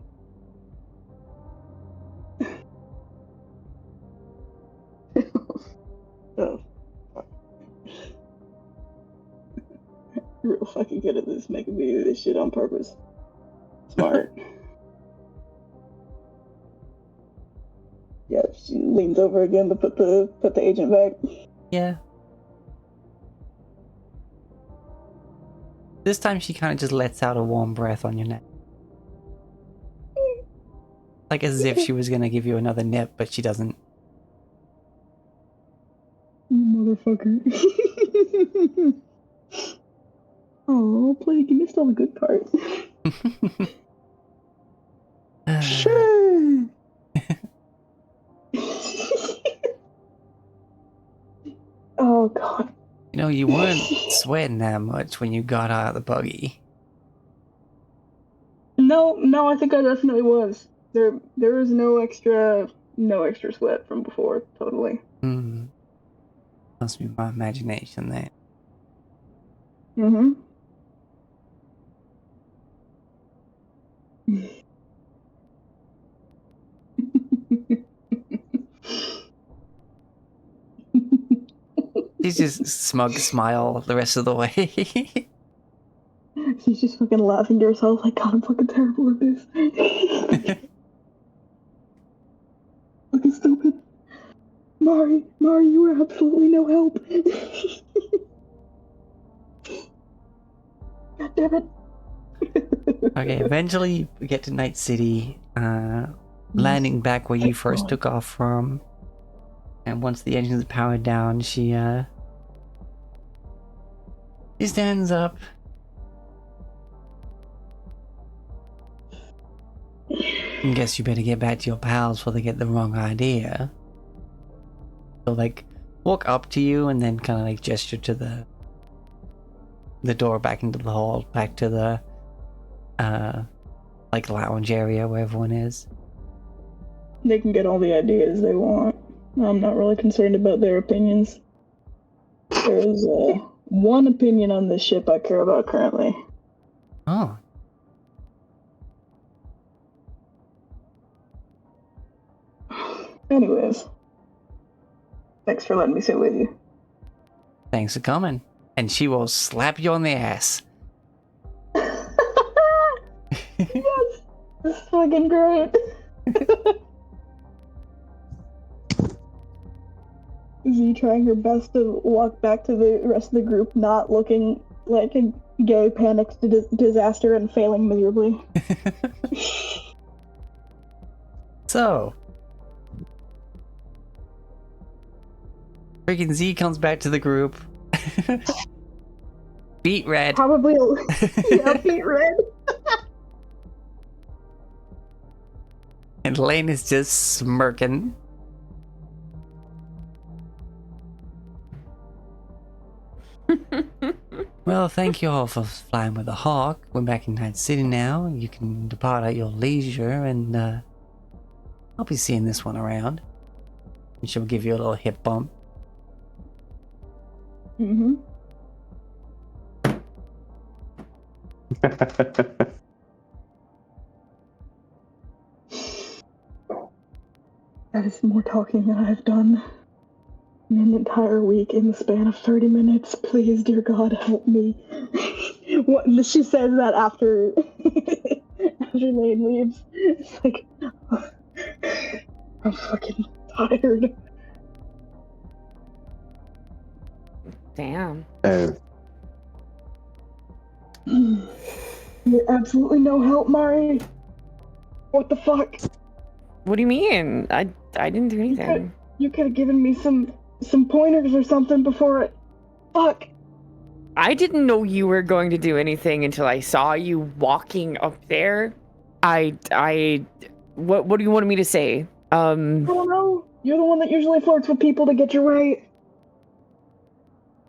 S5: Oh, fuck. You're real fucking good at this, making me do this shit on purpose. Smart. Yeah, she leans over again to put the agent back.
S1: Yeah. This time she kind of just lets out a warm breath on your neck. Like as if she was gonna give you another nip, but she doesn't.
S5: You motherfucker. Oh, Plague, you missed all the good parts.
S2: Shit.
S5: Oh, God.
S1: You know, you weren't sweating that much when you got out of the buggy.
S5: No, I think I definitely was. There was no extra sweat from before, totally.
S1: Must be my imagination there.
S5: Mm-hmm.
S1: She's just smug smile the rest of the way.
S5: She's just fucking laughing to herself like, God, I'm fucking terrible at this. Fucking stupid. Mari, you were absolutely no help. God damn it.
S1: Okay, eventually we get to Night City, landing back where you first took off from. And once the engines are powered down, she stands up. I guess you better get back to your pals before they get the wrong idea. So like, walk up to you and then kind of like gesture to the door back into the hall, back to the like lounge area where everyone is.
S5: They can get all the ideas they want. I'm not really concerned about their opinions. There's one opinion on this ship I care about currently.
S1: Oh.
S5: Anyways. Thanks for letting me sit with you.
S1: Thanks for coming. And she will slap you on the ass.
S5: Yes! This is fucking great. Z trying her best to walk back to the rest of the group, not looking like a gay panicked disaster and failing miserably.
S1: So, Freaking Z comes back to the group. Beat red.
S5: Probably, yeah, Pete Red.
S1: And Lane is just smirking. Well, thank you all for flying with the Hawk. We're back in Night City now. You can depart at your leisure, and I'll be seeing this one around. And she'll give you a little hip bump.
S5: Mm-hmm. That is more talking than I've done in an entire week in the span of 30 minutes. Please, dear God, help me. What, she says that after after Lane leaves. It's like, I'm fucking tired.
S3: Damn.
S5: You're absolutely no help, Mari. What the fuck?
S3: What do you mean? I didn't do anything.
S5: You could have given me some pointers or something before it. Fuck.
S3: I didn't know you were going to do anything until I saw you walking up there. What do you want me to say?
S5: I don't know. You're the one that usually flirts with people to get your way.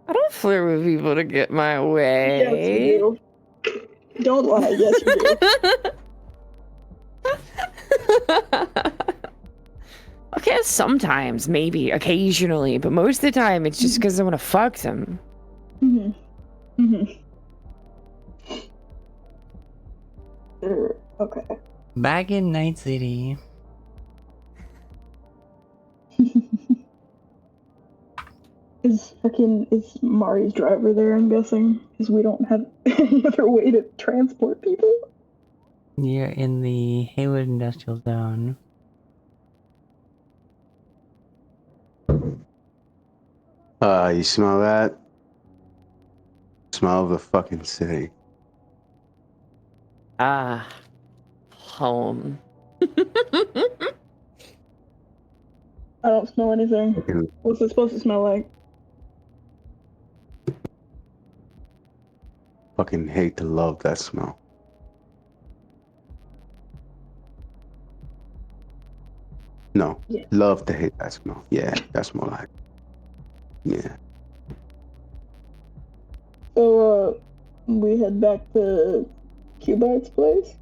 S3: I don't flirt with people to get my way.
S5: Yes, you do. Don't lie. Yes, you do.
S3: Okay, sometimes, maybe, occasionally, but most of the time it's just because I want to fuck them.
S5: Mm-hmm. Mm-hmm. Okay.
S1: Back in Night City.
S5: Is Mari's driver there, I'm guessing? Because we don't have any other way to transport people.
S1: You're in the Haywood Industrial Zone.
S2: You smell that? Smell of the fucking city.
S3: Ah, home.
S5: I don't smell anything.
S2: Fucking,
S5: What's it supposed to smell like?
S2: fucking hate to love that smell. No,
S5: Yeah.
S2: love to hate that smell. Yeah, that's more like. Yeah.
S5: So, we head back to Cubite's place?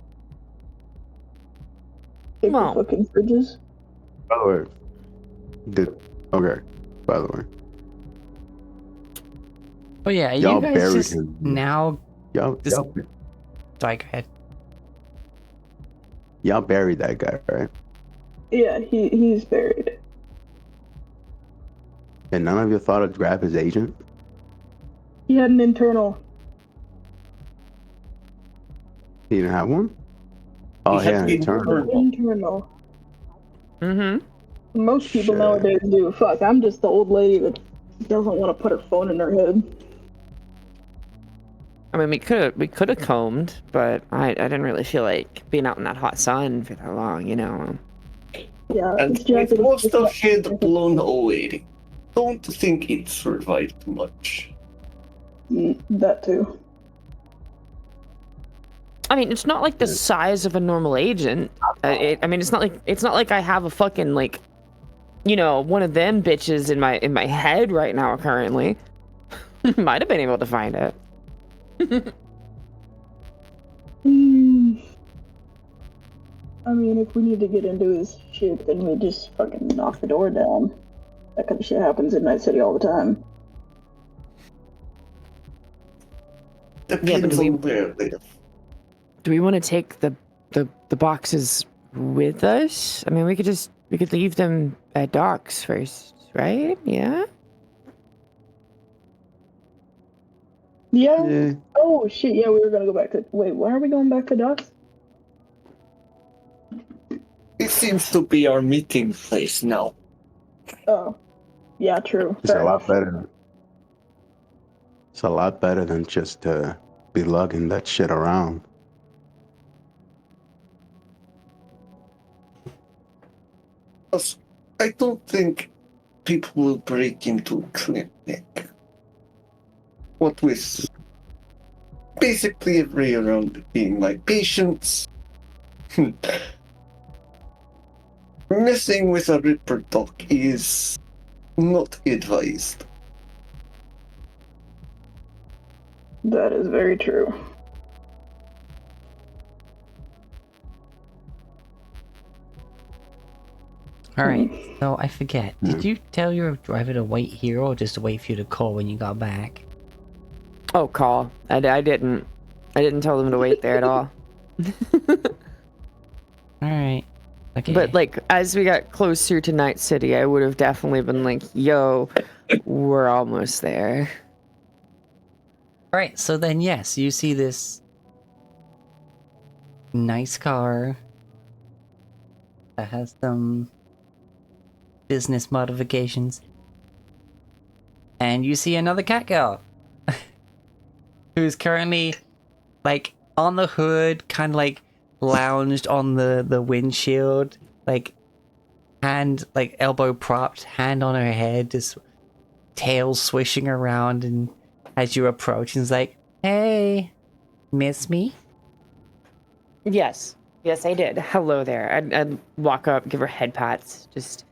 S5: Take
S3: Well.
S5: the fucking fridges?
S2: By the way, okay. By the way,
S1: Oh yeah,
S2: y'all
S1: you guys
S2: buried
S1: just
S2: him.
S1: now.
S2: Y'all
S1: Sorry, go ahead.
S2: buried that guy, right?
S5: Yeah, he's buried.
S2: And none of you thought to grab his agent?
S5: He had an internal.
S2: He didn't have one? Oh,
S4: He
S2: he
S4: had
S2: had an
S4: the
S2: internal.
S5: Internal.
S3: Mm-hmm.
S5: Most people
S2: Shit.
S5: nowadays do. Fuck, I'm just the old lady that doesn't want to put her phone in her head.
S3: I mean, we could have combed, but I didn't really feel like being out in that hot sun for that long, you know.
S5: Yeah,
S4: And
S5: this jacket
S4: with
S5: is
S4: most
S5: just
S4: of
S5: like-
S4: head blown away, don't think it survived much.
S5: That too.
S3: I mean, it's not like the size of a normal agent. I mean, it's not like I have a fucking like, you know, one of them bitches in my head right now currently. Might have been able to find it.
S5: I mean, if we need to get into his shit, then we just fucking knock the door down. That kind of shit happens in Night City all the time.
S4: Depends
S3: do we-
S4: on where they live.
S3: Do we want to take the boxes with us? I mean, we could leave them at docks first, right? Yeah.
S5: Yeah?
S2: Yeah.
S5: Oh shit, yeah, we were gonna go back to. Wait, why are we going back to docks?
S4: It seems to be our meeting place now.
S5: Oh. Yeah, true.
S2: It's
S5: Fair
S2: a lot
S5: enough.
S2: better. It's a lot better than just be lugging that shit around.
S4: Plus, I don't think people will break into a clinic. What with basically every around being my patients. Messing with a Ripper dog is not advised.
S5: That is very true.
S1: Alright, so I forget. Did you tell your driver to wait here or just wait for you to call when you got back?
S3: Oh, call. I didn't. I didn't tell them to wait there at all.
S1: Alright. Okay.
S3: But like, as we got closer to Night City, I would have definitely been like, "Yo, we're almost there."
S1: Alright, so then yes, you see this nice car that has some business modifications. And you see another cat girl who's currently like on the hood, kind of like lounged on the windshield, like hand, like elbow propped, hand on her head, just tail swishing around, and as you approach, and is like, "Hey, miss me?"
S3: Yes, I did. Hello there. I'd walk up, give her head pats, just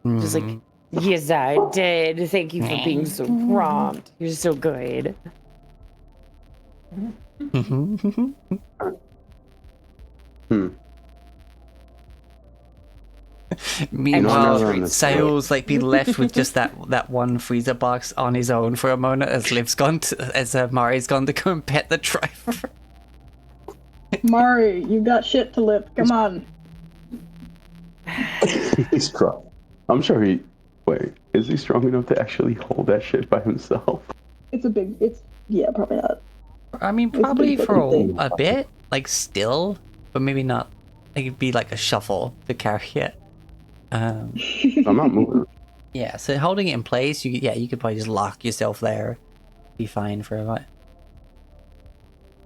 S3: like, "Yes, I did. Thank you for being so prompt. You're so good."
S1: Meanwhile, Sales like be left with just that one freezer box on his own for a moment as Liv's gone to, as Mari's gone to go and pet the driver.
S5: Mari, you got shit to lift. Come on.
S2: He's strong. I'm sure he. Wait, is he strong enough to actually hold that shit by himself?
S5: Yeah, probably not.
S1: I mean, probably for a bit, like still, but maybe not. Like it'd be like a shuffle to carry it.
S2: I'm not moving.
S1: Yeah, so holding it in place, you could probably just lock yourself there. Be fine for a while.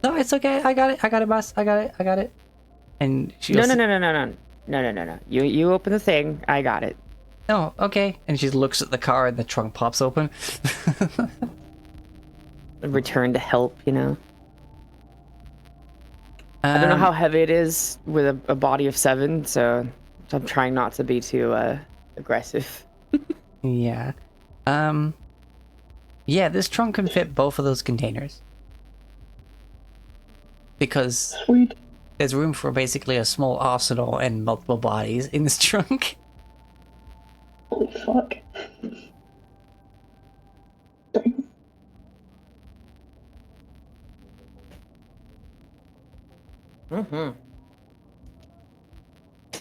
S1: No, it's okay. I got it, boss. I got it. And she goes,
S3: No. You open the thing. I got it.
S1: "No, okay." And she looks at the car and the trunk pops open.
S3: Return to help, you know. I don't know how heavy it is with a body of 7, so I'm trying not to be too aggressive.
S1: Yeah. Yeah, this trunk can fit both of those containers. Because
S5: Sweet.
S1: there's room for basically a small arsenal and multiple bodies in this trunk.
S5: Holy fuck.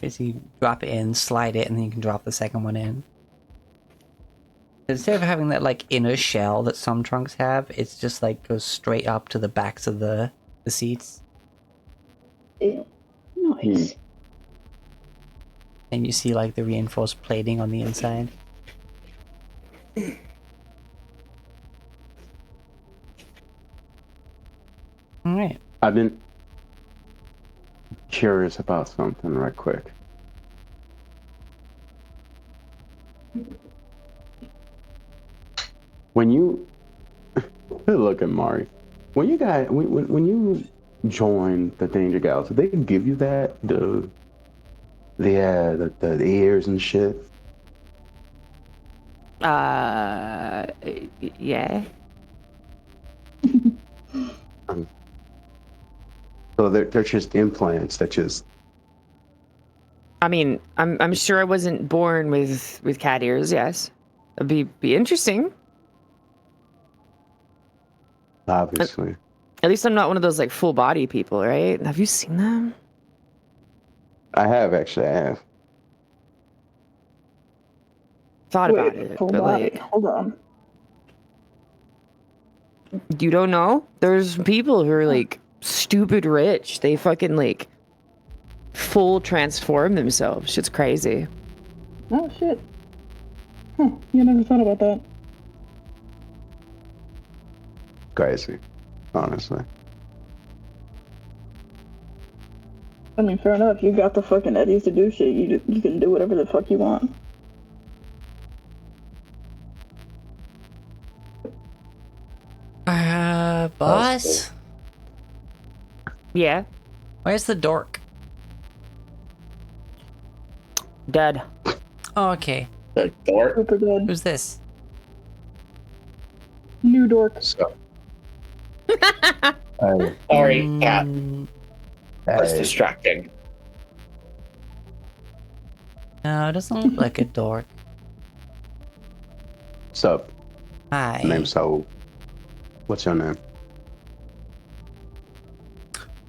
S1: Basically, drop it in, slide it, and then you can drop the second one in. Instead of having that like inner shell that some trunks have, it's just like goes straight up to the backs of the seats.
S5: Ew. Nice.
S1: And you see like the reinforced plating on the inside. Alright.
S2: I've been curious about something right quick. When you look at Mari, when you joined the Danger Gals, did they give you that the ears and shit?
S3: Yeah.
S2: So they're just implants that just.
S3: I mean, I'm sure I wasn't born with cat ears. Yes, it'd be interesting.
S2: Obviously.
S3: At least I'm not one of those like full body people, right? Have you seen them?
S2: I have.
S3: Thought about
S5: Wait,
S3: it,
S5: hold
S3: but
S5: on.
S3: like,
S5: Hold on.
S3: you don't know? There's people who are like stupid rich. They fucking like full transform themselves. Shit's crazy.
S5: Oh shit. Huh, you never thought about that.
S2: Crazy, honestly.
S5: I mean, fair enough. You got the fucking eddies to do shit. You can do whatever the fuck you want.
S1: Boss?
S3: Yeah,
S1: Where's the dork?
S3: dead.
S1: Oh, okay.
S4: The door.
S5: Super good.
S1: Who's this?
S5: New dork.
S2: So, hey,
S4: Sorry, cat. That's
S2: hey,
S4: distracting.
S1: No, it doesn't look like a dork.
S2: what's up?
S1: Hi.
S2: My name's Saul. What's your name?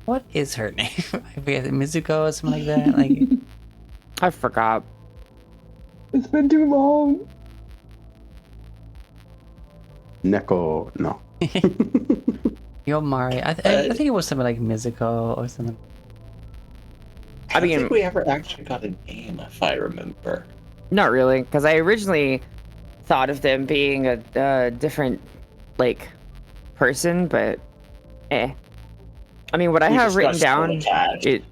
S1: What is her name? I forget. Mizuko or something like that? Like,
S3: I forgot.
S5: It's been too long.
S2: Neko. No.
S1: Yo Mari. I think it was something like Mizuko or something.
S4: I don't think we ever actually got a name, if I remember.
S3: Not really, because I originally thought of them being a different, like, person, but I mean, what I
S4: We
S3: have
S4: just got
S3: written
S4: so
S3: down,
S4: attached.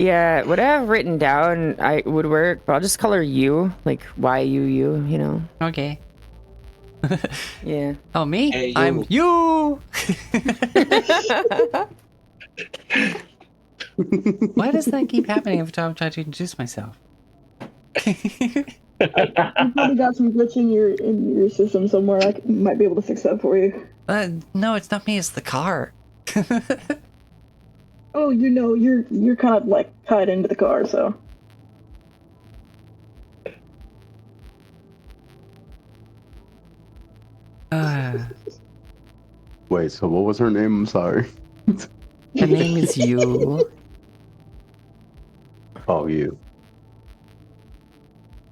S3: yeah, what I have written down, I would work, but I'll just color you, like Y-U-U, you know?
S1: Okay.
S3: Yeah.
S1: Oh, me?
S4: Hey, you.
S1: I'm you! Why does that keep happening every time I try to introduce myself?
S5: You probably got some glitch in your system somewhere. Might be able to fix that for you.
S1: No, it's not me, it's the car.
S5: Oh, you're kind of like tied into the car, so.
S2: Wait, so what was her name? I'm sorry.
S1: Her name is you.
S2: Oh, you.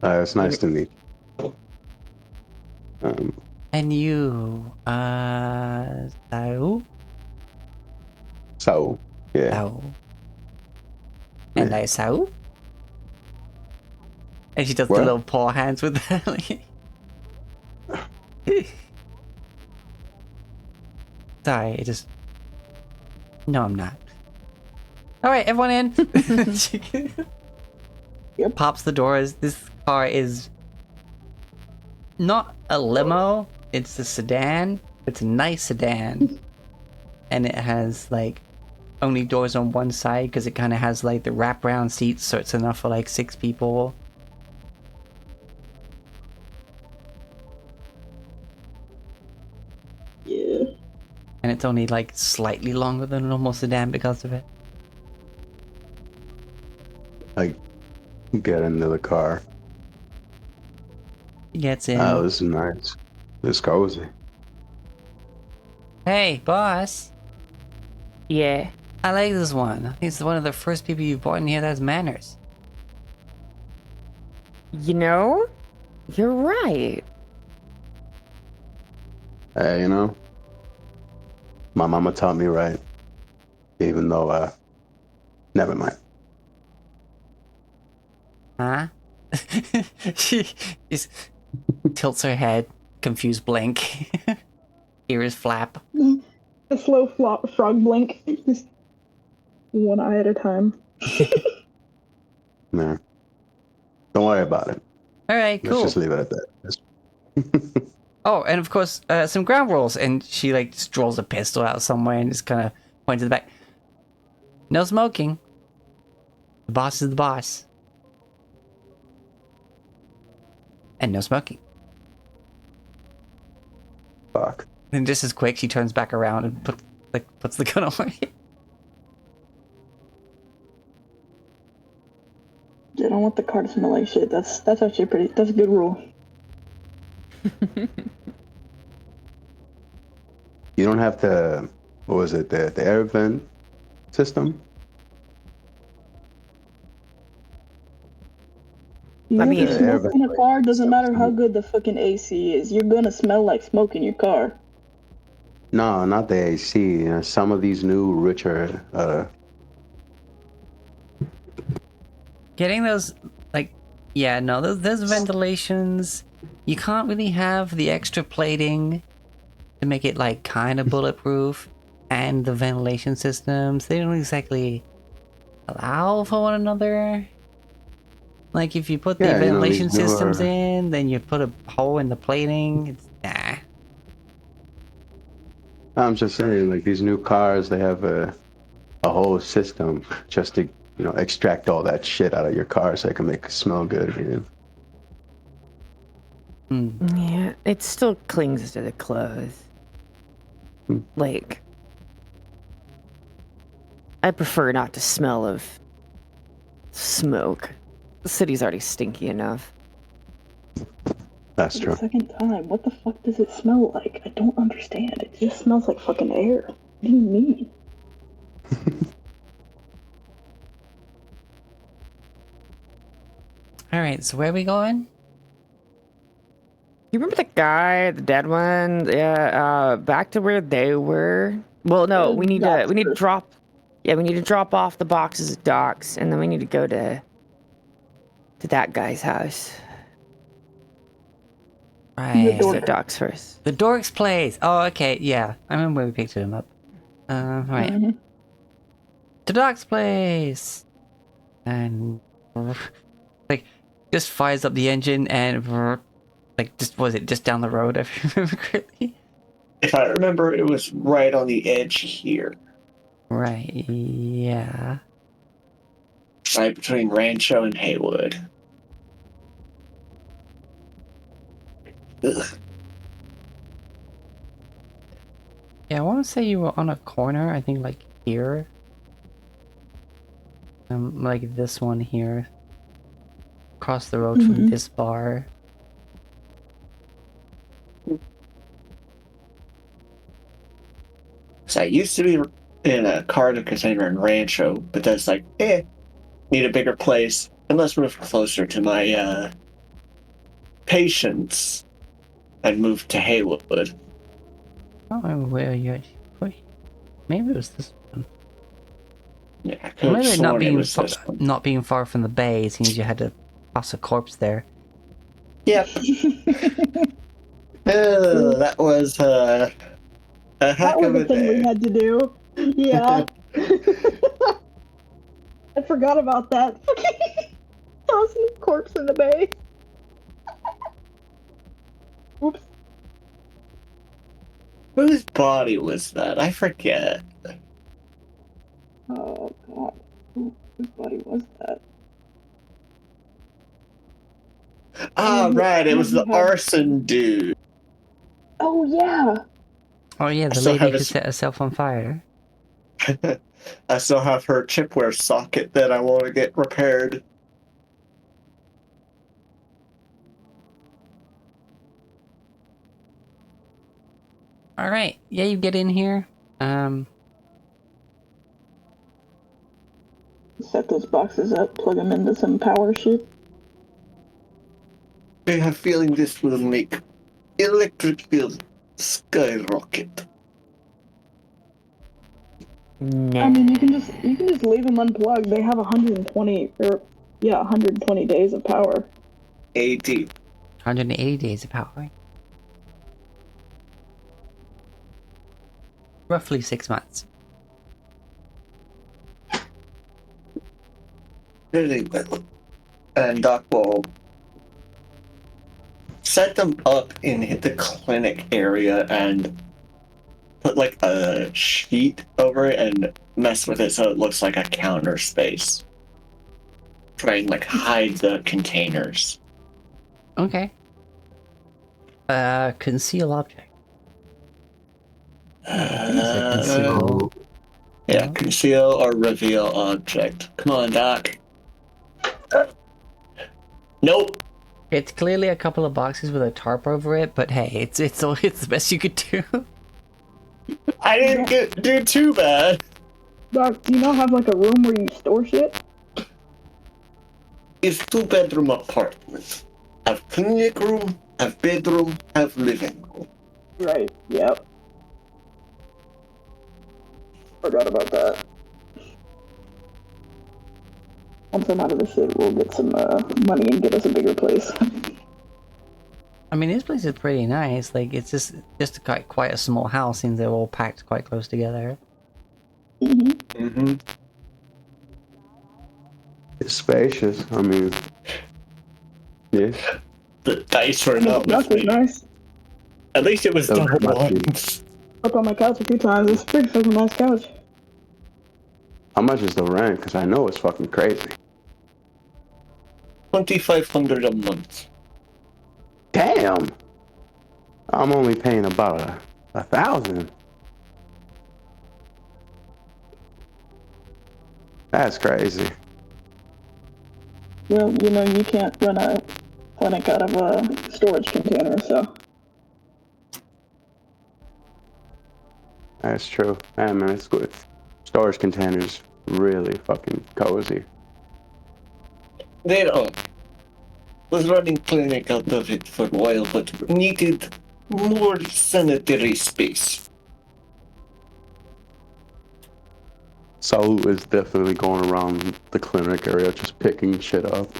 S2: It's nice to meet you.
S1: And you, Sao?
S2: So, yeah.
S1: Sao. And I Sao? And she does
S2: What?
S1: the little paw hands with that. Like... Sorry, it just... No, I'm not. Alright, everyone in! She
S5: Yep.
S1: pops the doors. This car is not a limo, it's a sedan. It's a nice sedan. And it has, like, only doors on one side because it kind of has, like, the wraparound seats, so it's enough for, like, 6 people.
S5: Yeah.
S1: And it's only, like, slightly longer than a normal sedan because of it.
S2: Like, get into the car.
S1: He gets in.
S2: Oh, this is nice. This is cozy.
S1: Hey, boss.
S3: Yeah.
S1: I like this one. I think it's one of the first people you brought in here that has manners.
S3: You know, you're right.
S2: Hey, you know, my mama taught me right. Even though, never mind.
S1: Huh? She just tilts her head, confused blink. Ears flap.
S5: A slow frog blink. Just one eye at a time.
S2: Nah. Don't worry about it.
S1: Alright,
S2: Let's
S1: cool.
S2: just leave it at that.
S1: Oh, and of course, some ground rules. And she, like, just draws a pistol out somewhere and just kind of points to the back. No smoking. The boss is the boss. And no smoking.
S2: Fuck.
S1: And just as quick, she turns back around and puts the gun away.
S5: I don't want the car to smell like shit. That's actually that's a good rule.
S2: You don't have the, what was it, the air vent system?
S5: You
S3: mean-
S5: if you smoke in a car, doesn't matter how good the fucking AC is, you're gonna smell like smoke in your car.
S2: No, not the AC. You know, some of these new, richer,
S1: Getting those, like, yeah, no, those ventilations, you can't really have the extra plating to make it, like, kind of bulletproof, and the ventilation systems, they don't exactly allow for one another. Like, if you put the
S2: Yeah, you know,
S1: ventilation
S2: these newer-
S1: systems in, then you put a hole in the plating, it's, nah.
S2: I'm just saying, like these new cars, they have a whole system just to extract all that shit out of your car so it can make it smell good again.
S3: Yeah, it still clings to the clothes. Like, I prefer not to smell of smoke. The city's already stinky enough.
S2: That's
S5: For the
S2: true.
S5: second time, what the fuck does it smell like? I don't understand. It just smells like fucking air. What do you mean?
S1: All right, so where are we going?
S3: You remember the guy, the dead one? Yeah, back to where they were. Well, no, we need to drop. Yeah, we need to drop off the boxes of docs, and then we need to go to that guy's house.
S1: Right.
S3: So docs first.
S1: The Dork's place. Oh, okay. Yeah, I remember where we picked him up. Right.
S5: Mhm.
S1: The Doc's place. And like just fires up the engine and like just was it just down the road if I remember correctly?
S4: If I remember, it was right on the edge here,
S1: Right. Yeah.
S4: right between Rancho and Haywood. Ugh.
S1: Yeah, I want to say you were on a corner. I think like here. Like this one here. Across the road from this bar.
S4: So I used to be in a cargo container in Rancho, but that's like, need a bigger place, and let's move closer to my patients, and move to Haywood.
S1: I don't remember where you actually put. Maybe it was this one.
S4: Yeah, I could have
S1: Maybe
S4: sworn it was this one.
S1: not being far from the bay, since you had to toss a corpse there.
S4: Yep. That was a heck
S5: That was
S4: of
S5: the
S4: a
S5: thing we
S4: day.
S5: had to do. Yeah. I forgot about that. Tossing a corpse in the bay. Oops.
S4: Whose body was that? I forget.
S5: Oh god. Whose body was that?
S4: Ah, right, it was the arson dude.
S5: Oh yeah.
S1: Oh yeah, the
S4: still
S1: lady
S4: have
S1: who
S4: his-
S1: set herself on fire.
S4: I still have her chipware socket that I want to get repaired.
S1: All right, yeah, you get in here.
S5: Set those boxes up, plug them into some power shit.
S4: I have a feeling this will make electric bill skyrocket.
S3: Nah.
S5: I mean, you can just leave them unplugged. They have 120 days of power.
S4: 80.
S1: 180 days of power. Roughly 6 months.
S4: Really well. And Doc will set them up in the clinic area and put like a sheet over it and mess with it so it looks like a counter space. Try and like hide the containers.
S1: Okay. Conceal object. Conceal.
S4: Yeah, conceal or reveal object. Come on, Doc. Nope.
S1: It's clearly a couple of boxes with a tarp over it, but hey, it's the best you could do.
S4: I didn't do too bad.
S5: Doc, do you not have like a room where you store shit?
S4: It's 2-bedroom apartment. Have clinic room, have bedroom, have living room.
S5: Right. Yep. Forgot about that. Once I'm out of this shit, we'll get some money and get us a bigger place.
S1: I mean, this place is pretty nice. Like, it's just quite a small house, since they're all packed quite close together.
S4: Mm-hmm.
S2: It's spacious. I mean, yeah.
S4: The dice were not with
S5: That's
S4: me.
S5: nice.
S4: At least it was
S2: Oh,
S4: double
S2: lucky.
S4: ones.
S5: Up on my couch a few times. It's a pretty fucking nice couch.
S2: How much is the rent? Because I know it's fucking crazy.
S4: 2,500 a month.
S2: Damn. I'm only paying about 1,000. That's crazy.
S5: Well, you know, you can't run a clinic out of a storage container, so.
S2: That's true. Man, it's good. Storage containers really fucking cozy.
S4: They don't. Was running clinic out of it for a while, but needed more sanitary space.
S2: Saul is definitely going around the clinic area just picking shit up.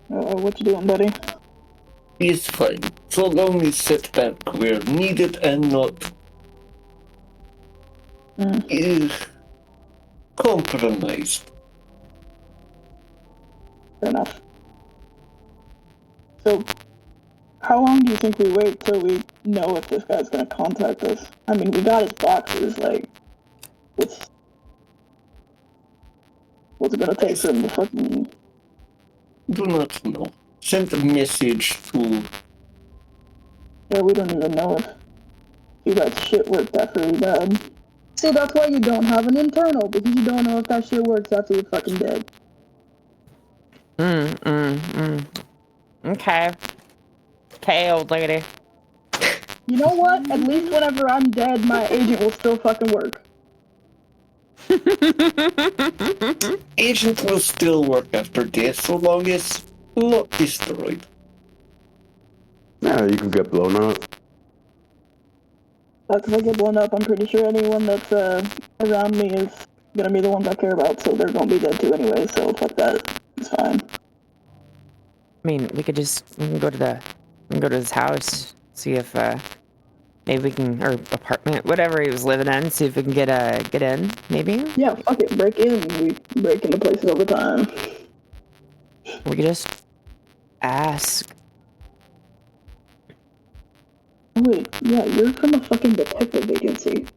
S5: What you doing, buddy?
S4: He's fine, so long as set back where needed and not compromised.
S5: Fair enough. So, how long do you think we wait till we know if this guy's gonna contact us? I mean, we got his boxes, like, what's it gonna take for him to fucking...
S4: Do not know. Sent a message to...
S5: Yeah, we don't even know if you guys shit worked that really bad. See, that's why you don't have an internal, because you don't know if that shit works after you're fucking dead.
S3: Okay. Okay, old lady.
S5: You know what? At least whenever I'm dead, my agent will still fucking work.
S4: Agent will still work after death so long as not destroyed.
S2: Yeah, you can get blown up.
S5: If I get blown up, I'm pretty sure anyone that's around me is gonna be the ones I care about, so they're gonna be dead too anyway, so fuck that. It's fine.
S3: I mean, we can go to his house, see if maybe we can, or apartment, whatever he was living in, see if we can get in, maybe.
S5: Yeah, fuck it, break in. We break into places all the time.
S3: We could just ask.
S5: Oh, wait, yeah, you're from a fucking detective agency.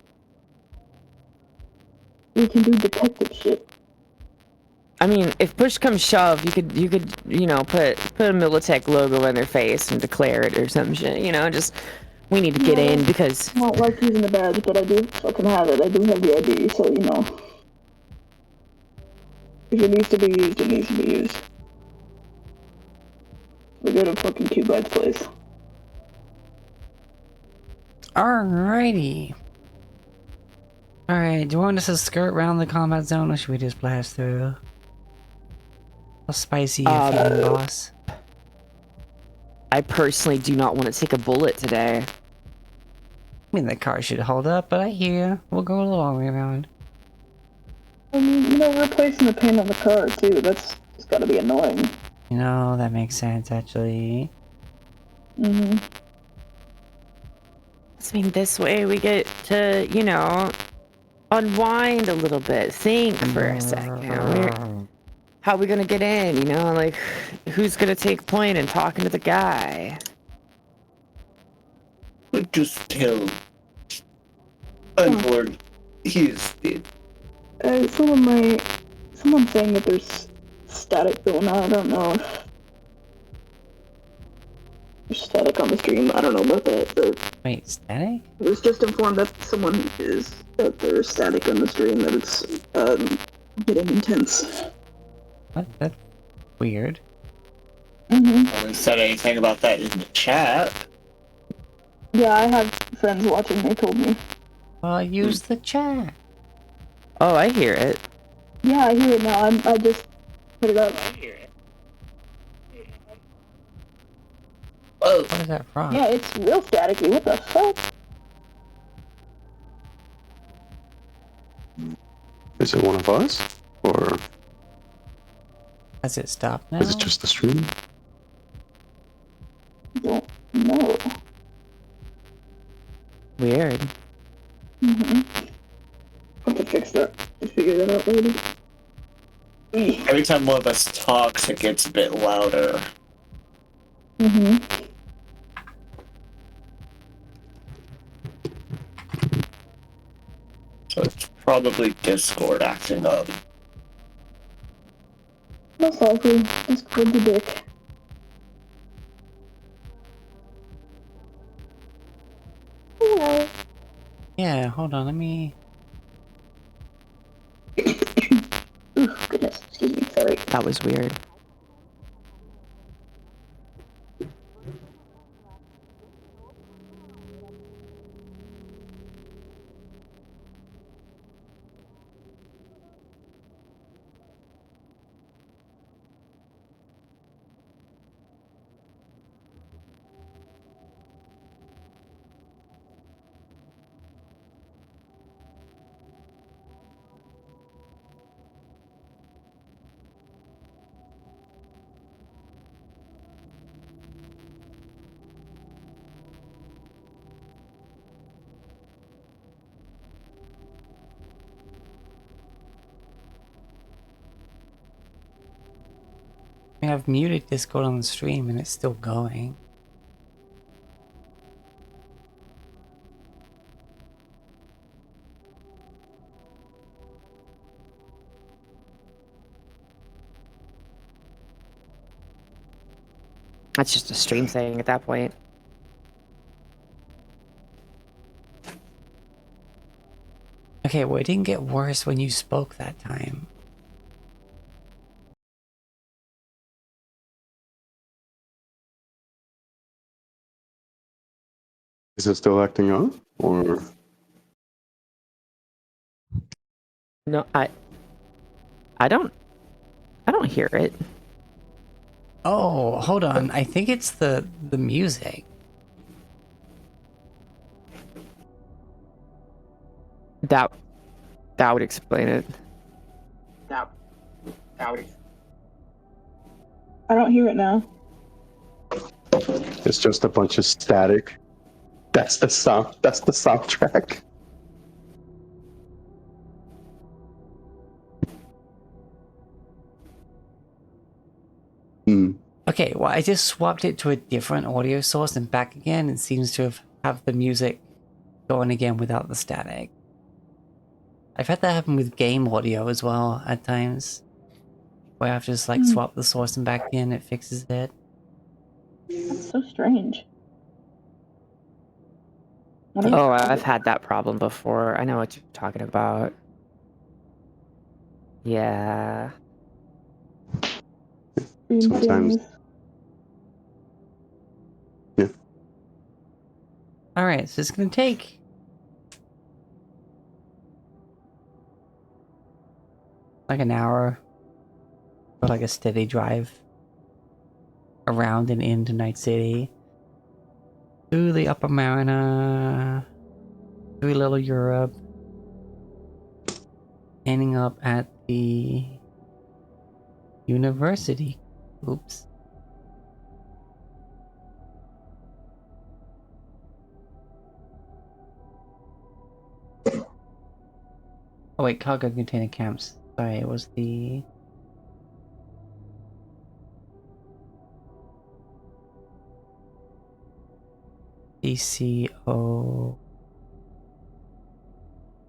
S5: We can do detective shit.
S3: I mean, if push comes shove, you could, you know, put a Militech logo on their face and declare it or some shit, you know, just, we need to get in because...
S5: I don't like using the badge, but I do fucking have it. I do have the ID, so, you know. If it needs to be used, it needs to be used. We go to fucking Cubide's place.
S1: Alrighty. Alright, do you want us to skirt around the combat zone or should we just blast through? How spicy you feeling, boss?
S3: I personally do not want to take a bullet today.
S1: I mean, the car should hold up, but I hear you. We'll go a long way around.
S5: I mean, you know, replacing the paint on the car, too, that's just gotta be annoying.
S1: You know, that makes sense, actually.
S5: Mm-hmm.
S3: I mean, this way we get to, you know, unwind a little bit, think for a second. How are we gonna get in, you know? Like, who's gonna take point in talking to the guy?
S4: We just tell Unborn he is dead.
S5: Someone's saying that there's static going on. I don't know if there's static on the stream. I don't know about that, but...
S1: Wait, static?
S5: I was just informed that that there's static on the stream, that it's, getting intense.
S1: What? That's weird.
S5: Mm-hmm.
S4: No one said anything about that in the chat.
S5: Yeah, I have friends watching, they told me.
S1: Well, use the chat.
S3: Oh, I hear it.
S5: Yeah, I hear it now. I just put it up.
S4: Oh,
S1: What is that from?
S5: Yeah, it's real staticky. What the fuck?
S2: Is it one of us? Or
S1: Has it stopped now?
S2: is it just the stream?
S5: Don't know.
S3: Weird.
S5: Mm-hmm. Have to fix that. Figure that out later.
S4: every time one of us talks, it gets a bit louder.
S5: Mm-hmm.
S4: probably Discord acting up.
S5: Most likely. Discord the dick.
S6: Hello.
S1: Yeah, hold on, let me...
S5: Oof, goodness. Excuse me. Sorry.
S3: That was weird.
S1: I mean, I've muted Discord on the stream and it's still going.
S3: That's just a stream thing at that point.
S1: Okay, well, it didn't get worse when you spoke that time.
S2: Is it still acting up? Or
S3: No, I don't hear it.
S1: Oh, hold on. I think it's the music.
S3: That would explain it.
S5: I don't hear it now.
S2: it's just a bunch of static? That's the sound. That's the soundtrack. Hmm.
S1: Okay, well, I just swapped it to a different audio source and back again. It seems to have the music going again without the static. I've had that happen with game audio as well at times. Where I have to just like swap the source and back in, it fixes it.
S5: That's so strange.
S3: Oh, I've had that problem before. I know what you're talking about. Yeah.
S2: Sometimes. Yeah.
S1: Alright, so it's gonna take like an hour for like a steady drive around and into Night City. Through the Upper Marina, through Little Europe, ending up at the university. Oops. Oh wait, cargo container camps. Sorry, it was the... DCO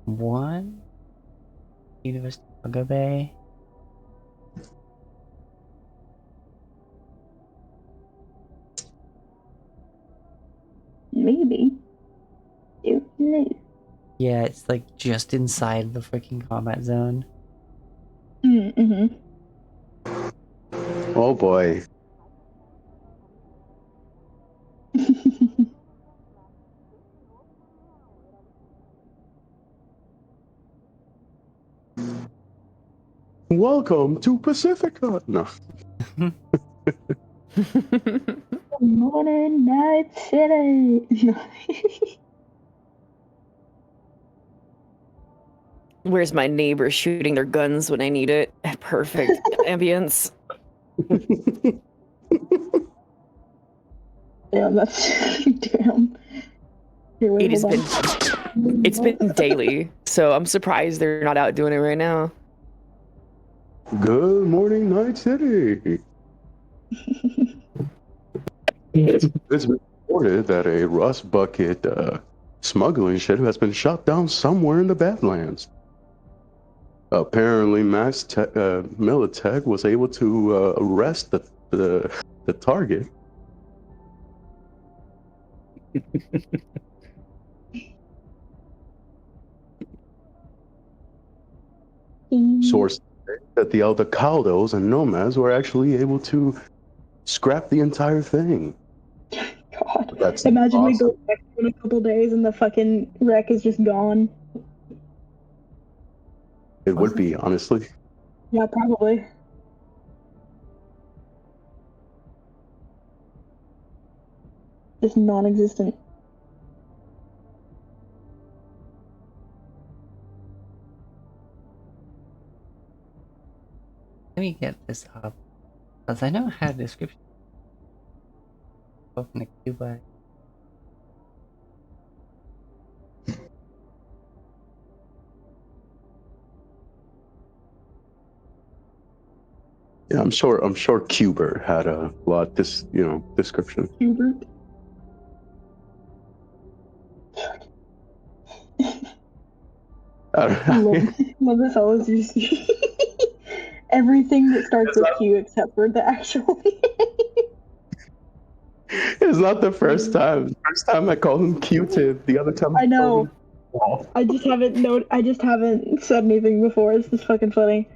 S1: 1? University of Cargo Bay.
S5: Maybe. Don't know.
S1: Yeah, it's like just inside the freaking combat zone.
S5: Mm-hmm.
S2: Oh boy. Welcome to Pacifica. No.
S5: Morning, Night City.
S3: Where's my neighbor shooting their guns when I need it? Perfect ambience.
S5: Damn, that's damn. Here, wait,
S3: It has
S5: hold on.
S3: it's been daily, so I'm surprised they're not out doing it right now.
S2: Good morning, Night City. It's been reported that a rust bucket smuggling ship has been shot down somewhere in the Badlands. Apparently, Militech was able to arrest the target. Source that the Aldecaldos and Nomads were actually able to scrap the entire thing.
S5: God.
S2: That's
S5: Imagine we
S2: awesome.
S5: go back in a couple days and the fucking wreck is just gone.
S2: It would be, honestly.
S5: Yeah, probably. Just non-existent.
S1: Let me get this up. Because I know I had a description. Open the queue back.
S2: Yeah, I'm sure Cuber had a lot description.
S5: Hubert.
S2: I don't
S5: Love this all is just everything that starts with Q except for the actual.
S2: It's not the first time. The first time I called him Q-tip. The other time
S5: I know.
S2: called him
S5: I just haven't said anything before. It's just fucking funny.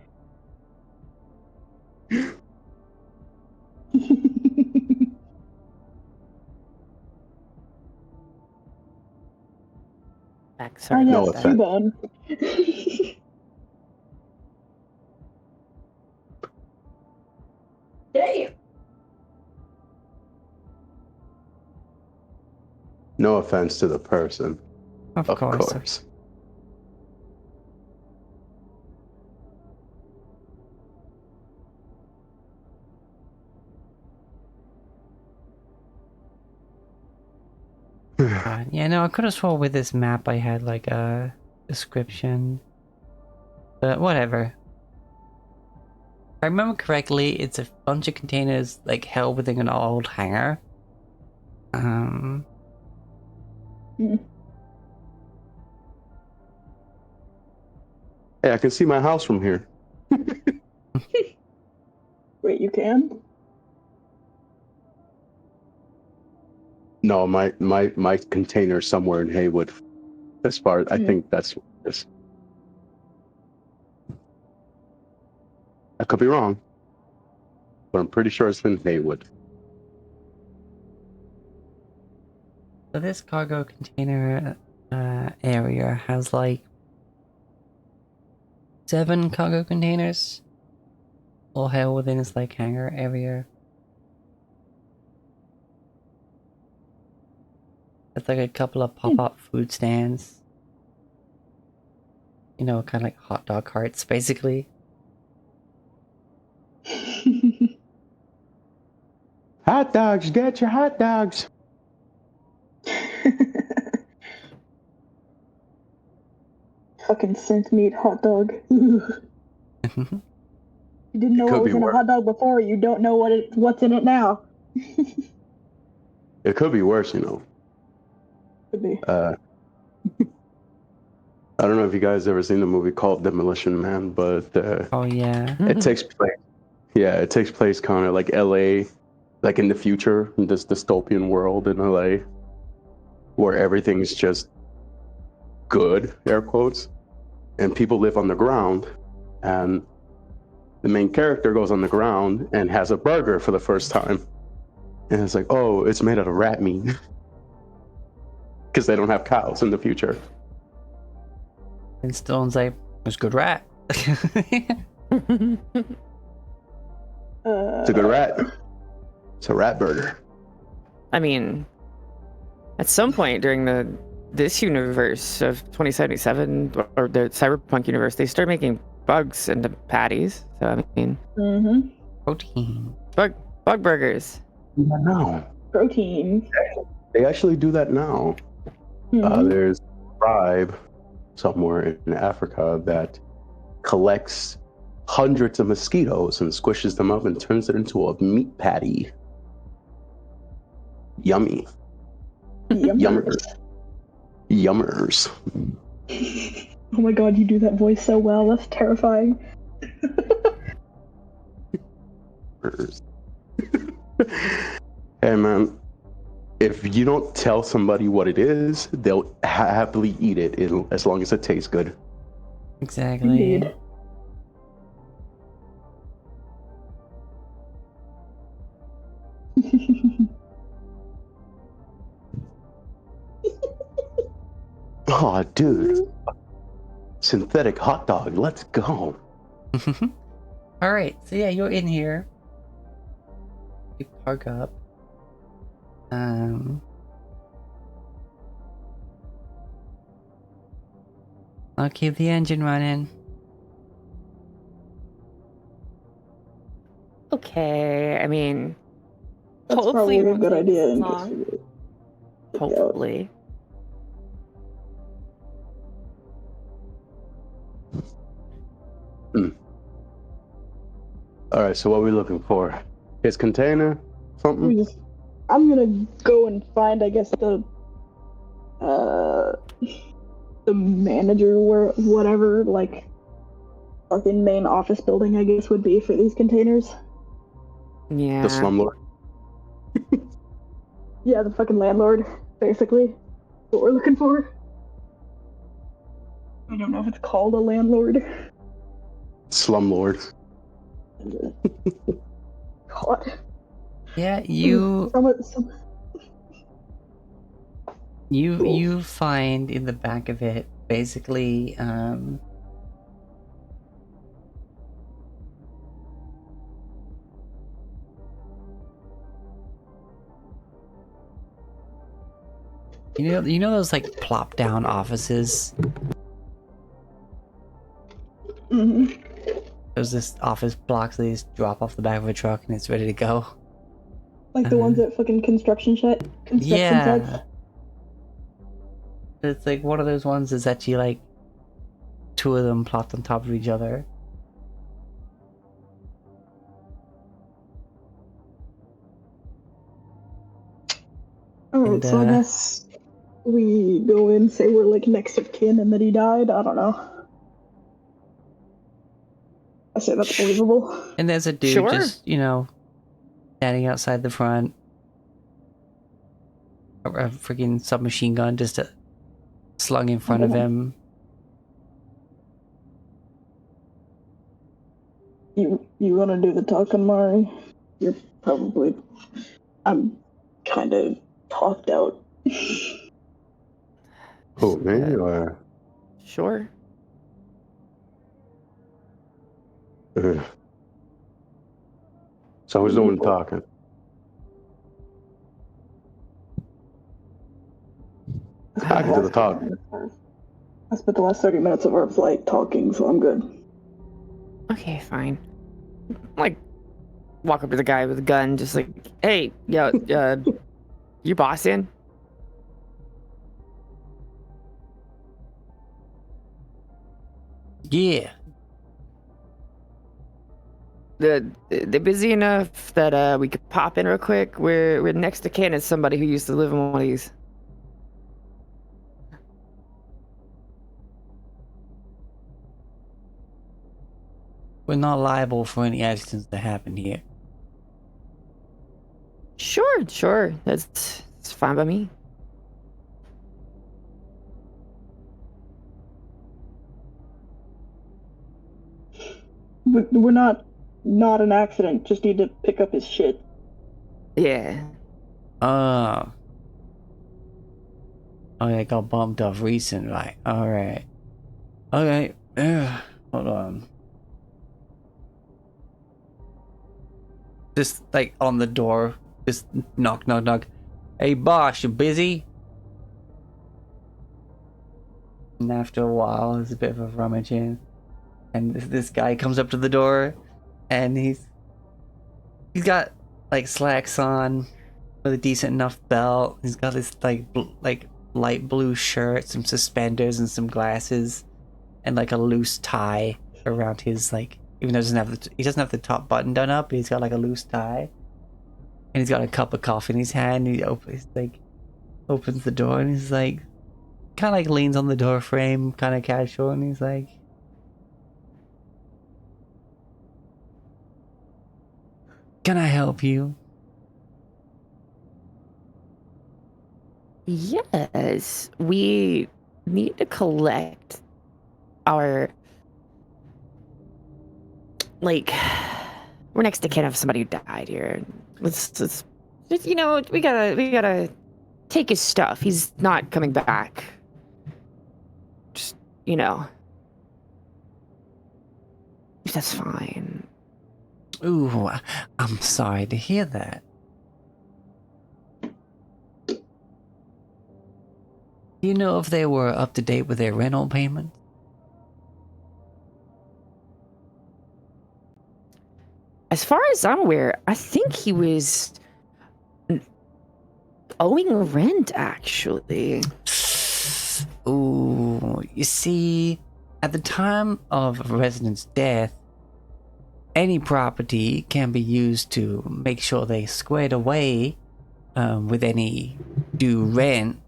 S3: Back,
S5: Oh
S3: sorry.
S5: yeah,
S2: No
S5: it's
S2: offense.
S5: Cubone.
S2: No offense to the person.
S1: Of
S2: Of
S1: course.
S2: course.
S1: Yeah, no, I could have sworn with this map I had like a description. But whatever. If I remember correctly, it's a bunch of containers like held within an old hangar.
S2: Hey, I can see my house from here.
S5: Wait, you can?
S2: No, my container somewhere in Haywood. As far as I think that's what it is. I could be wrong, but I'm pretty sure it's in Haywood.
S1: So this cargo container area has like 7 cargo containers, all held within its like hangar area. It's like a couple of pop-up food stands. You know, kind of like hot dog carts, basically.
S2: Hot dogs, get your hot dogs.
S5: Fucking synth meat hot dog. You didn't know
S2: Could
S5: what
S2: be
S5: was in a
S2: worse.
S5: hot dog before. You don't know what's in it now.
S2: It could be worse, you know.
S5: Could be.
S2: I don't know if you guys ever seen the movie called Demolition Man, but
S1: Oh yeah.
S2: it takes place. Yeah, it takes place kind of like LA, like in the future, in this dystopian world in LA, where everything's just good, air quotes, and people live on the ground, and the main character goes on the ground and has a burger for the first time, and it's like, oh, it's made out of rat meat, because they don't have cows in the future.
S1: And Stone's like, it's good rat.
S2: It's a good rat. It's a rat burger.
S3: I mean, at some point during this universe of 2077 or the Cyberpunk universe, they start making bugs into patties. So I mean,
S1: Protein.
S3: bug burgers.
S2: Yeah, no.
S5: Protein.
S2: They actually do that now. There's a tribe somewhere in Africa that collects hundreds of mosquitoes and squishes them up and turns it into a meat patty. Yummy.
S5: Yummers.
S2: Yummers.
S5: Oh my god, you do that voice so well. That's terrifying.
S2: Hey man, if you don't tell somebody what it is, they'll happily eat it as long as it tastes good.
S1: Exactly.
S5: Indeed.
S2: Oh, dude. Synthetic hot dog. Let's go.
S1: All right. So yeah, you're in here. You park up. I'll keep the engine running.
S3: Okay, I mean,
S5: That's
S3: hopefully
S5: probably
S3: it
S5: a
S3: won't
S5: good
S3: take
S5: idea in case
S3: long.
S5: we get kicked out.
S3: Hopefully.
S2: All right, so what are we looking for? His container? Something?
S5: I'm gonna go and find, I guess, the manager or whatever, like, fucking main office building, I guess, would be for these containers.
S3: Yeah.
S2: The slumlord?
S5: Yeah, the fucking landlord, basically. What we're looking for. I don't know if it's called a landlord.
S2: Slumlord.
S5: God.
S1: Yeah, you
S5: Some...
S1: you find in the back of it basically you know those like plop down offices?
S5: Mhm.
S1: There's this office blocks they just drop off the back of a truck and it's ready to go.
S5: Like the ones at fucking construction sites.
S1: Yeah. It's like one of those ones that's actually like two of them plopped on top of each other.
S5: Alright,
S1: And,
S5: so I guess we go in, say we're like next of kin and that he died. I don't know. I say that's believable.
S1: And there's a dude
S3: Sure.
S1: just, standing outside the front. A freaking submachine gun just slung in front of him.
S5: You wanna do the talking, Mari? You're probably... I'm kind of talked out.
S2: Oh, man. Or...
S3: Sure.
S2: So who's the one talking? I can do the talking.
S5: I spent the last 30 minutes of our flight talking, so I'm good.
S3: Okay, fine. Like, walk up to the guy with a gun, just like, hey, yo, your boss in?
S1: Yeah.
S3: They're busy enough that we could pop in real quick. We're next to kin as somebody who used to live in one of these.
S1: We're not liable for any accidents that happen here.
S3: Sure. That's fine by me.
S5: We're not an accident. Just need to pick up his shit.
S3: Yeah.
S1: Oh, yeah, got bumped off recent, right? Alright. Okay. Hold on. Just like on the door. Just knock. Hey boss, you busy? And after a while, there's a bit of a rummaging. And this guy comes up to the door and he's got like slacks on with a decent enough belt. He's got this like light blue shirt, some suspenders and some glasses, and like a loose tie around his like. Even though he doesn't have the top button done up, he's got like a loose tie, and he's got a cup of coffee in his hand. And he opens the door and he's like, kind of like leans on the door frame, kind of casual, and he's like, "Can I help you?"
S3: Yes, we need to collect our, like, we're next to kin of somebody who died here. Let's just, we gotta take his stuff. He's not coming back. Just, if that's fine.
S1: Ooh, I'm sorry to hear that. Do you know if they were up to date with their rental payments?
S3: As far as I'm aware, I think he was owing rent, actually.
S1: Ooh, you see, at the time of a resident's death, any property can be used to make sure they squared away with any due rent.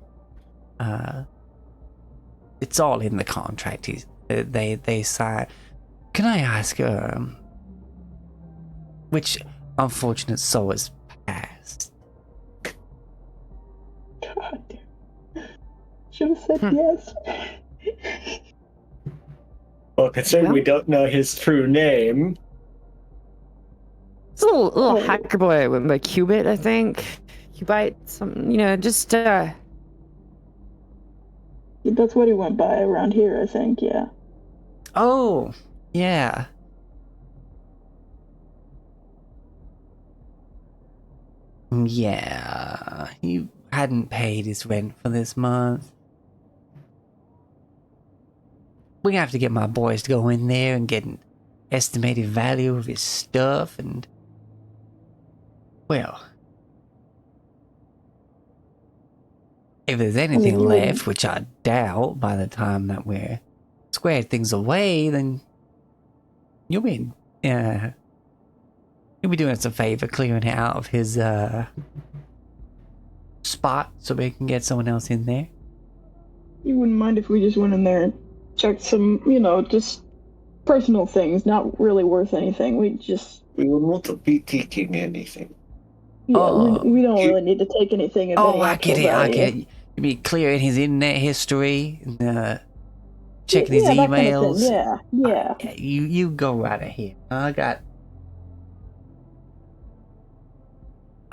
S1: It's all in the contract. They sign. Can I ask, which unfortunate soul has passed?
S5: God. Should have said yes.
S4: Well, considering we don't know his true name.
S3: It's a little hacker boy with a Cubit, I think. Cubite, something, just
S5: That's what he went by around here, I think, yeah.
S1: Oh, yeah. Yeah, he hadn't paid his rent for this month. We have to get my boys to go in there and get an estimated value of his stuff and... Well... If there's anything left, which I doubt by the time that we're squared things away, then you'll be doing us a favor clearing it out of his spot so we can get someone else in there.
S5: You wouldn't mind if we just went in there and checked some, just personal things, not really worth anything. We
S4: won't be taking anything.
S5: Yeah, we don't really need to take anything.
S1: Oh, I get it. You mean clearing his internet history, checking his emails.
S5: Kind of yeah.
S1: You go right ahead.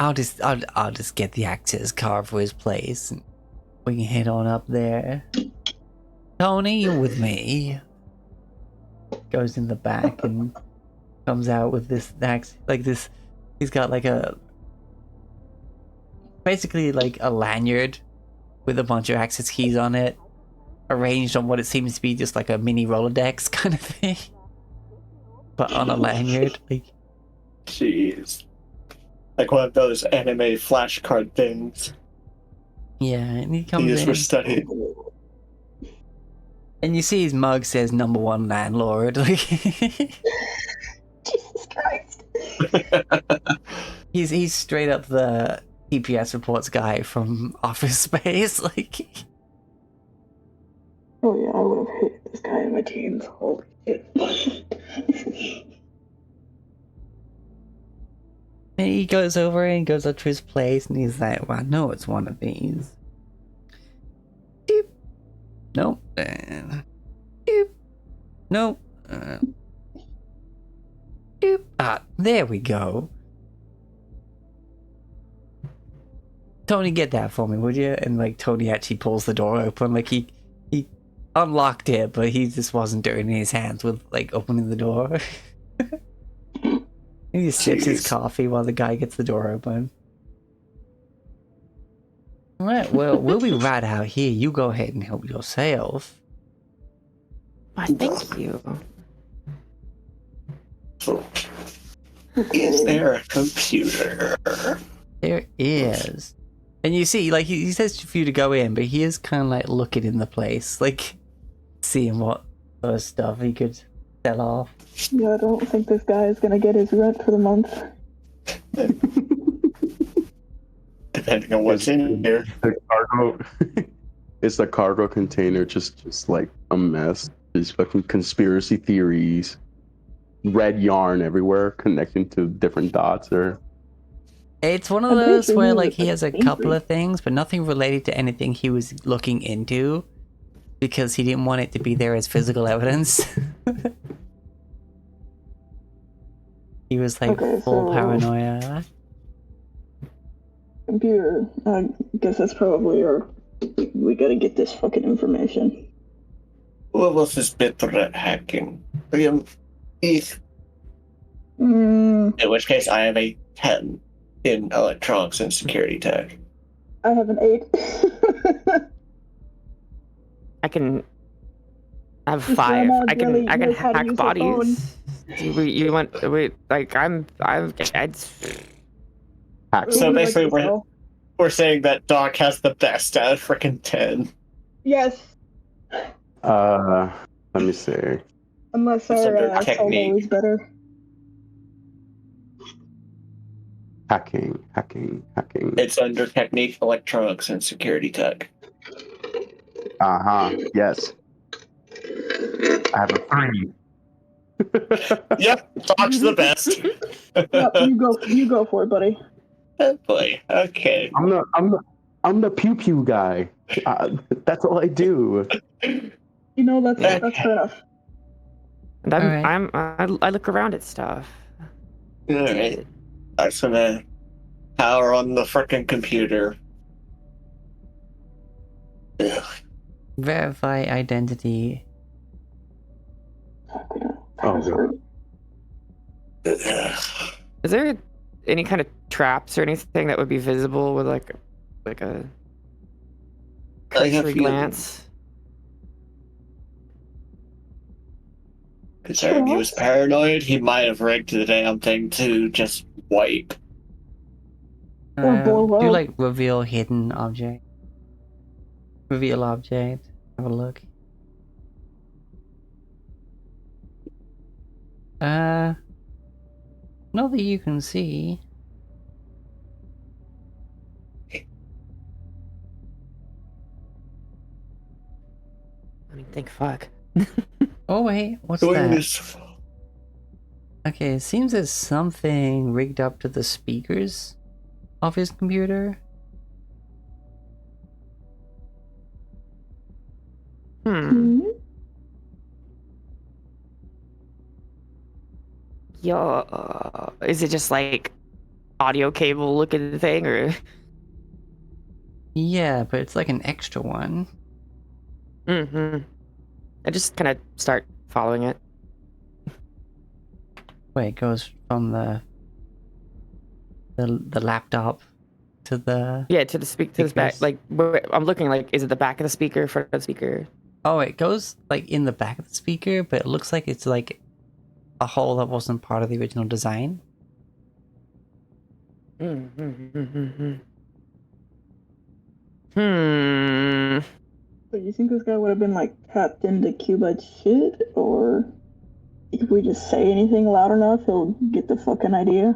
S1: I'll just get the access card for his place, and we can head on up there. Tony, you with me? Goes in the back and comes out with this this. He's got basically a lanyard with a bunch of access keys on it, arranged on what it seems to be just like a mini Rolodex kind of thing, but on a lanyard.
S4: Jeez. Like one of those anime flashcard things.
S1: Yeah, and he comes in.
S4: For studying.
S1: And you see his mug says #1 landlord.
S5: Jesus Christ.
S1: He's straight up the TPS reports guy from Office Space.
S5: Oh yeah, I would have hated this guy in my teens. Holy shit.
S1: And he goes over and goes up to his place and he's like, well, I know it's one of these. Doop. Nope. Doop. Nope. Doop. Ah, there we go. Tony, get that for me, would you? And Tony actually pulls the door open. He unlocked it, but he just wasn't dirtying his hands with opening the door. He sips his coffee while the guy gets the door open. Alright, well, we'll be right out here. You go ahead and help yourself.
S3: Why, thank you.
S4: Is there a computer?
S1: There is. And you see, he says for you to go in, but he is kind of looking in the place, seeing what sort of stuff he could sell off.
S5: Yeah, I don't think this guy is gonna get his rent for the month.
S4: Depending on what's in here.
S2: The cargo. It's the cargo container, just like a mess. These fucking conspiracy theories, red yarn everywhere, connecting to different dots. Or
S1: It's one of
S5: I'm pretty
S1: those
S5: sure
S1: where
S5: he
S1: like
S5: was,
S1: he
S5: like,
S1: has a
S5: angry.
S1: couple of things, but nothing related to anything he was looking into, because he didn't want it to be there as physical evidence. He was like
S5: Okay,
S1: full
S5: so-
S1: paranoia.
S5: Computer. I guess that's probably our. We gotta get this fucking information.
S4: What was this better at hacking? If,
S5: Mm,
S4: in which case, I have a 10 in electronics and security tech.
S5: I have an 8.
S3: I have
S5: This
S3: 5.
S5: grandma
S3: I can
S5: really knows how to
S3: hack
S5: use her phone.
S3: bodies. You want like I'm
S2: hack.
S4: So
S5: Maybe,
S4: basically,
S5: like, oh,
S4: we're saying that Doc has the best out of freaking 10.
S5: yes,
S2: Let me see.
S5: unless
S4: It's under
S5: our solo
S4: technique.
S5: is better.
S2: Hacking.
S4: It's under technique, electronics, and security tech.
S2: Yes. I have a 3.
S4: Yep, Doc's the best.
S5: Yep, you go for it, buddy.
S4: Oh boy. Okay.
S2: I'm the pew pew guy. That's all I do.
S5: You know, that's fair enough.
S3: and
S1: Alright.
S3: I look around at stuff.
S4: All right. That's gonna power on the freaking computer. Ugh.
S1: Verify identity.
S2: Oh, God.
S4: Ugh.
S3: Is there any kind of traps or anything that would be visible with like a
S4: I have
S3: cursory
S4: few.
S3: glance?
S4: Considering he was paranoid, he might have rigged the damn thing to just wipe.
S5: Or blow
S1: Do
S5: up.
S1: like reveal hidden object. Reveal object. Have a look. Not that you can see.
S3: I mean, think fuck.
S1: Oh wait, what's
S4: Doing
S1: that?
S4: this.
S1: Okay, it seems there's something rigged up to the speakers of his computer.
S3: Hmm.
S5: Hmm?
S3: Yeah. Is it just like audio cable looking thing or?
S1: Yeah, but it's like an extra one.
S3: Mm-hmm. I just kind of start following it.
S1: Wait, it goes from the laptop to the...
S3: Yeah, to the back.
S1: Speakers.
S3: Like I'm looking like, is it the back of the speaker, front of the speaker?
S1: Oh, it goes like in the back of the speaker, but it looks like it's like a hole that wasn't part of the original design.
S3: Hmm.
S5: So you think this guy would have been like tapped into Cubite's shit, or if we just say anything loud enough, he'll get the fucking idea?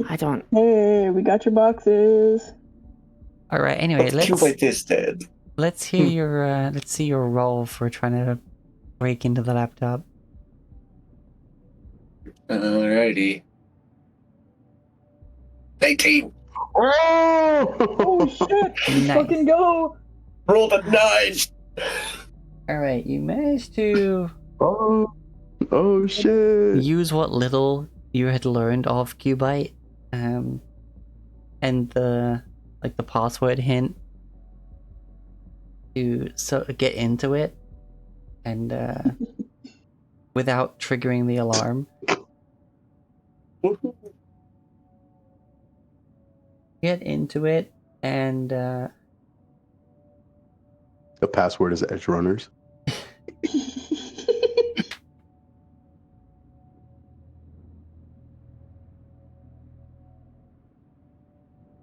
S3: I don't.
S5: Hey, we got your boxes.
S1: All right. Anyway,
S4: Cubite is dead.
S1: let's hear your let's see your roll for trying to break into the laptop.
S4: Alrighty. 18!
S5: Oh shit! Let's
S1: Nice.
S5: fucking go!
S4: Rolled a 9!
S1: All right, you managed to
S2: Oh shit.
S1: use what little you had learned of Cubite, and the password hint to get into it, and without triggering the alarm. Get into it, and
S2: The password is Edge Runners.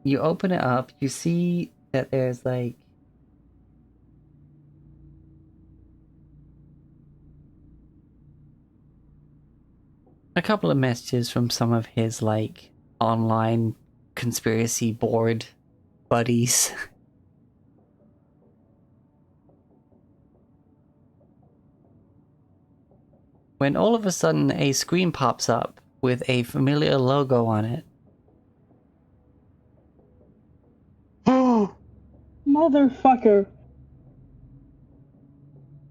S1: you open it up. You see that there's like a couple of messages from some of his like online conspiracy board buddies. When all of a sudden a screen pops up with a familiar logo on it.
S5: Motherfucker.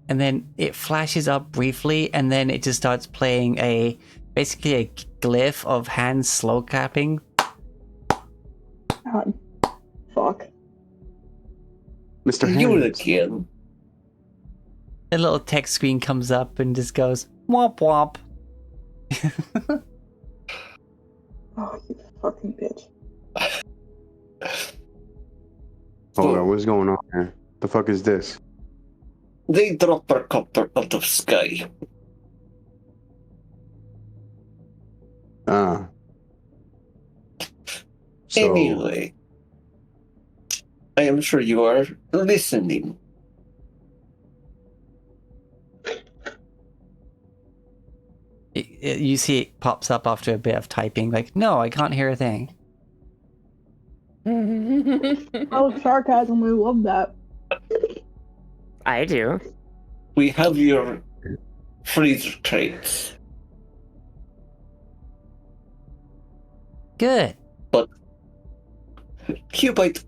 S1: And then it flashes up briefly, and then it just starts playing basically a glyph of hands slow clapping.
S5: God. Fuck.
S2: Mr.
S4: You
S2: Hands.
S4: again.
S1: A little text screen comes up and just goes womp womp.
S5: Oh, you fucking bitch.
S2: Hold on, what's going on here? The fuck is this?
S4: They drop a copter out of sky.
S2: So,
S4: Anyway, I am sure you are listening.
S1: You see it pops up after a bit of typing, like, no, I can't hear a thing.
S5: Oh, sarcasm, I love that.
S3: I do.
S4: We have your freezer crates.
S1: Good.
S4: Cubite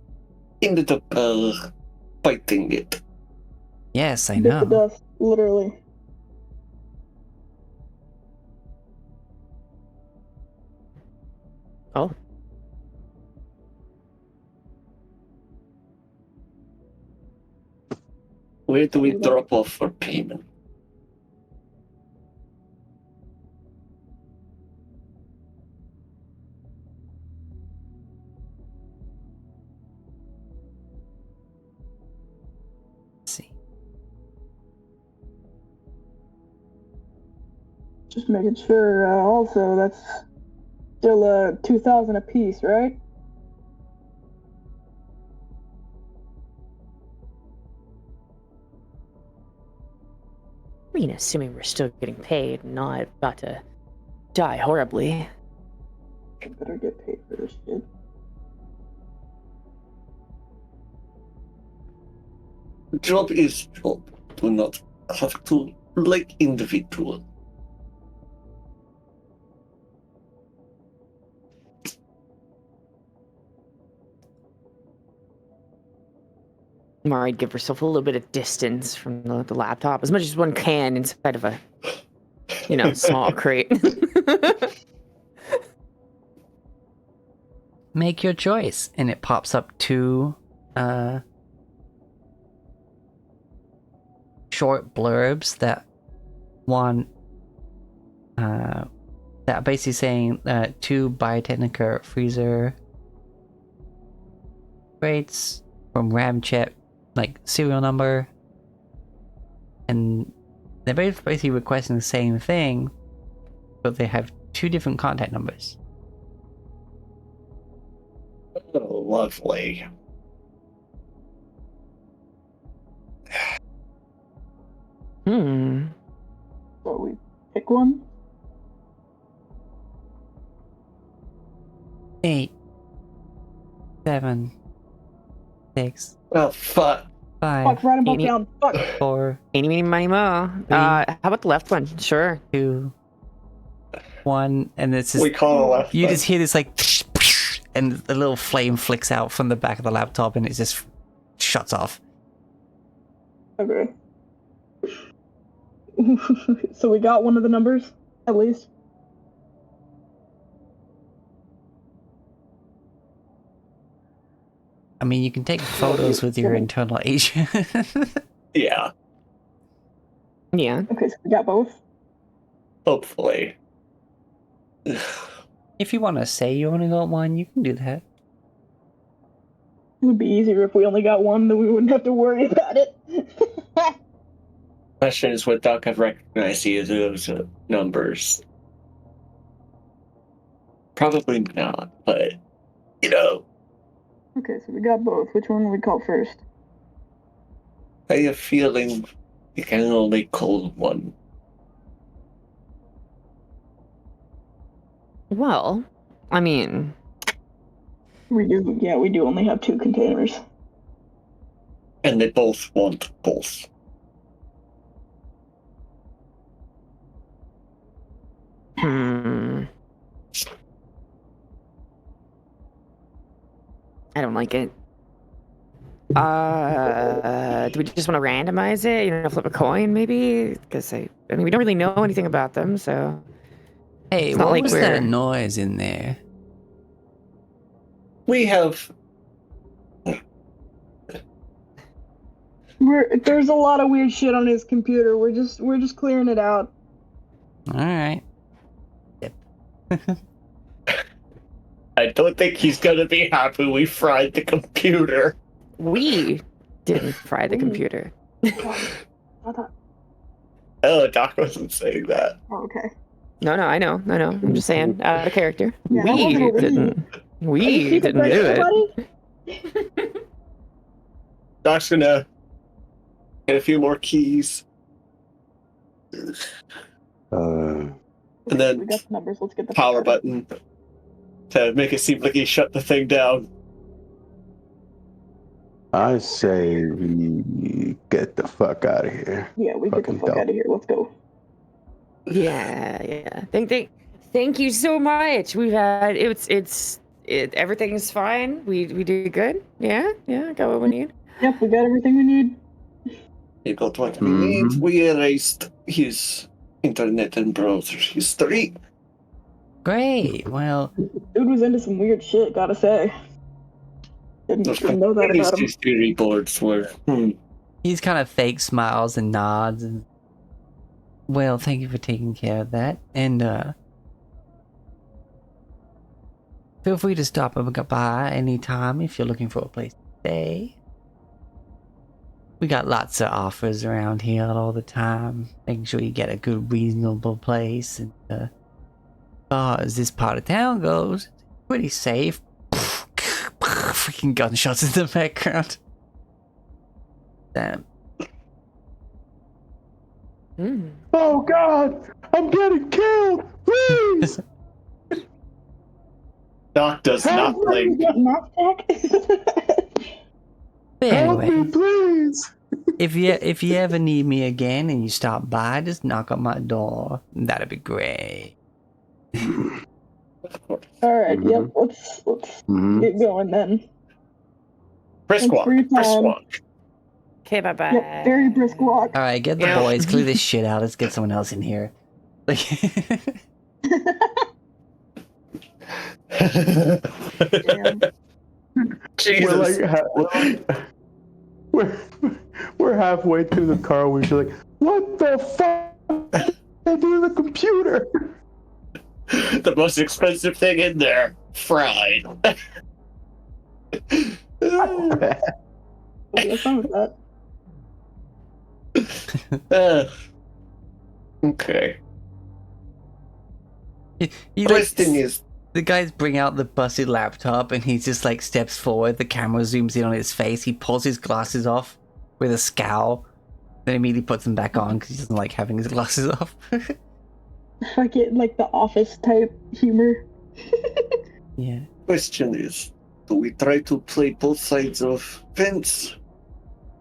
S4: ended up biting it.
S1: Yes, I
S5: Bit the
S1: know.
S5: dust, literally.
S3: Oh.
S4: Where do we drop off for payment?
S1: Let's see.
S5: Just making sure, also, that's still 2,000 a piece, right?
S3: I mean, assuming we're still getting paid, not about to die horribly.
S5: I better get paid for this shit.
S4: Job is job. Do not have to like individual.
S3: Mari'd give herself a little bit of distance from the laptop, as much as one can inside of a, small crate.
S1: Make your choice. And it pops up two short blurbs that are basically saying 2 Biotechnica freezer crates from Ramjet, like serial number, and they're both basically requesting the same thing, but they have 2 different contact numbers.
S4: Oh, lovely.
S5: So we pick one?
S1: 8, 7, 6,
S4: Oh, fuck.
S1: 5,
S5: Fuck, write them both
S3: Amy-
S5: down. Fuck.
S1: 4,
S3: Eeny, meeny, miny, mo. How about the left one? Sure.
S1: 2, 1, and it's just
S4: We call it left.
S1: you just hear this like and a little flame flicks out from the back of the laptop and it just shuts off.
S5: Okay. So we got one of the numbers, at least.
S1: I mean, you can take photos with your internal agent.
S4: Yeah,
S3: Yeah.
S5: Okay, so we got both.
S4: hopefully.
S1: If you want to say you only got one, you can do that.
S5: It would be easier if we only got one, then we wouldn't have to worry about it.
S4: Question is, would Doc have recognized those numbers? Probably not, but,
S5: Okay, so we got both. Which one will we call first?
S4: I have a feeling you can only call one.
S3: Well, I mean,
S5: We do only have 2 containers.
S4: And they both want both.
S3: I don't like it. Do we just want to randomize it? You know, flip a coin, maybe? Because I mean, we don't really know anything about them, so.
S1: Hey,
S3: It's not
S1: what
S3: like
S1: was that
S3: we're-
S1: noise in there?
S4: We have
S5: There's a lot of weird shit on his computer. We're just clearing it out.
S1: All right.
S4: I don't think he's gonna be happy we fried the computer.
S3: We didn't fry the
S5: We-
S3: computer.
S5: I thought,
S4: Oh, Doc wasn't saying that.
S5: oh, okay.
S3: No, I know. I'm just saying, out of character.
S5: Yeah, that wasn't a we.
S3: didn't.
S5: Are
S3: We
S5: you keeping
S3: didn't do
S5: track,
S3: it.
S5: buddy?
S4: Doc's gonna get a few more keys. And then
S5: we got the numbers. Let's get the
S4: power button to make it seem like he shut the thing down.
S2: I say we get the fuck out of here.
S5: Yeah, we get the
S2: Fucking
S5: fuck
S2: dope.
S5: out of here. Let's go.
S3: Yeah. Thank you so much. We've had everything's fine. We did good. Yeah. Got what we need.
S5: Yep, we got everything we need.
S4: He got what we need.
S2: Mhm.
S4: We erased his internet and browser history.
S1: Great. Well,
S5: Dude was into some weird shit, gotta say.
S4: Those
S5: Didn't know that about him.
S4: history boards were.
S1: he's kind of fake smiles and nods and well, thank you for taking care of that. And feel free to stop by anytime if you're looking for a place to stay. We got lots of offers around here all the time, making sure you get a good, reasonable place. And as far as this part of town goes, it's pretty safe. Freaking gunshots in the background. Damn.
S2: Oh God, I'm getting killed! Please!
S4: Doc does not blink.
S1: But
S2: Help
S1: anyway,
S2: me, please!
S1: if you ever need me again and you stop by, just knock on my door. That'd be great.
S5: Alright,
S2: Mhm.
S5: yep, let's
S2: Mhm.
S5: get going then.
S4: Brisk walk.
S5: for your
S4: Brisk
S5: time.
S4: walk.
S3: Okay, bye.
S5: Yep, very brisk walk.
S1: All right, get the
S3: Yeah.
S1: boys, clear this shit out. Let's get someone else in here. Like,
S5: Damn.
S4: Jesus.
S2: We're halfway through the car. We're just like, what the fuck? I do the computer.
S4: The most expensive thing in there. Fried.
S5: What's wrong with that?
S4: Okay.
S1: he like,
S4: Question is,
S1: the guys bring out the busted laptop and he just like steps forward. The camera zooms in on his face. He pulls his glasses off with a scowl, then immediately puts them back on because he doesn't like having his glasses off.
S5: Like it, like the office type humor.
S1: Yeah.
S4: question is, do we try to play both sides of fence,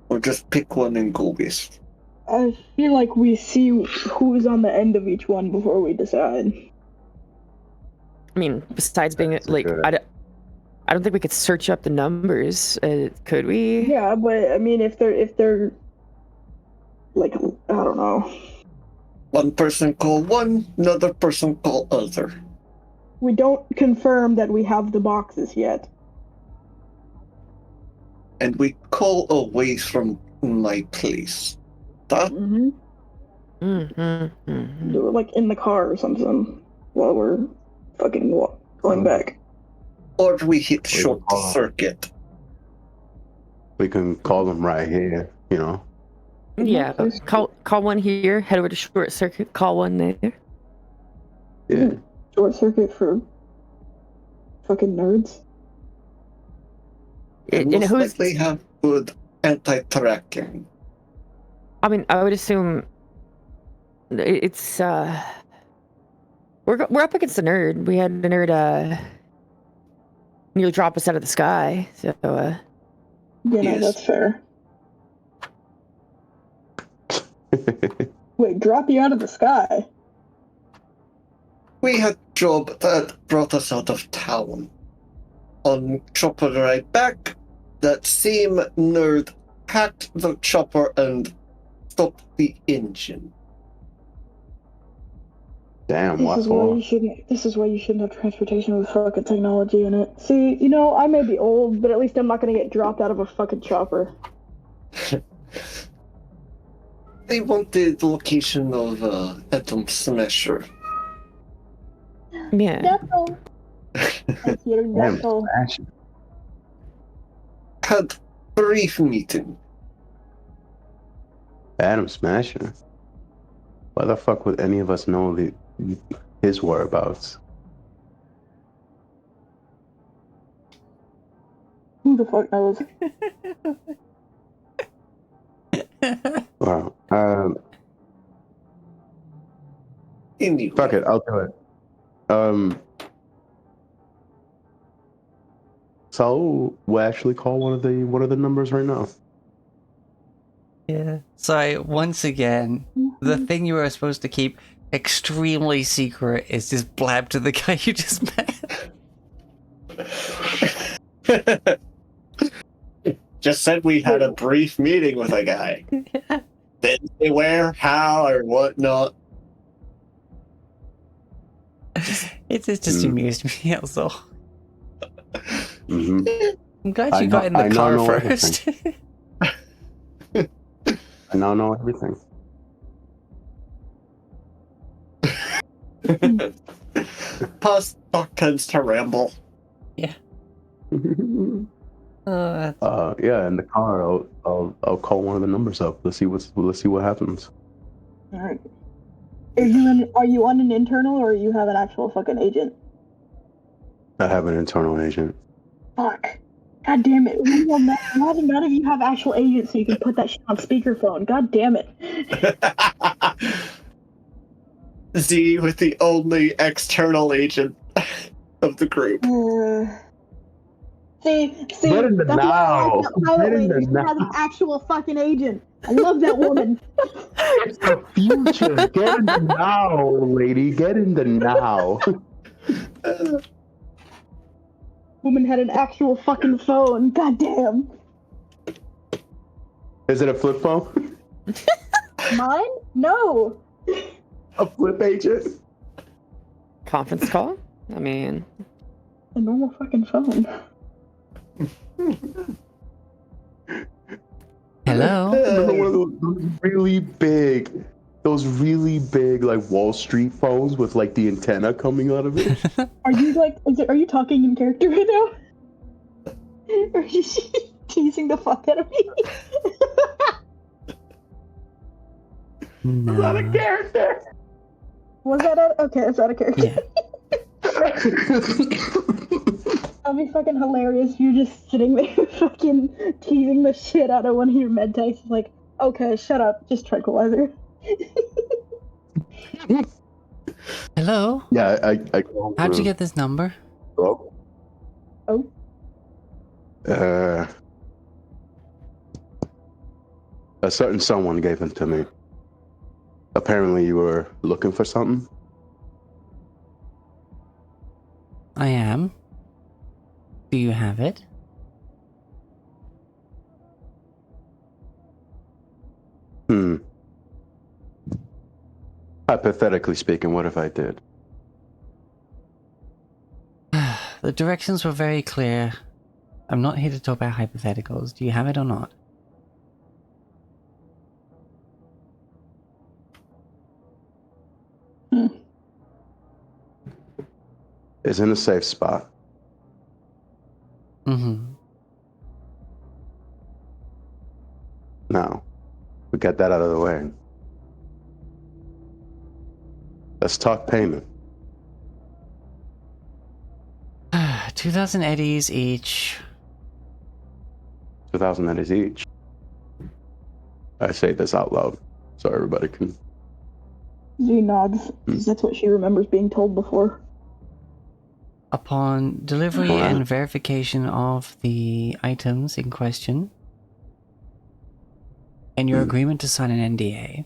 S4: or just pick one and go west?
S5: I feel like we see who's on the end of each one before we decide.
S3: I mean, besides being
S2: That's a
S3: like,
S2: good
S3: I don't think we could search up the numbers. Could we?
S5: Yeah, but I mean, if they're like, I don't know.
S4: One person call one, another person call other.
S5: We don't confirm that we have the boxes yet.
S4: And we call away from my place. That
S3: Mm-hmm.
S5: Do it like in the car or something while we're fucking going back.
S4: or we hit
S2: Wait,
S4: short
S2: hold on.
S4: circuit.
S2: We can call them right here, you know.
S3: Yeah, call one here, head over to short circuit, call one there.
S2: Yeah.
S5: Short circuit for fucking nerds.
S4: And
S3: And
S4: most
S3: who's?
S4: likely have good anti-tracking.
S3: I mean, I would assume it's we're up against the nerd. We had the nerd You'll drop us out of the sky. So,
S5: Yeah, no,
S4: Yes.
S5: that's fair. Wait, drop you out of the sky?
S4: We had a job that brought us out of town. On chopper ride back, that same nerd hacked the chopper and stopped the engine.
S2: Damn,
S5: This
S2: what's
S5: is why
S2: wrong?
S5: you shouldn't. This is why you shouldn't have transportation with fucking technology in it. See, you know, I may be old, but at least I'm not gonna get dropped out of a fucking chopper.
S4: They wanted the location of Atom Smasher.
S3: yeah.
S6: Deco.
S5: Thank you,
S2: Damn,
S5: Deco.
S2: smash.
S4: Had brief meeting.
S2: Adam Smasher. Why the fuck would any of us know his whereabouts?
S5: Who the fuck knows?
S2: Wow.
S4: Anyway,
S2: Fuck it, I'll do it. So we'll actually call one of the numbers right now.
S1: Yeah. So once again, the thing you were supposed to keep extremely secret is just blab to the guy you just met.
S4: just said we had a brief meeting with a guy. Didn't say where, how, or whatnot.
S1: It just amused me, that's all.
S2: Mm-hmm.
S1: I'm glad
S2: I
S1: you got
S2: know-
S1: in the
S2: I now
S1: car
S2: know
S1: first.
S2: I now know everything.
S4: Past talk tends to ramble.
S1: Yeah,
S2: Yeah, in the car, I'll call one of the numbers up. Let's see what happens.
S5: All right. Are you on an internal or you have an actual fucking agent?
S2: I have an internal agent.
S5: Fuck. God damn it. None of you have actual agents so you can put that shit on speakerphone. God damn it.
S4: Z with the only external agent of the group.
S5: See,
S2: Get in the
S5: that's why I
S2: now.
S5: like that pilot
S2: Get in
S5: lady.
S2: the
S5: She has an actual fucking agent. I love that woman.
S2: It's the future. Get in the now, lady. Get in the now.
S5: Woman had an actual fucking phone. God damn.
S2: Is it a flip phone?
S5: Mine? No.
S2: A flip agent?
S3: Conference call? I mean,
S5: A normal fucking phone.
S1: hello?
S2: Remember one of those really big like Wall Street phones with like the antenna coming out of it?
S5: Are you talking in character right now? Or are you teasing the fuck out of me?
S2: Not a
S1: No.
S2: character.
S5: Was that okay, it's not a character.
S1: Yeah.
S5: That'd be fucking hilarious. You're just sitting there fucking teasing the shit out of one of your med techs. Like, okay, shut up, just tranquilizer.
S1: Hello?
S2: Yeah, I
S1: How'd you get this number?
S2: Hello?
S5: Oh,
S2: A certain someone gave it to me. Apparently you were looking for something.
S1: I am. Do you have it?
S2: Hypothetically speaking, what if I did?
S1: The directions were very clear. I'm not here to talk about hypotheticals. Do you have it or not?
S2: It's in a safe spot.
S1: Mm-hmm.
S2: Now, we got that out of the way. Let's talk payment.
S1: 2,000 eddies each.
S2: 2,000 eddies each. I say this out loud so everybody can.
S5: Z nods. 'Cause that's what she remembers being told before.
S1: Upon delivery
S2: Alright.
S1: and verification of the items in question, and your agreement to sign an NDA,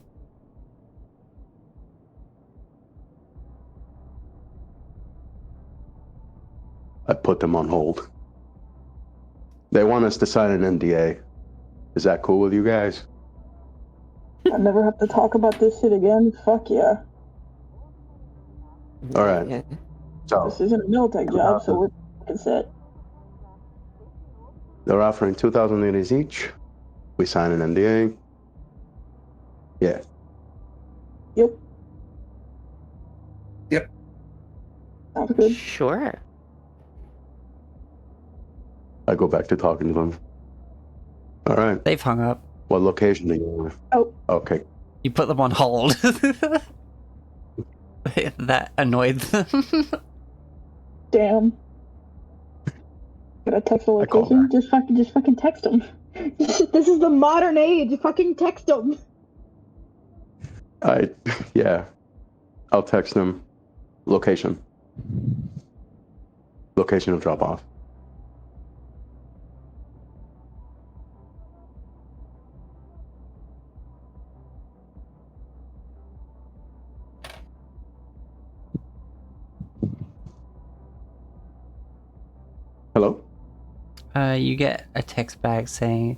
S2: I put them on hold. They want us to sign an NDA. Is that cool with you guys?
S5: I never have to talk about this shit again. Fuck yeah.
S2: All right.
S3: Yeah.
S2: So
S5: This isn't a Militech job, so we're fucking set.
S2: they're offering 2,000 units each. We sign an NDA. Yeah.
S5: Yep.
S4: Yep.
S5: Sounds good.
S3: Sure.
S2: I go back to talking to them. All right.
S1: they've hung up.
S2: What location do you want?
S5: Oh.
S2: Okay.
S1: You put them on hold. That annoyed them.
S5: Damn. Gotta text the
S2: I call
S5: location. Just fucking text them. This is the modern age. Fucking text them.
S2: Yeah. I'll text them. Location. Location of drop off. Hello?
S1: You get a text back saying,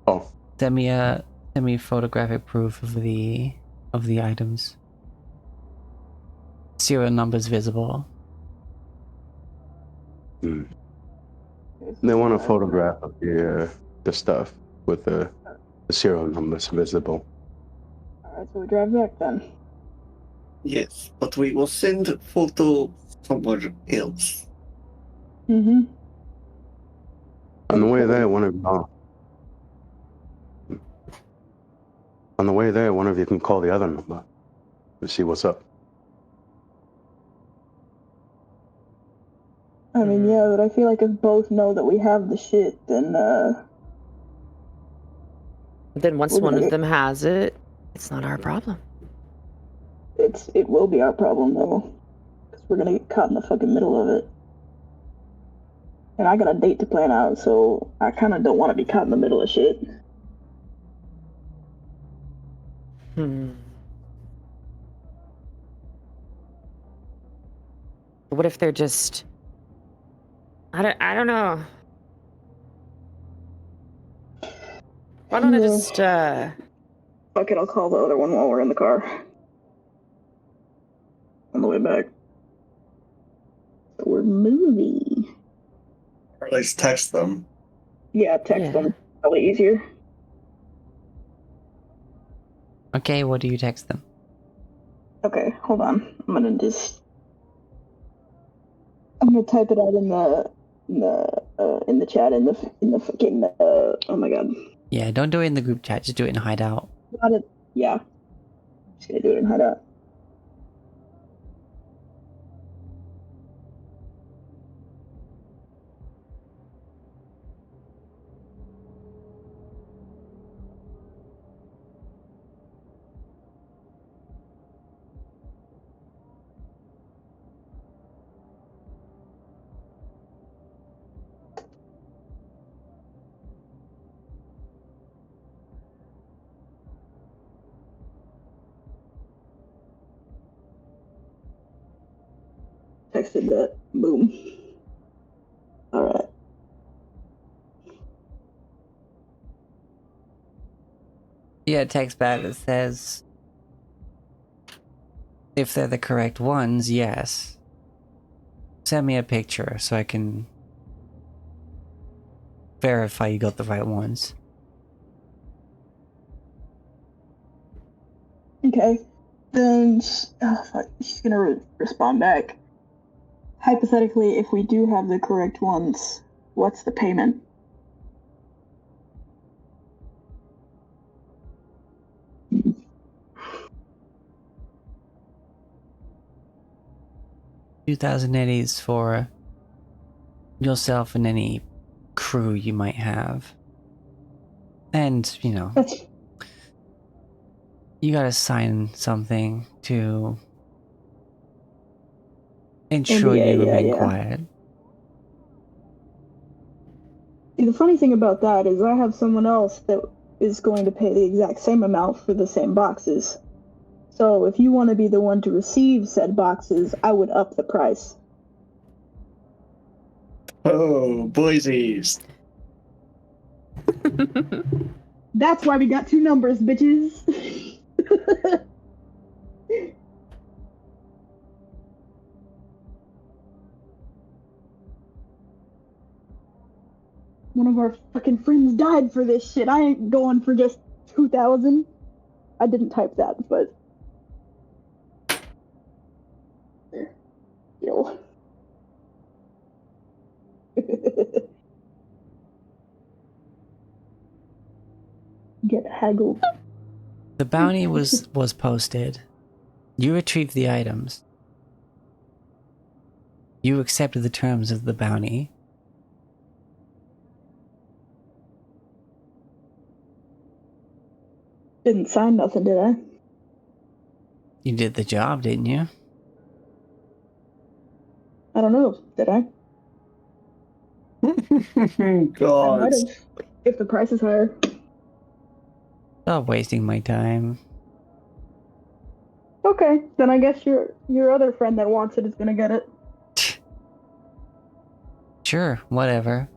S2: Oh,
S1: send me photographic proof of the items. Serial numbers visible.
S2: they want a photograph of the stuff with the serial numbers visible.
S5: Alright, so we drive back then.
S4: Yes, but we will send photo somewhere else.
S5: Mm-hmm.
S2: On the way there, one of you can call the other number to see what's up.
S5: I mean, yeah, but I feel like if both know that we have the shit, then
S3: Then once
S5: We're
S3: one
S5: gonna
S3: of
S5: get-
S3: them has it, it's not our problem.
S5: it will be our problem though, because we're gonna get caught in the fucking middle of it. And I got a date to plan out, so I kind of don't want to be caught in the middle of shit.
S3: What if they're just... I don't know. Why don't I
S5: Yeah.
S3: just,
S5: Fuck it, I'll call the other one while we're in the car. On the way back. The word movie.
S4: Or at least text them.
S5: Yeah, text
S3: Yeah.
S5: them. Probably easier.
S1: Okay, what do you text them?
S5: Okay, hold on. I'm gonna type it out in the chat in the fucking oh my god.
S1: Yeah, don't do it in the group chat, just do it in Hideout.
S5: Got it. Yeah. Just gonna do it in Hideout. Texted that. Boom. Alright.
S1: You get a text back that says, if they're the correct ones, yes. Send me a picture so I can verify you got the right ones.
S5: Okay. Then she's gonna respond back. Hypothetically, if we do have the correct ones, what's the payment?
S1: $2,080 for yourself and any crew you might have. And, you know,
S5: That's
S1: you gotta sign something to Ensure
S5: yeah,
S1: you
S5: yeah,
S1: remain
S5: yeah.
S1: quiet.
S5: See, the funny thing about that is I have someone else that is going to pay the exact same amount for the same boxes. So if you want to be the one to receive said boxes, I would up the price.
S4: Oh, Boise's.
S5: That's why we got two numbers, bitches. One of our fucking friends died for this shit. I ain't going for just 2,000. I didn't type that, but there. Yo. Get haggled.
S1: The bounty was posted. You retrieved the items. You accepted the terms of the bounty.
S5: Didn't sign nothing, did I?
S1: You did the job, didn't you?
S5: I don't know. Did I? I
S4: God.
S5: might have. If the price is higher.
S1: Stop wasting my time.
S5: Okay, then I guess your other friend that wants it is gonna get it.
S1: Sure, whatever.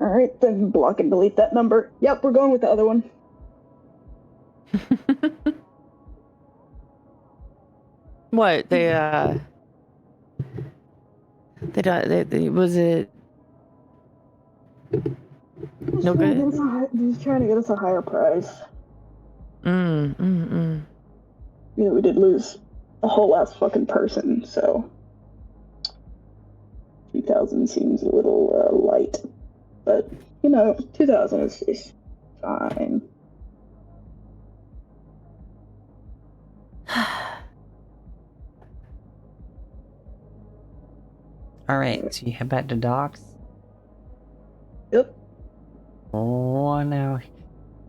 S5: Alright, then block and delete that number. Yep, we're going with the other one.
S3: What they was it no good?
S5: He's trying to get us a higher price.
S3: Mm.
S5: You know, we did lose a whole ass fucking person, so 2,000 seems a little light. But, you know, 2,000 is fine.
S1: Alright, so you head back to docks.
S5: Yep.
S1: Oh, now.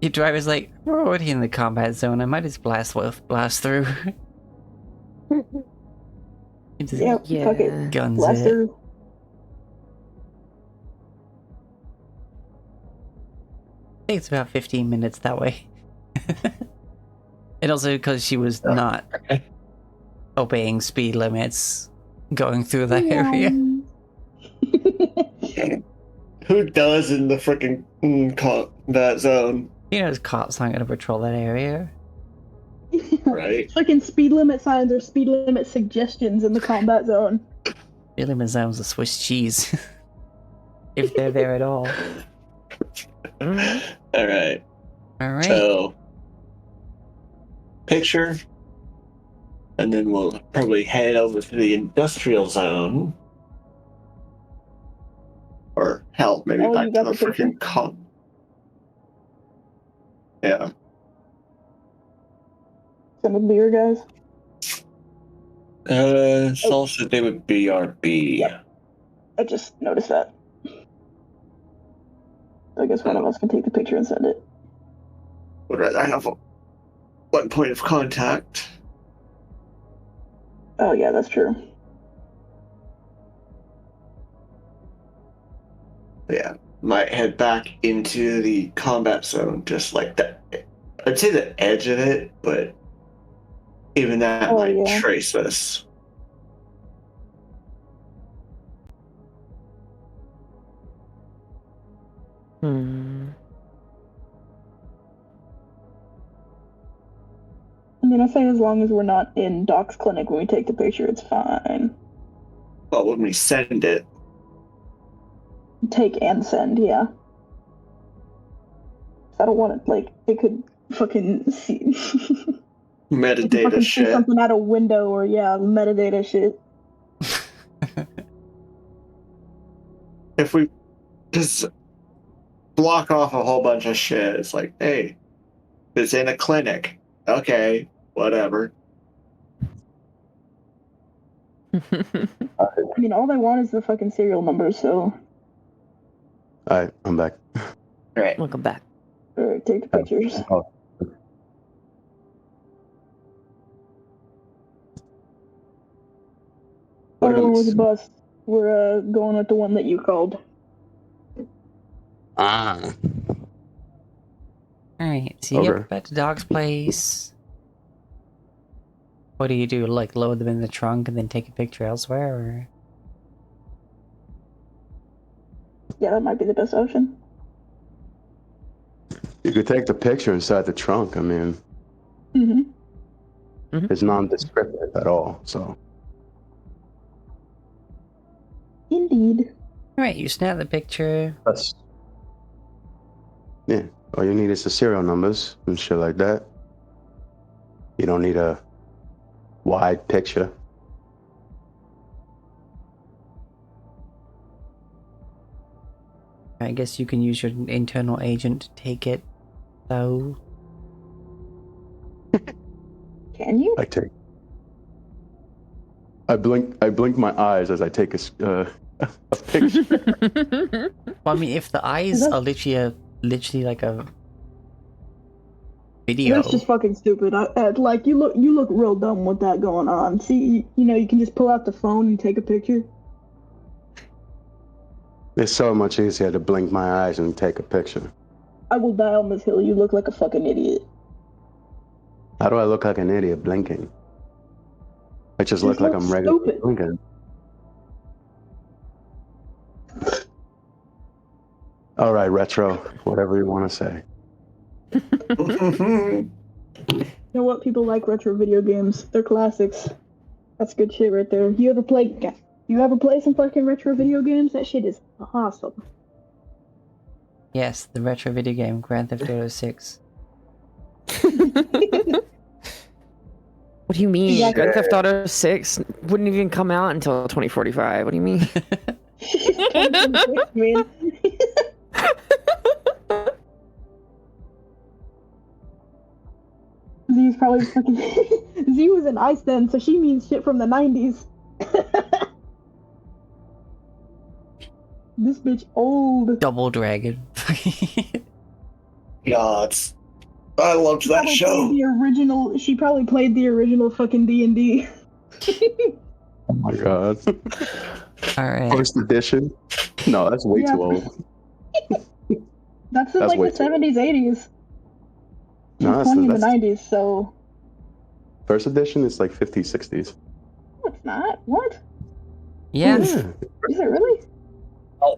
S1: Your driver's like, we're already in the combat zone. I might just blast through. He just
S5: Yep,
S3: Yeah.
S5: fuck it.
S1: guns
S5: Blast
S1: it.
S5: through.
S1: Takes about 15 minutes that way. And also because she was not obeying speed limits going through that area.
S4: Who does in the freaking combat zone?
S1: You know, cops aren't going to patrol that area.
S4: Right.
S5: Fucking speed limit signs or speed limit suggestions in the combat zone.
S1: Speed limit zones are Swiss cheese. If they're there at all.
S4: All right.
S1: Alright.
S4: So, picture, and then we'll probably head over to the industrial zone. Or hell, maybe
S5: Oh,
S4: back
S5: you
S4: to
S5: got
S4: the
S5: the picture?
S4: freaking Yeah.
S5: Some of the beer guys.
S4: Saul said they would BRB.
S5: Yep. I just noticed that. So I guess one of us can take the picture and send it.
S4: Would rather have one point of contact.
S5: Oh yeah, that's true.
S4: Yeah. Might head back into the combat zone, just like that. I'd say the edge of it, but even that might trace us.
S5: I mean, I say as long as we're not in Doc's clinic when we take the picture, it's fine.
S4: Well, when we send it.
S5: Take and send, yeah. I don't want it, like, they could fucking see.
S4: Metadata
S5: fucking
S4: shit.
S5: see something out a window or, yeah, metadata shit.
S4: If we just block off a whole bunch of shit, it's like, hey, it's in a clinic. Okay, whatever.
S5: I mean, all they want is the fucking serial number, so.
S2: Alright, I'm back.
S4: Alright.
S3: Welcome back.
S5: Alright, take the pictures.
S2: Oh, literally.
S5: one was a bust. We're going with the one that you called.
S2: Ah.
S1: Alright, so you
S2: Okay.
S1: get back to Dog's place. What do? Like, load them in the trunk and then take a picture elsewhere, or?
S5: Yeah, that might be the best option.
S2: You could take the picture inside the trunk. I mean,
S5: Mm-hmm.
S2: it's non-descriptive at all. So
S5: Indeed.
S1: Alright, you snap the picture.
S2: that's yeah. All you need is the serial numbers and shit like that. You don't need a wide picture.
S1: I guess you can use your internal agent to take it, though.
S5: Can you?
S2: I blink my eyes as I take a picture.
S1: Well, I mean, if the eyes are literally like a video.
S5: That's just fucking stupid. Like you look real dumb with that going on. See, you can just pull out the phone and take a picture.
S2: It's so much easier to blink my eyes and take a picture.
S5: I will die on this hill. You look like a fucking idiot.
S2: How do I look like an idiot blinking? I just look like I'm regularly
S5: stupid.
S2: blinking. All right, retro, whatever you want to say.
S5: You know what? People like retro video games. They're classics. That's good shit right there. You ever play some fucking retro video games? That shit is awesome.
S1: Yes, the retro video game, Grand Theft Auto 6.
S3: What do you mean?
S5: Yeah.
S3: Grand Theft Auto 6 wouldn't even come out until 2045. What do you mean?
S5: Man. Z's probably fucking. Z was in Ice then, so she means shit from the 90s. This bitch old.
S1: Double Dragon.
S4: Gods. I loved that
S5: Probably
S4: show.
S5: played the original. She probably played the original fucking D&D.
S2: Oh my god.
S1: Alright.
S2: First edition? No, that's way
S5: Yeah.
S2: too old.
S5: That's in
S2: That's
S5: like
S2: way
S5: the
S2: too old.
S5: 70s, 80s.
S2: No,
S5: It's 20 in the
S2: that's
S5: 90s, so.
S2: first edition is like 50s, 60s.
S5: No, it's not. What?
S1: Yeah,
S2: Yeah.
S5: Is it really?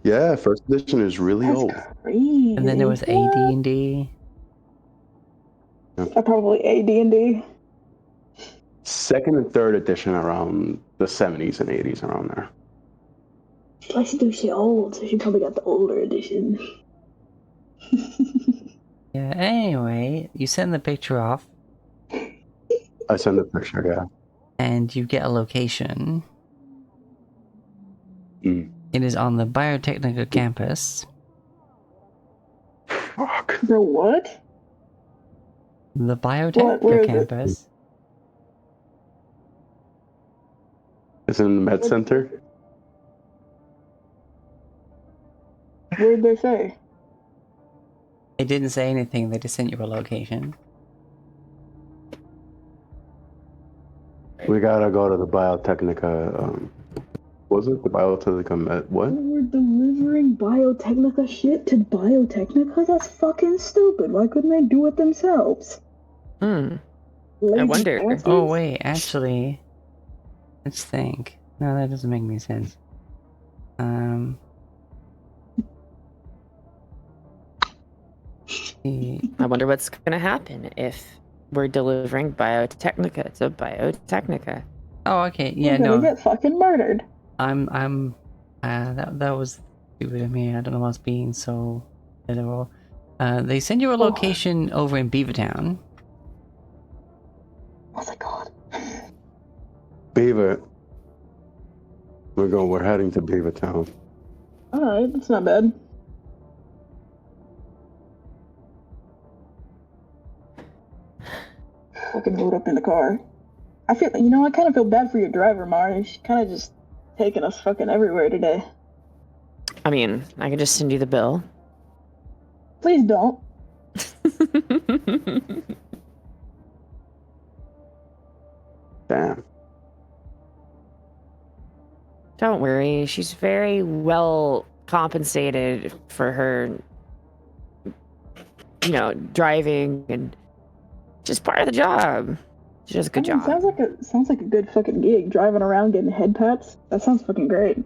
S2: Yeah, first edition is really
S5: That's
S2: old.
S5: crazy.
S1: and then there was
S5: What?
S1: AD&D.
S5: Probably AD&D.
S2: Second and third edition around the 70s and 80s, around there.
S5: She likes to do shit old, so she probably got the older edition.
S1: Yeah, anyway, you send the picture off,
S2: I send a picture, yeah.
S1: and you get a location.
S2: Mm.
S1: It is on the Biotechnica campus.
S2: Fuck.
S5: Bro, what?
S1: The
S5: Where
S1: Biotechnica
S5: is it?
S1: campus.
S2: It's in the med
S5: What-
S2: center.
S5: Where'd they say?
S1: They didn't say anything, they just sent you a location.
S2: We gotta go to the Biotechnica. Was it the Biotechnica med? What?
S5: We're delivering Biotechnica shit to Biotechnica? That's fucking stupid. Why couldn't they do it themselves?
S3: I
S5: Lazy
S3: wonder.
S5: bastards.
S1: Oh wait, actually, let's think. No, that doesn't make any sense.
S3: I wonder what's gonna happen if we're delivering Biotechnica to Biotechnica.
S1: Oh, okay, yeah,
S5: We're gonna
S1: no,
S5: get fucking murdered.
S1: that was stupid of me. I don't know what's being so literal. They send you a location over in Beavertown.
S5: Oh my god.
S2: Beaver. We're heading to Beavertown.
S5: Alright, that's not bad. Fucking load up in the car. I kind of feel bad for your driver, Mari. She's kind of just taking us fucking everywhere today.
S3: I mean, I can just send you the bill.
S5: Please don't.
S2: Damn.
S3: Don't worry, she's very well compensated for her, driving and just part of the job. She does a good job.
S5: Sounds like a good fucking gig. Driving around getting head pats. That sounds fucking great.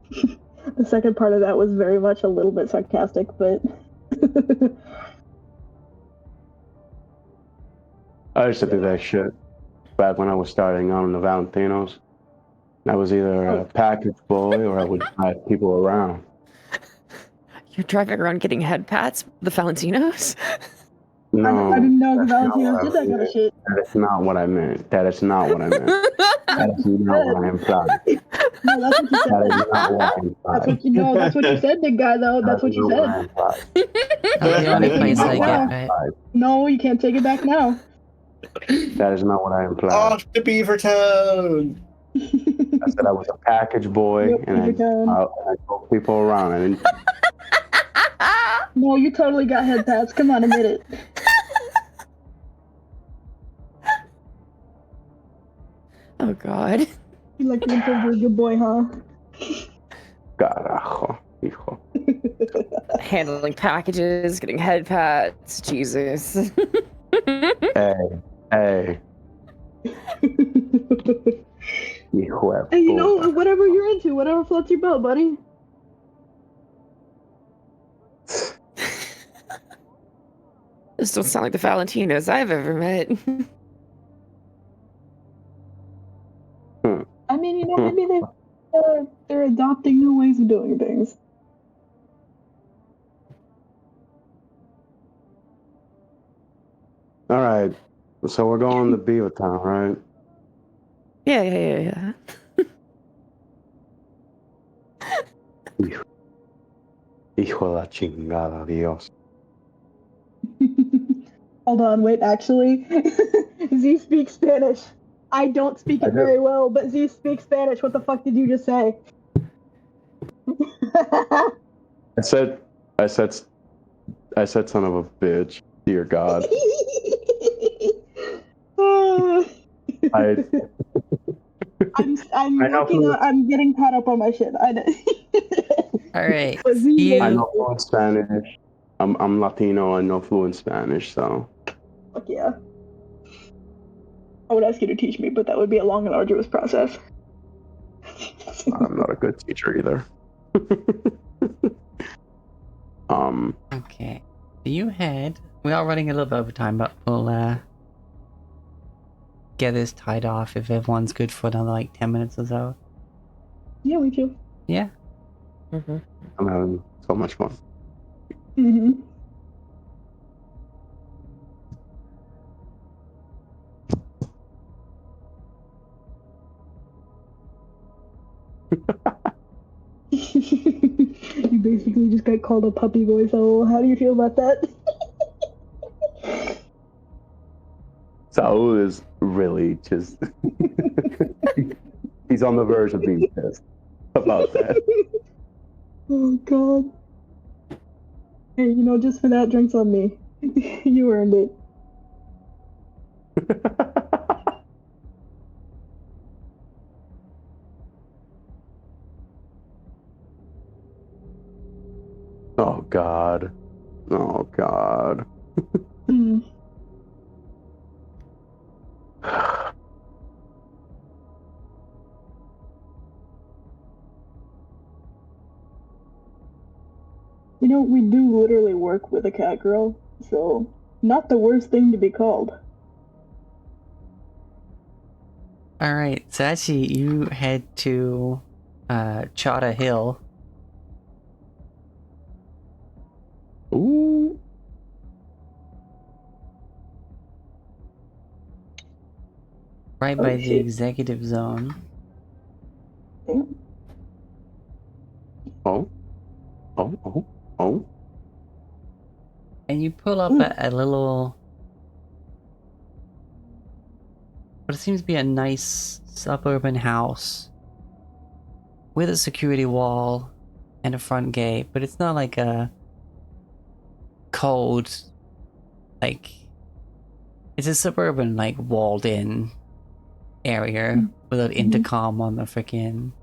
S5: The second part of that was very much a little bit sarcastic, but
S2: I used to do that shit back when I was starting on the Valentinos. I was either a package boy or I would drive people around.
S3: You're driving around getting head pats with the Valentinos?
S2: No,
S5: I didn't know the
S2: that's not
S5: Valentinos
S2: what
S5: did
S2: I
S5: that kind of
S2: meant.
S5: shit.
S2: That is not what I meant. That is not what I meant. That is not what I implied.
S5: No, that's what you said.
S2: That is not what I implied.
S5: That's what you said, big guy. Though that's what you said.
S1: That's the only
S5: That is
S1: place
S5: not
S1: I
S5: what
S1: get,
S5: I
S1: right?
S5: No, you can't take it back now.
S2: That is not what I implied.
S4: Off to Beavertown.
S2: I said I was a package boy
S5: Yep,
S2: and I
S5: Beavertown.
S2: took people around. And
S5: No, you totally got head pats. Come on, admit it.
S3: Oh, God.
S5: You like to improve you're a good boy, huh?
S2: carajo, hijo.
S3: Handling packages, getting head pats. Jesus.
S2: Hey, hijo de
S5: Hey, you know,
S2: puta.
S5: whatever you're into, whatever floats your boat, buddy.
S3: Those don't sound like the Valentinos I've ever met.
S5: I mean, you know, maybe they're adopting new ways of doing things.
S2: All right, so we're going to Beavertown, right?
S3: Yeah.
S2: Hijo de la chingada, Dios.
S5: Hold on, wait, actually, Z speaks Spanish. I don't speak it very well, but Z speaks Spanish. What the fuck did you just say?
S2: I said, son of a bitch. Dear God.
S5: I'm getting caught up on my shit.
S1: Alright.
S5: But Z,
S2: I know fluent Spanish. I'm Latino. I know fluent Spanish, so.
S5: fuck yeah. I would ask you to teach me, but that would be a long and arduous process.
S2: I'm not a good teacher either.
S1: Okay. You had... We are running a little bit over time, but we'll get this tied off if everyone's good for another like 10 minutes or so.
S5: Yeah, we do.
S1: Yeah?
S3: Mm-hmm.
S2: I'm having so much fun.
S5: Mm-hmm. You basically just got called a puppy boy, so how do you feel about that?
S2: Saul is really just. He's on the verge of being pissed about that.
S5: Oh god. Hey, you know, just for that, drinks on me. You earned it.
S2: Oh God. Oh God.
S5: Hmm. You know, we do literally work with a cat girl, so not the worst thing to be called.
S1: Alright, so actually you head to Charter Hill.
S2: Ooh.
S1: Right
S5: Oh,
S1: by the
S5: shit.
S1: executive zone.
S5: Yeah.
S2: Oh.
S1: And you pull up at a little... what seems to be a nice suburban house. With a security wall and a front gate, but it's not like a cold, like... It's a suburban, like, walled-in area with an intercom on the freaking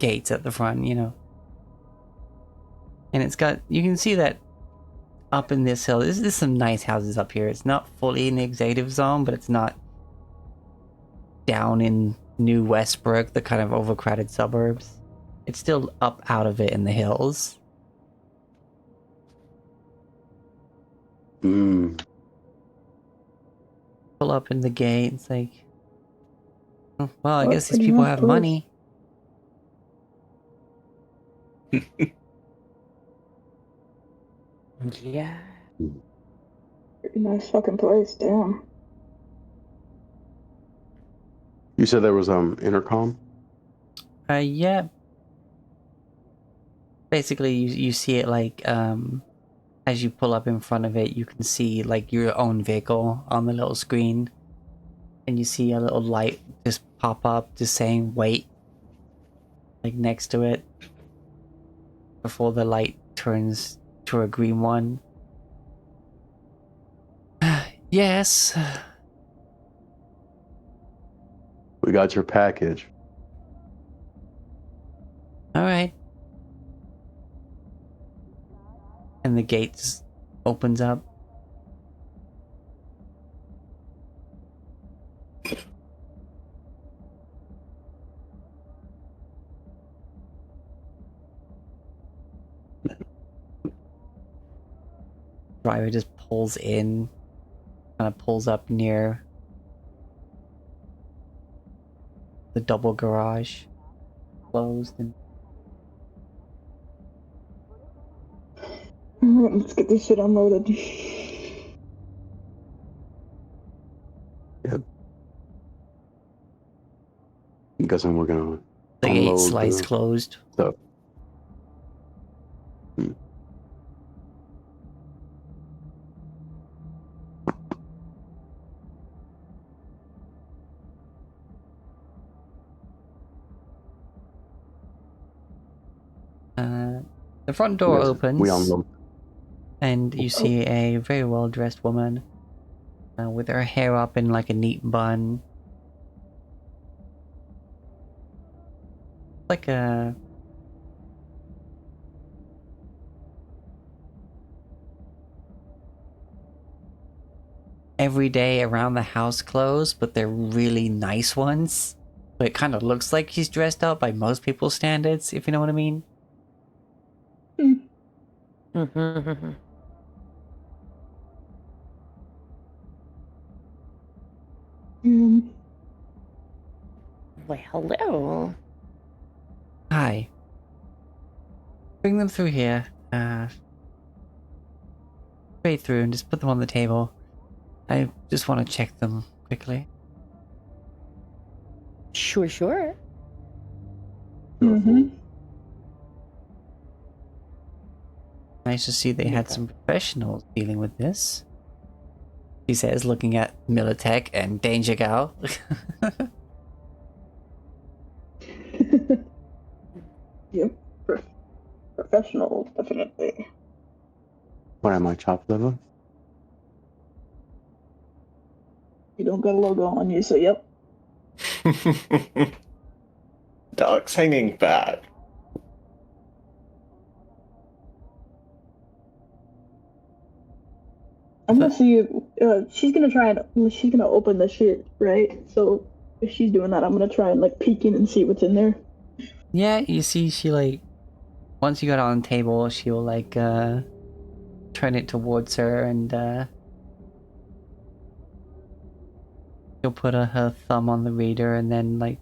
S1: gates at the front, you know. And it's got, you can see that up in this hill, there's some nice houses up here. It's not fully in the executive zone, but it's not down in New Westbrook, the kind of overcrowded suburbs. It's still up out of it in the hills.
S2: Mm.
S1: Pull up in the gate, it's like, oh, well, I
S5: Well,
S1: guess these
S5: pretty
S1: people
S5: nice
S1: have
S5: place.
S1: money.
S3: Yeah.
S5: Pretty nice fucking place, damn.
S2: You said there was intercom?
S1: Yeah. Basically, you see it like, as you pull up in front of it, you can see like your own vehicle on the little screen. And you see a little light just pop up just saying wait, like next to it, before the light turns to a green one. Yes.
S2: We got your package.
S1: Alright. And the gate just opens up. Driver just pulls in, kind of pulls up near the double garage, closed, and
S5: Alright, let's get this shit unloaded.
S2: Yep. I'm guessing we're gonna
S1: the gate
S2: unload
S1: slides
S2: the
S1: closed.
S2: stuff. Hmm.
S1: The front door
S2: Yes,
S1: opens,
S2: we unload.
S1: and you see a very well dressed woman with her hair up in like a neat bun. Like a every day around the house clothes, but they're really nice ones. But it kind of looks like she's dressed up by most people's standards, if you know what I mean.
S3: Mhm. Well, hello.
S1: Hi. Bring them through here. Straight through and just put them on the table. I just want to check them quickly.
S3: Sure, sure.
S5: Mm-hmm.
S1: Nice to see they had some professionals dealing with this. He says, looking at Militech and Danger Gal.
S5: Yep. Professional, definitely.
S2: What am I, chopped liver?
S5: You don't got a logo on you, so yep.
S4: Dog's hanging back.
S5: I'm gonna see. She's gonna try and she's gonna open the shit, right? So if she's doing that, I'm gonna try and like peek in and see what's in there.
S1: Yeah, you see she like, once you got it on the table, she'll like turn it towards her and she'll put her thumb on the reader and then like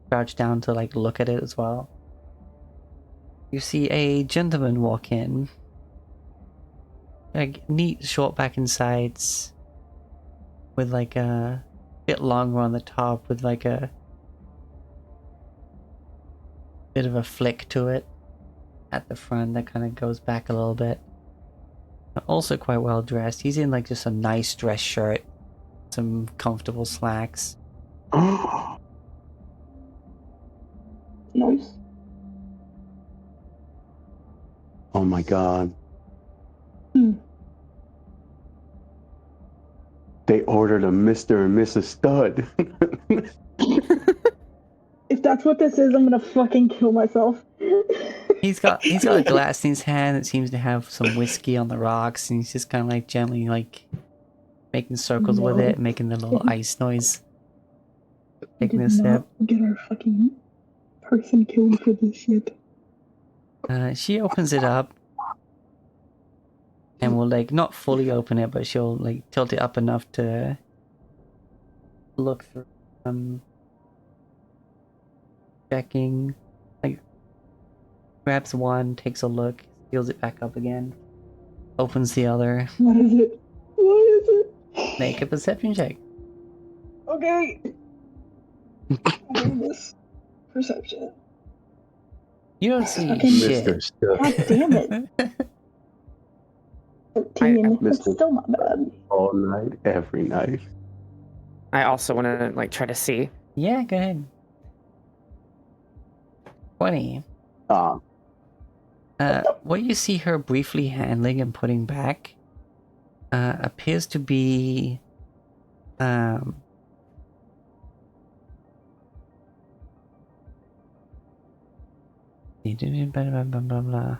S1: crouch down to like look at it as well. You see a gentleman walk in. Like neat short back and sides with like a bit longer on the top with like a bit of a flick to it at the front that kind of goes back a little bit. Also quite well dressed. He's in like just a nice dress shirt, some comfortable slacks.
S5: Nice.
S2: Oh my god.
S5: Hmm.
S2: They ordered a Mr. and Mrs. Stud.
S5: If that's what this is, I'm gonna fucking kill myself.
S1: He's got a glass in his hand that seems to have some whiskey on the rocks, and he's just kind of like gently like making circles with it, making the little ice noise. Taking a sip.
S5: Get our fucking person killed for this shit.
S1: She opens it up, and will like not fully open it, but she'll like tilt it up enough to look through. Checking, like grabs one, takes a look, seals it back up again, opens the other.
S5: What is it? What is it?
S1: Make a perception check.
S5: Okay. This perception.
S1: You don't see
S5: Fucking
S1: shit.
S2: Mr. Stuff
S5: God damn it. 13. That's
S2: Mr.
S5: still not bad.
S2: all night, every night.
S3: I also want to like try to see.
S1: Yeah, go ahead. 20. What you see her briefly handling and putting back appears to be blah, blah, blah, blah, blah.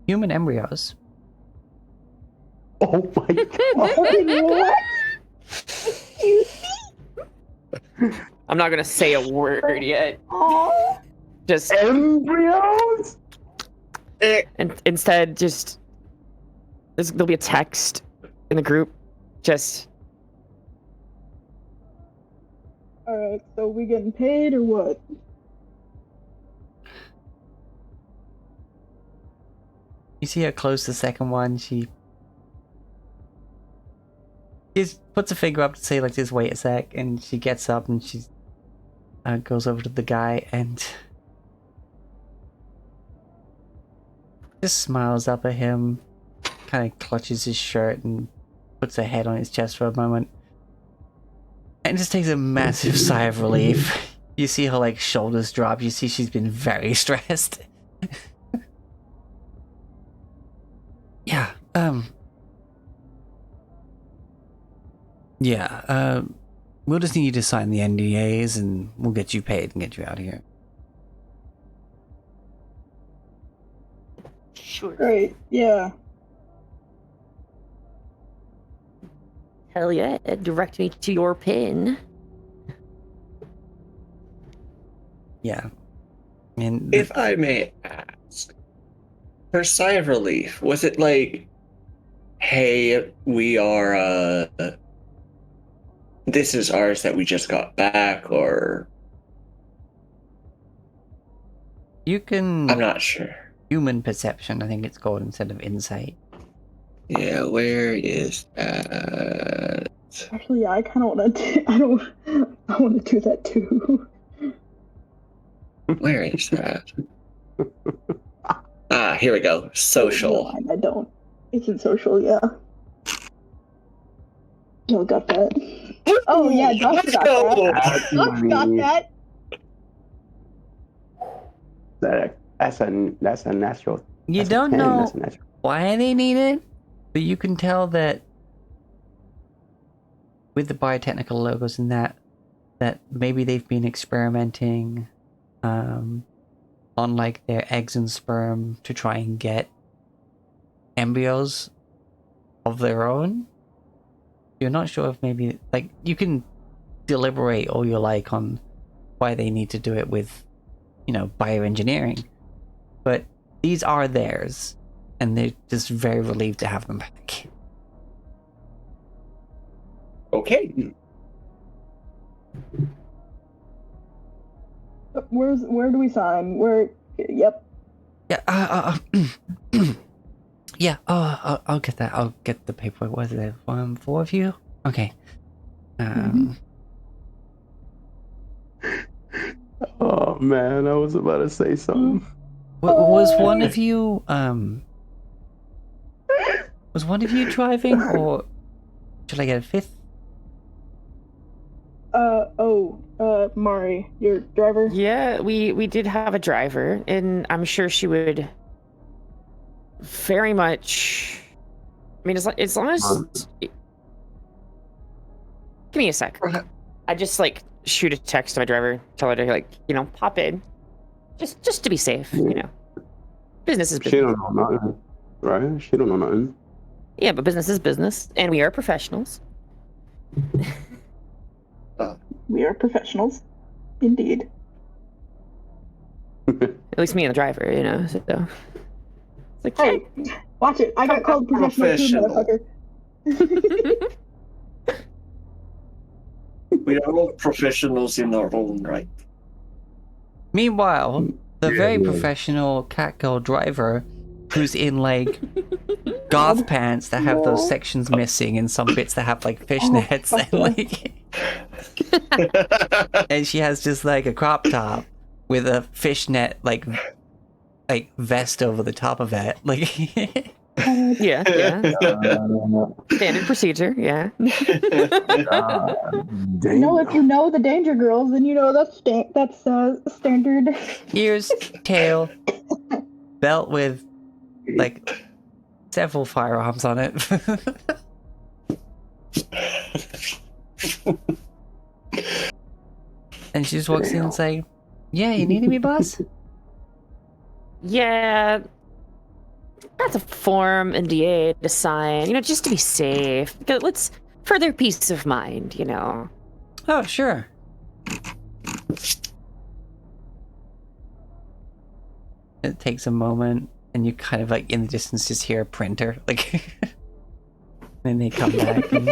S1: Human embryos.
S2: Oh my god.
S5: What?
S3: I'm not gonna say a word yet.
S5: Oh.
S3: Just
S2: Embryos?
S3: and instead, just there'll be a text in the group. Just
S5: Alright, so we getting paid or what?
S1: You see her close the second one. She just puts a finger up to say, like, just wait a sec, and she gets up and she goes over to the guy and just smiles up at him, kind of clutches his shirt and puts her head on his chest for a moment, and just takes a massive sigh of relief. You see her, like, shoulders drop. You see she's been very stressed. Yeah, we'll just need you to sign the NDAs and we'll get you paid and get you out of here.
S3: sure.
S5: Great, yeah.
S3: Hell yeah! Direct me to your pin.
S1: Yeah. And
S4: If I may ask, her sigh of relief, was it like, hey, we are, this is ours that we just got back, or
S1: you can
S4: I'm not sure.
S1: human perception, I think it's called, instead of insight.
S4: Yeah, where is that?
S5: Actually, yeah, I kind of want to. I want to do that too.
S4: Where is that? Ah, here we go. Social.
S5: No, I don't. It's in social, yeah. Y'all got that. Oh yeah, Josh
S4: Let's
S5: got
S4: go.
S5: that. Josh got that.
S2: That's a natural.
S1: You
S2: That's a
S1: don't
S2: 10,
S1: know
S2: that's a natural.
S1: why they need it, but you can tell that with the biotechnical logos and that maybe they've been experimenting on like their eggs and sperm to try and get embryos of their own. You're not sure if maybe, like, you can deliberate all you like on why they need to do it with, you know, bioengineering, but these are theirs and they're just very relieved to have them back.
S4: Okay.
S5: Where do we sign? Where? Yep.
S1: Yeah, yeah, I'll get that. I'll get the paperwork. Was there 4 of you? Okay.
S2: Oh man, I was about to say something.
S1: Was one of you driving, or should I get a 5th?
S5: Mari, your driver?
S3: Yeah, we did have a driver, and I'm sure she would very much mean, as long as give me a sec. I just like shoot a text to my driver, tell her to like pop in, just to be safe. Business is
S2: She
S3: business.
S2: don't know nothing, right? She don't know nothing.
S3: Yeah, but business is business, and we are professionals.
S5: We are professionals, indeed.
S3: At least me and the driver, So it's like,
S5: Hey, watch it! I got called professional too, motherfucker.
S4: We are all professionals in our own right.
S1: Meanwhile, the very
S2: Yeah.
S1: professional catgirl driver, who's in like goth pants that have those sections missing and some bits that have like fishnets and like, and she has just like a crop top with a fishnet like vest over the top of it, like.
S3: yeah. Standard procedure, yeah.
S5: You know, if you know the Danger Girls, then you know that's standard.
S1: Ears, tail, belt with like several firearms on it. And she just walks in and say, "Yeah, you needed me, boss?"
S3: Yeah. That's a form NDA to sign, just to be safe. Because let's further peace of mind,
S1: Oh, sure. It takes a moment, and you kind of like in the distance just hear a printer, like. Then they come back and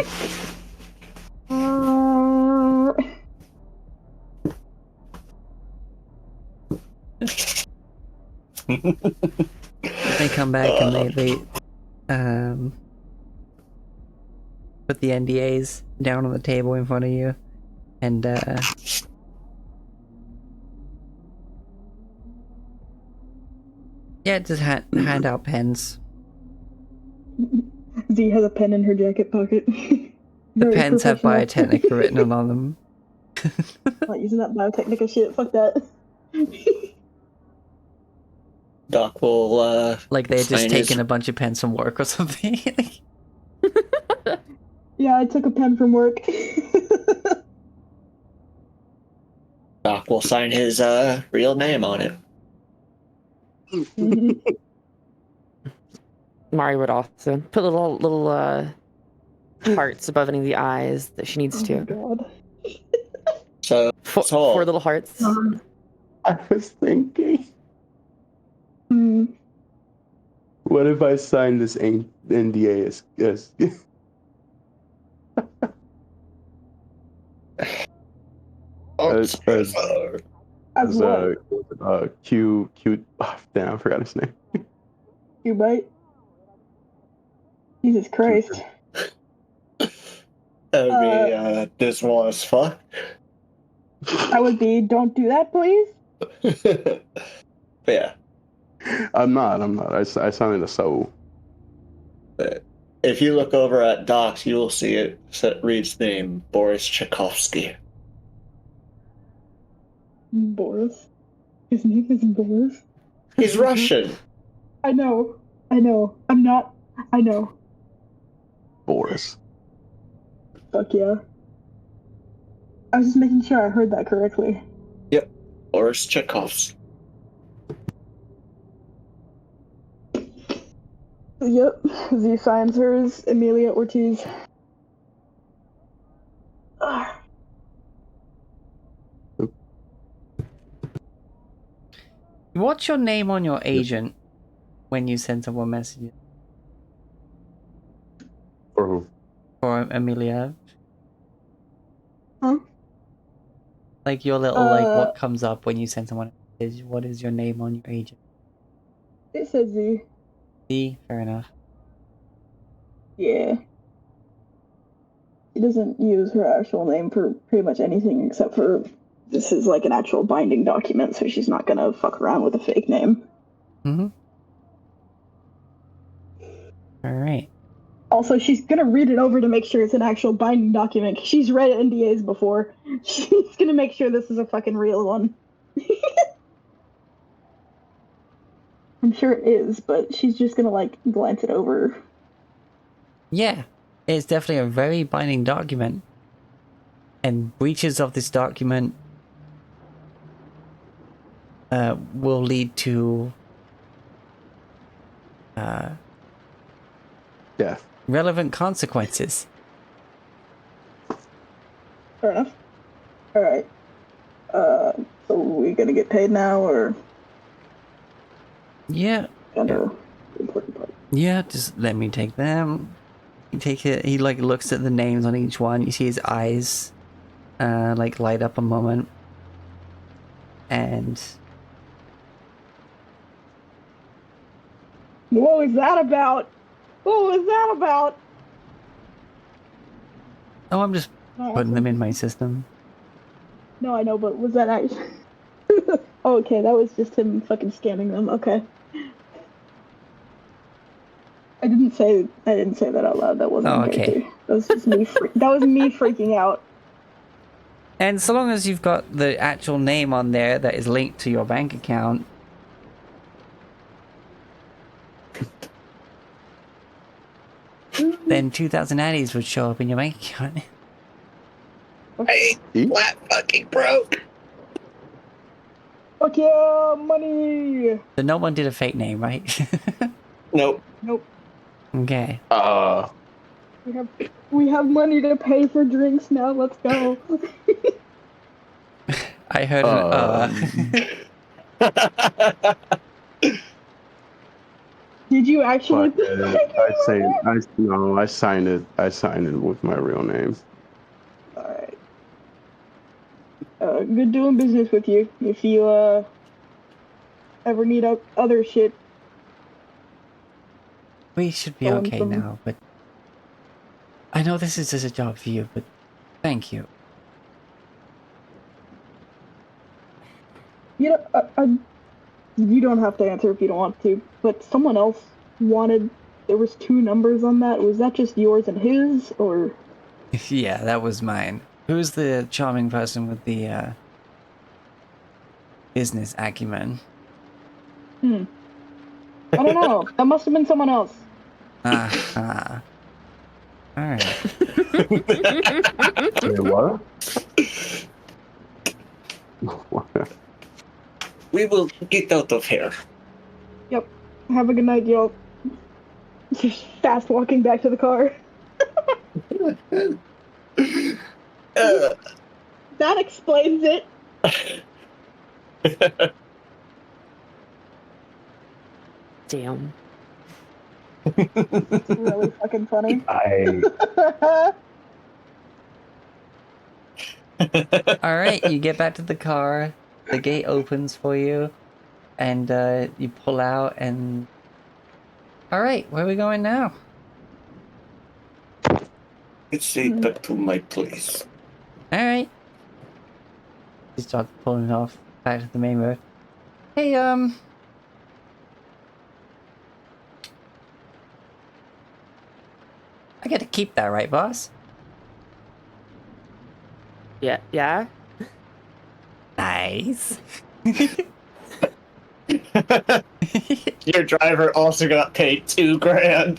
S1: they come back and they put the NDAs down on the table in front of you, and yeah, just hand out pens.
S5: Z has a pen in her jacket pocket.
S1: The
S5: Very
S1: pens have
S5: professional.
S1: Biotechnica written on them.
S5: Not using that Biotechnica shit. Fuck that.
S4: Doc will
S1: Like they had just
S4: sign
S1: taken
S4: his-
S1: a bunch of pens from work or something.
S5: Yeah, I took a pen from work.
S4: Doc will sign his real name on it.
S5: Mhm.
S3: Mari would also put little hearts above any of the eyes that she needs
S5: Oh my
S3: to.
S5: god.
S4: So,
S3: Four little hearts.
S2: I was thinking,
S5: Hmm.
S2: what if I sign this NDA as
S5: As what?
S2: Q? Oh, damn, I forgot his name.
S5: You bite? Jesus Christ.
S4: That would be dismal as fuck.
S5: I would be, don't do that, please.
S4: But yeah,
S2: I'm not. I signed a soul.
S4: but if you look over at Doc's, you will see it. It reads the name Boris Tchaikovsky.
S5: Boris. His name is Boris.
S4: He's Russian.
S5: I know. I'm not. I know.
S2: Boris.
S5: Fuck yeah. I was just making sure I heard that correctly.
S4: Boris Tchaikovsky.
S5: Yep. Z signs hers, Amelia Ortiz. Ah.
S1: What's your name on your agent when you send someone messages?
S2: For who?
S1: For Amelia?
S5: Huh?
S1: Like your little like what comes up when you send someone a message? What is your name on your agent?
S5: It says Z.
S1: See, fair enough.
S5: Yeah. She doesn't use her actual name for pretty much anything except for this is like an actual binding document, so she's not gonna fuck around with a fake name.
S1: Mm-hmm. All right.
S5: Also, she's gonna read it over to make sure it's an actual binding document. 'Cause she's read NDAs before. She's gonna make sure this is a fucking real one. I'm sure it is, but she's just gonna like glance it over.
S1: Yeah, it's definitely a very binding document. And breaches of this document will lead to
S2: Death.
S1: relevant consequences.
S5: Fair enough. All right. So we gonna get paid now, or
S1: Yeah.
S5: gonna important part?
S1: Yeah, just let me take them. You take it. He like looks at the names on each one. You see his eyes, like light up a moment, and
S5: What was that about? What was that about?
S1: oh, I'm just putting them in my system.
S5: No, I know, but was that actually? Oh, okay, that was just him fucking scanning them. Okay. I didn't say that out loud. That wasn't
S1: Oh,
S5: in
S1: okay.
S5: character. That was just me. That was me freaking out.
S1: And so long as you've got the actual name on there that is linked to your bank account, then 2,000 addies would show up in your bank account.
S4: Hey, flat fucking broke.
S5: Fuck yeah, money.
S1: So no one did a fake name, right?
S4: Nope.
S5: Nope.
S1: Okay.
S5: We have money to pay for drinks now. Let's go.
S1: I heard
S5: Did you actually?
S2: But I signed it. I signed it with my real name.
S5: All right. Good doing business with you. If you ever need other shit,
S1: we should be
S5: Going
S1: okay
S5: from-
S1: now, but I know this is just a job for you, but thank you.
S5: you know, you don't have to answer if you don't want to. But someone else wanted. There was 2 numbers on that. Was that just yours and his, or?
S1: Yeah, that was mine. Who's the charming person with the business acumen?
S5: I don't know. That must have been someone else.
S1: Alright.
S2: Wait, what?
S4: We will get out of here.
S5: Yep. Have a good night, y'all. Just fast walking back to the car. That explains it.
S3: Damn.
S5: It's really fucking funny.
S1: Alright, you get back to the car, the gate opens for you, and you pull out and... Alright, where are we going now?
S4: Let's say back to my place.
S1: Alright. You start pulling off back to the main road. Hey, I get to keep that, right, boss?
S3: Yeah. Yeah.
S1: Nice.
S4: Your driver also got paid $2,000.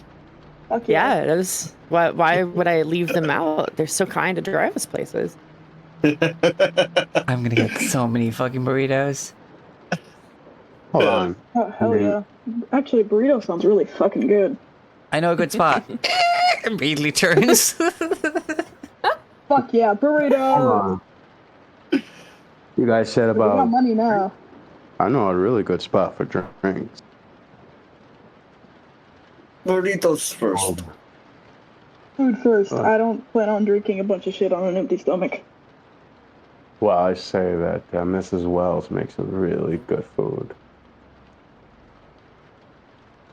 S5: Fuck
S3: Yeah. That was why would I leave them out? They're so kind to drive us places.
S1: I'm gonna get so many fucking burritos.
S2: Hold on.
S5: Oh, hell yeah. Actually, burrito sounds really fucking good.
S1: I know a good spot. Immediately turns.
S5: Fuck yeah, burrito!
S2: Hold on. You guys said
S5: We got
S2: about.
S5: money now.
S2: I know a really good spot for drinks.
S4: Burritos first.
S5: Food first. I don't plan on drinking a bunch of shit on an empty stomach.
S2: Well, I say that Mrs. Wells makes a really good food.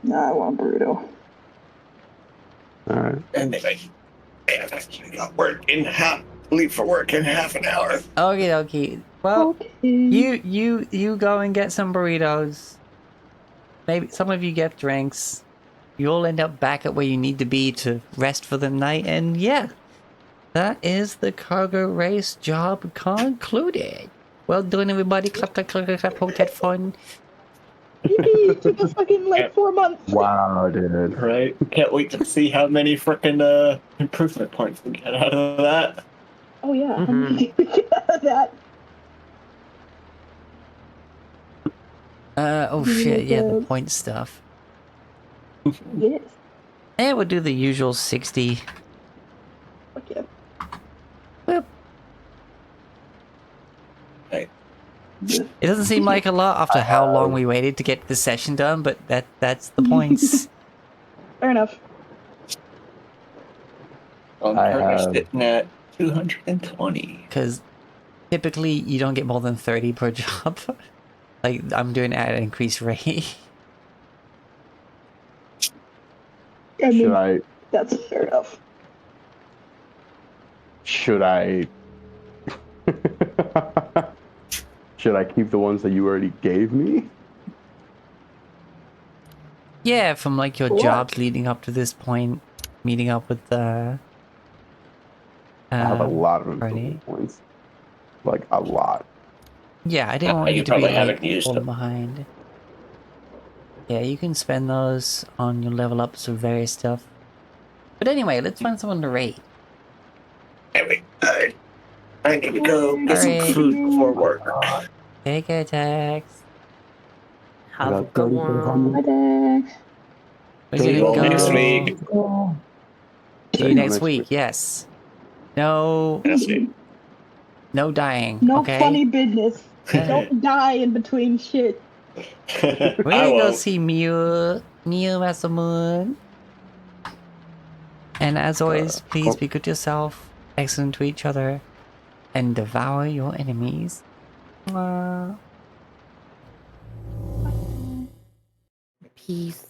S5: Nah, I want burrito.
S2: All right.
S4: Anyway, I've actually got work leave for work in half an hour.
S1: Okay. Well,
S5: Okay.
S1: you go and get some burritos. Maybe some of you get drinks. You'll end up back at where you need to be to rest for the night, and yeah, that is the cargo race job concluded. Well done, everybody. Clap, clap, clap, clap, clap. Hope you had fun.
S5: Yippee! Took us fucking like 4 months.
S2: Wow, dude.
S4: Right? Can't wait to see how many frickin' improvement points we get out of that.
S5: Oh yeah. How
S3: Mhm.
S5: many did we get out of that?
S1: Oh
S5: You
S1: shit,
S5: like,
S1: yeah, the point stuff.
S5: Yes.
S1: Yeah, we'll do the usual 60.
S5: Fuck yeah.
S1: Boop.
S4: Right.
S1: It doesn't seem like a lot after how long we waited to get the session done, but that's the points.
S5: Fair enough.
S4: I'm
S2: I
S4: currently
S2: have-
S4: sitting at 220.
S1: Because typically you don't get more than 30 per job. Like, I'm doing it at an increased rate.
S5: I mean,
S2: Should I?
S5: that's fair enough.
S2: Should I? Should I keep the ones that you already gave me?
S1: Yeah, from like your
S5: What?
S1: jobs leading up to this point, meeting up with the...
S2: I have a lot of
S1: party.
S2: improvement points. Like a lot.
S1: Yeah, I didn't want
S4: You
S1: you to be
S4: probably haven't
S1: like
S4: used
S1: falling
S4: them.
S1: behind. Yeah, you can spend those on your level ups of various stuff. But anyway, let's find someone to rate.
S4: Anyway, I need to go get some
S1: Alright.
S4: food before work.
S1: Take care, Tex.
S3: Have a
S2: got
S3: good
S2: 34
S3: one.
S5: Hi, Dex.
S1: We're
S4: See you
S1: gonna
S4: all
S1: go...
S4: next week.
S1: See you next week, yes. No...
S4: That's it.
S1: No dying,
S5: No
S1: okay?
S5: funny business. Don't die in between shit.
S1: We're
S4: I
S1: gonna go
S4: won't.
S1: see Mew Masamune. And as always, please be good to yourself, excellent to each other, and devour your enemies. Mwah.
S3: Peace.